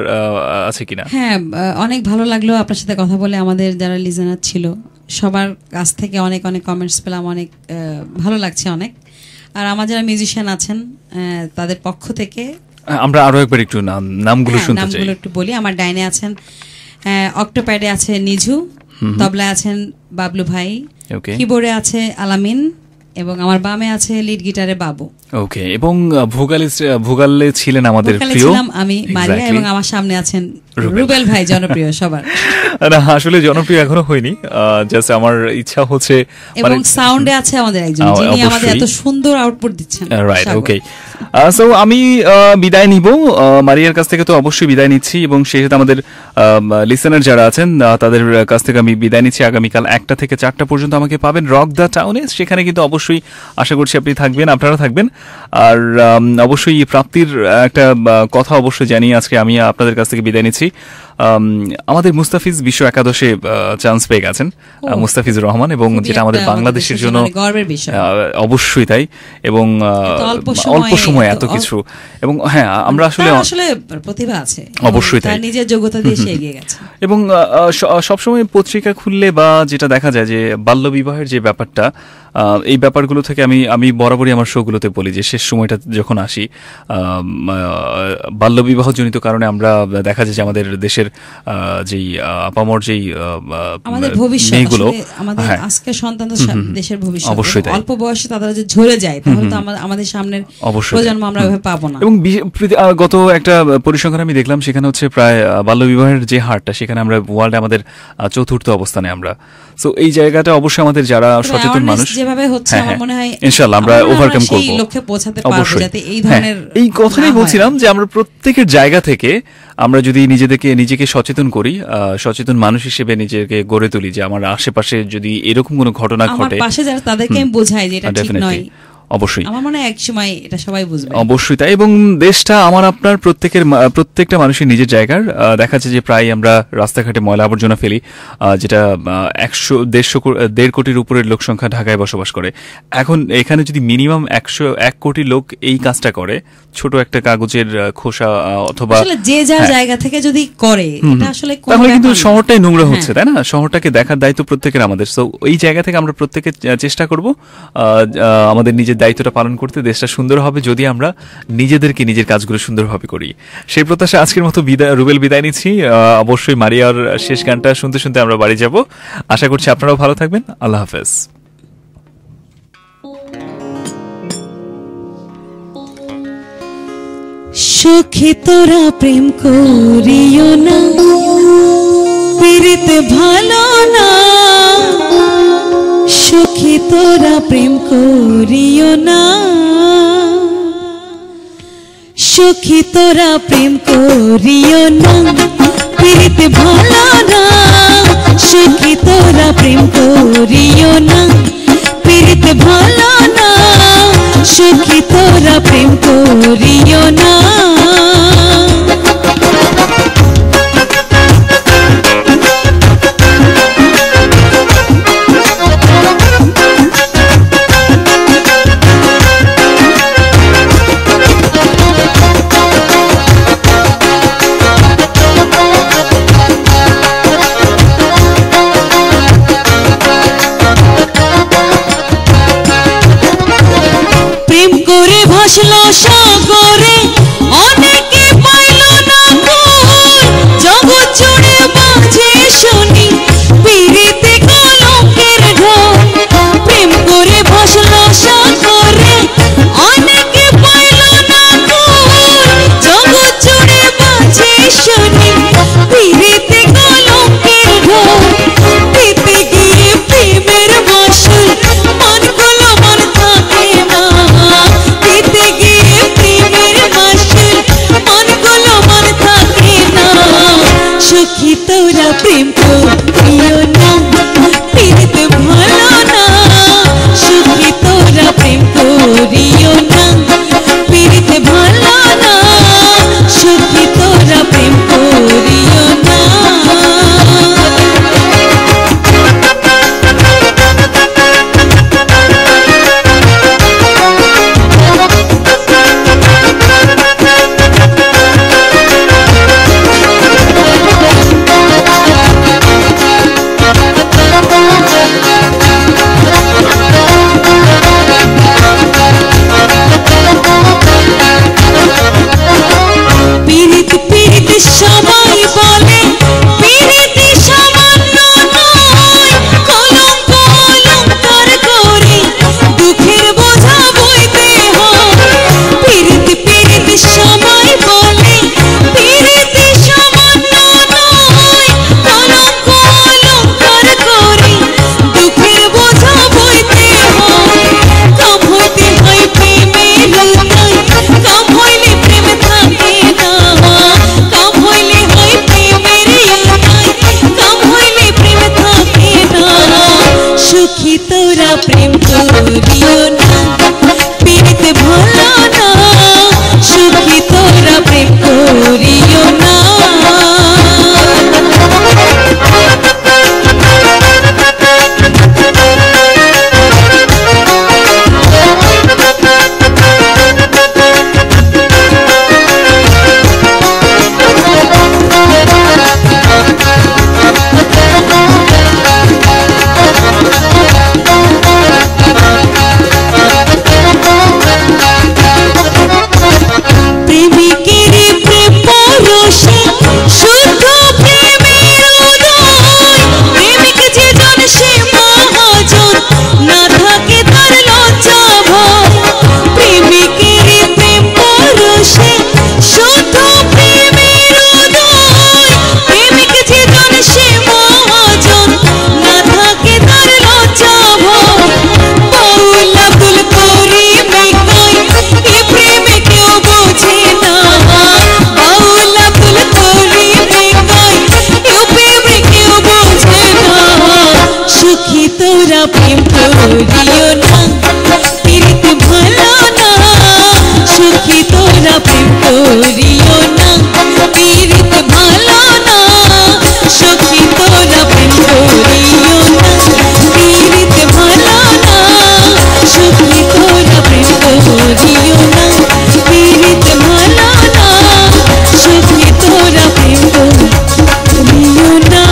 আছে কিনা? হ্যাঁ, অনেক ভালো লাগলো আপনার সাথে কথা বলে। আমাদের যারা লিসেনার ছিল সবার কাছ থেকে অনেক অনেক কমেন্টস পেলাম, অনেক ভালো লাগছে অনেক। আর আমার যারা মিউজিশিয়ান আছেন তাদের পক্ষ থেকে আমরা আরো একবার একটু নামগুলো শুনতে চাই। নামগুলো একটু বলি। আমার ডাইনে আছেন অক্টোপ্যাডে আছে নিঝু, তবলায় আছেন বাবলু ভাই, কিবোর্ডে আছে আলামিন, এবং আমার বামে আছে লিড গিটারে বাবু। ওকে, এবং ভোগালে ছিলেন আমাদের প্রিয় আমি মারিয়া, এবং আমার সামনে আছেন রুবেল ভাই, জনপ্রিয় সবার। না, আসলে জনপ্রিয় এখনো হয়নি, জাস্ট আমার ইচ্ছা হচ্ছে। এবং সাউন্ডে আছে আমাদের একজন যিনি আমাদের এত সুন্দর আউটপুট দিচ্ছেন। রাইট, ওকে। সো আমি বিদায় নিব মারিয়ার কাছ থেকে, তো অবশ্যই বিদায় নিচ্ছি, এবং সেই সাথে আমাদের লিসেনার যারা আছেন তাদের কাছ থেকে আমি বিদায় নিচ্ছি। আগামীকাল 1টা থেকে 4টা পর্যন্ত আমাকে পাবেন রক দ্য টাউনে, সেখানে কিন্তু অবশ্যই আশা করছি আপনি থাকবেন, আপনারা থাকবেন। আর অবশ্যই প্রাপ্তির একটা কথা অবশ্যই জানিয়ে আজকে আমি আপনাদের কাছ থেকে বিদায় নিচ্ছি। আমাদের মুস্তাফিজ বিশ্ব একাদশে চান্স পেয়ে গেছেন, মুস্তাফিজুর রহমান, এবং যেটা আমাদের বাংলাদেশের জন্য গর্বের বিষয়। অবশ্যই তাই, এবং অল্প সময় এত কিছু, এবং হ্যাঁ আমরা আসলে প্রতিভা আছে, অবশ্যই তাই, নিজের যোগ্যতা দিয়ে সে এগিয়ে গেছে। এবং সবসময় পত্রিকা খুললে বা যেটা দেখা যায় যে বাল্যবিবাহের যে ব্যাপারটা, এই ব্যাপারগুলো থেকে আমি বরাবরই আমার শোগুলোতে বলি যে শেষ সময়টা যখন আসি, বাল্যবিবাহজনিত কারণে আমরা দেখা যায় যে আমাদের দেশের যেই আপামর যেই মেয়েগুলো, আমাদের আজকের সন্তান তো দেশের ভবিষ্যৎ, অবশ্যই তাই, অল্প বয়সে তারা যদি ঝরে যায় তাহলে তো আমাদের সামনের প্রজন্ম আমরা ওইভাবে পাবো না। এবং গত একটা পরিসংখ্যান আমি দেখলাম, সেখানে হচ্ছে প্রায় বাল্যবিবাহের যে হারটা, সেখানে আমরা ওয়ার্ল্ডে আমাদের 4র্থ অবস্থানে আমরা। সো এই জায়গাটা অবশ্যই আমাদের যারা সচেতন মানুষ যেভাবে হচ্ছে, আমার মনে হয় ইনশাআল্লাহ আমরা ওভারকাম করব, সেই লক্ষ্যে পৌঁছাতে পারবো, যাতে এই ধরনের এই কথাই বলছিলাম যে আমরা প্রত্যেকের জায়গা থেকে আমরা যদি নিজেকে সচেতন করি, সচেতন মানুষ হিসেবে নিজেকে গড়ে তুলি, যে আমার আশেপাশে যদি এরকম কোনো ঘটনা ঘটে, আমার পাশে যারা তাদেরকে আমি বোঝাই যে এটা ঠিক নয়, অবশ্যই আমার মনে হয় এক সময় এটা সবাই বুঝবে। অবশ্যই তাই, এবং দেশটা আমার আপনার প্রত্যেকটা মানুষের নিজের জায়গার। দেখা যাচ্ছে যে প্রায় আমরা রাস্তাঘাটে ময়লা আবর্জনা ফেলি, যেটা 100-150 কোটির উপরের লোক সংখ্যা ঢাকায় বসবাস করে। এখন এখানে যদি মিনিমাম 101 কোটি লোক এই কাজটা করে, ছোট একটা কাগজের খোসা অথবা যে যার জায়গা থেকে যদি করে, এটা আসলে তাহলে কিন্তু শহরটাই নোংরা হচ্ছে, তাই না? শহরটাকে দেখার দায়িত্ব প্রত্যেকের আমাদের। সো এই জায়গা থেকে আমরা প্রত্যেকে চেষ্টা করব আমাদের নিজের দায়িত্বটা পালন করতে। দেশটা সুন্দর হবে যদি আমরা নিজেদেরকে নিজের কাজগুলো সুন্দরভাবে করি। সেই প্রত্যাশা আজকের মতো রুবেল বিদায় নিচ্ছি। অবশ্যই মারিয়ার শেষ গানটা শুনতে শুনতে আমরা বাড়ি যাব। আশা করছি আপনারাও ভালো থাকবেন। আল্লাহ হাফেজ। সখী তোরা প্রেম করিও না, পীড়িত ভালো না। সখী তোরা প্রেম করিও না, সখী তোরা প্রেম করিও না, পীড়িত ভালো না। সখী তোরা প্রেম করিও না, পীড়িত ভালো না। সখী তোরা প্রেম করিও না। ভাসলো সাগরে অনেকে পাইল না কুল জগৎ জুড়ে বাজে শুনি পিরিতে কলঙ্কের ঢোল প্রেম করে ভাসলো সাগরে অনেকে পাইল না কুল জগৎ জুড়ে বাজে শুনি পিরিতে কলঙ্কের ঢোল দিতে গিয়ে প্রেমের বাঁশি মনগুলো মন থাকে না দিতে গিয়ে প্রেমের বাঁশি মনগুলো মন থাকে না সখী তোরা প্রেম করিও না পিরিতে ভালো না সখী তোরা প্রেম করিও না পিরিতে ভালো না সখী তোরা প্রেম করিও না পিরিত পিরিত সবাই বলে পিরিতি সামান্য নয় কলঙ্ক অলঙ্কার করে দুঃখের বোঝা বইতে হয় পিরিত পিরিত সবাই বলে পিরিতি সামান্য নয় কলঙ্ক অলঙ্কার করে দুঃখের বোঝা বইতে হয় কাম হইতে হয় প্রেমের উদয় কাম হইলে প্রেম থাকে না কাম হইলে হয় প্রেমের উদয় কাম হইলে প্রেম থাকে না সুখী তোরা প্রেম করিও না পিরিতে ভালো না সুখী তোরা প্রেম করিও না প্রেমিকের প্রেম পরশে শুদ্ধ প্রেমের উদয় প্রেমিক যে জন সে মহাজন না থাকে তার লজ্জা ভয় প্রেমিকের প্রেম পরশে শুদ্ধ প্রেমের উদয় প্রেমিক যে জন সে মহাজন না থাকে তার লজ্জা ভয় বাউল আব্দুল করিম কই এ প্রেমে কেউ বোঝে না বাউল আব্দুল করিম কই এ প্রেমে কেউ বোঝে না সুখী তোরা প্রেম করিও না পিরিত ভালো না সুখী তোরা প্রেম করিও না পিরিত ভালো না সুখী তোরা প্রেম করিও না পিরিত ভালো না সুখী তোরা প্রেম করিও না পিরিত ভালো না সুখী তোরা প্রেম করিও না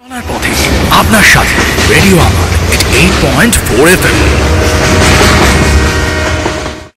চলার পথে আপনার সাথে রেডিও আমার 88.4 FM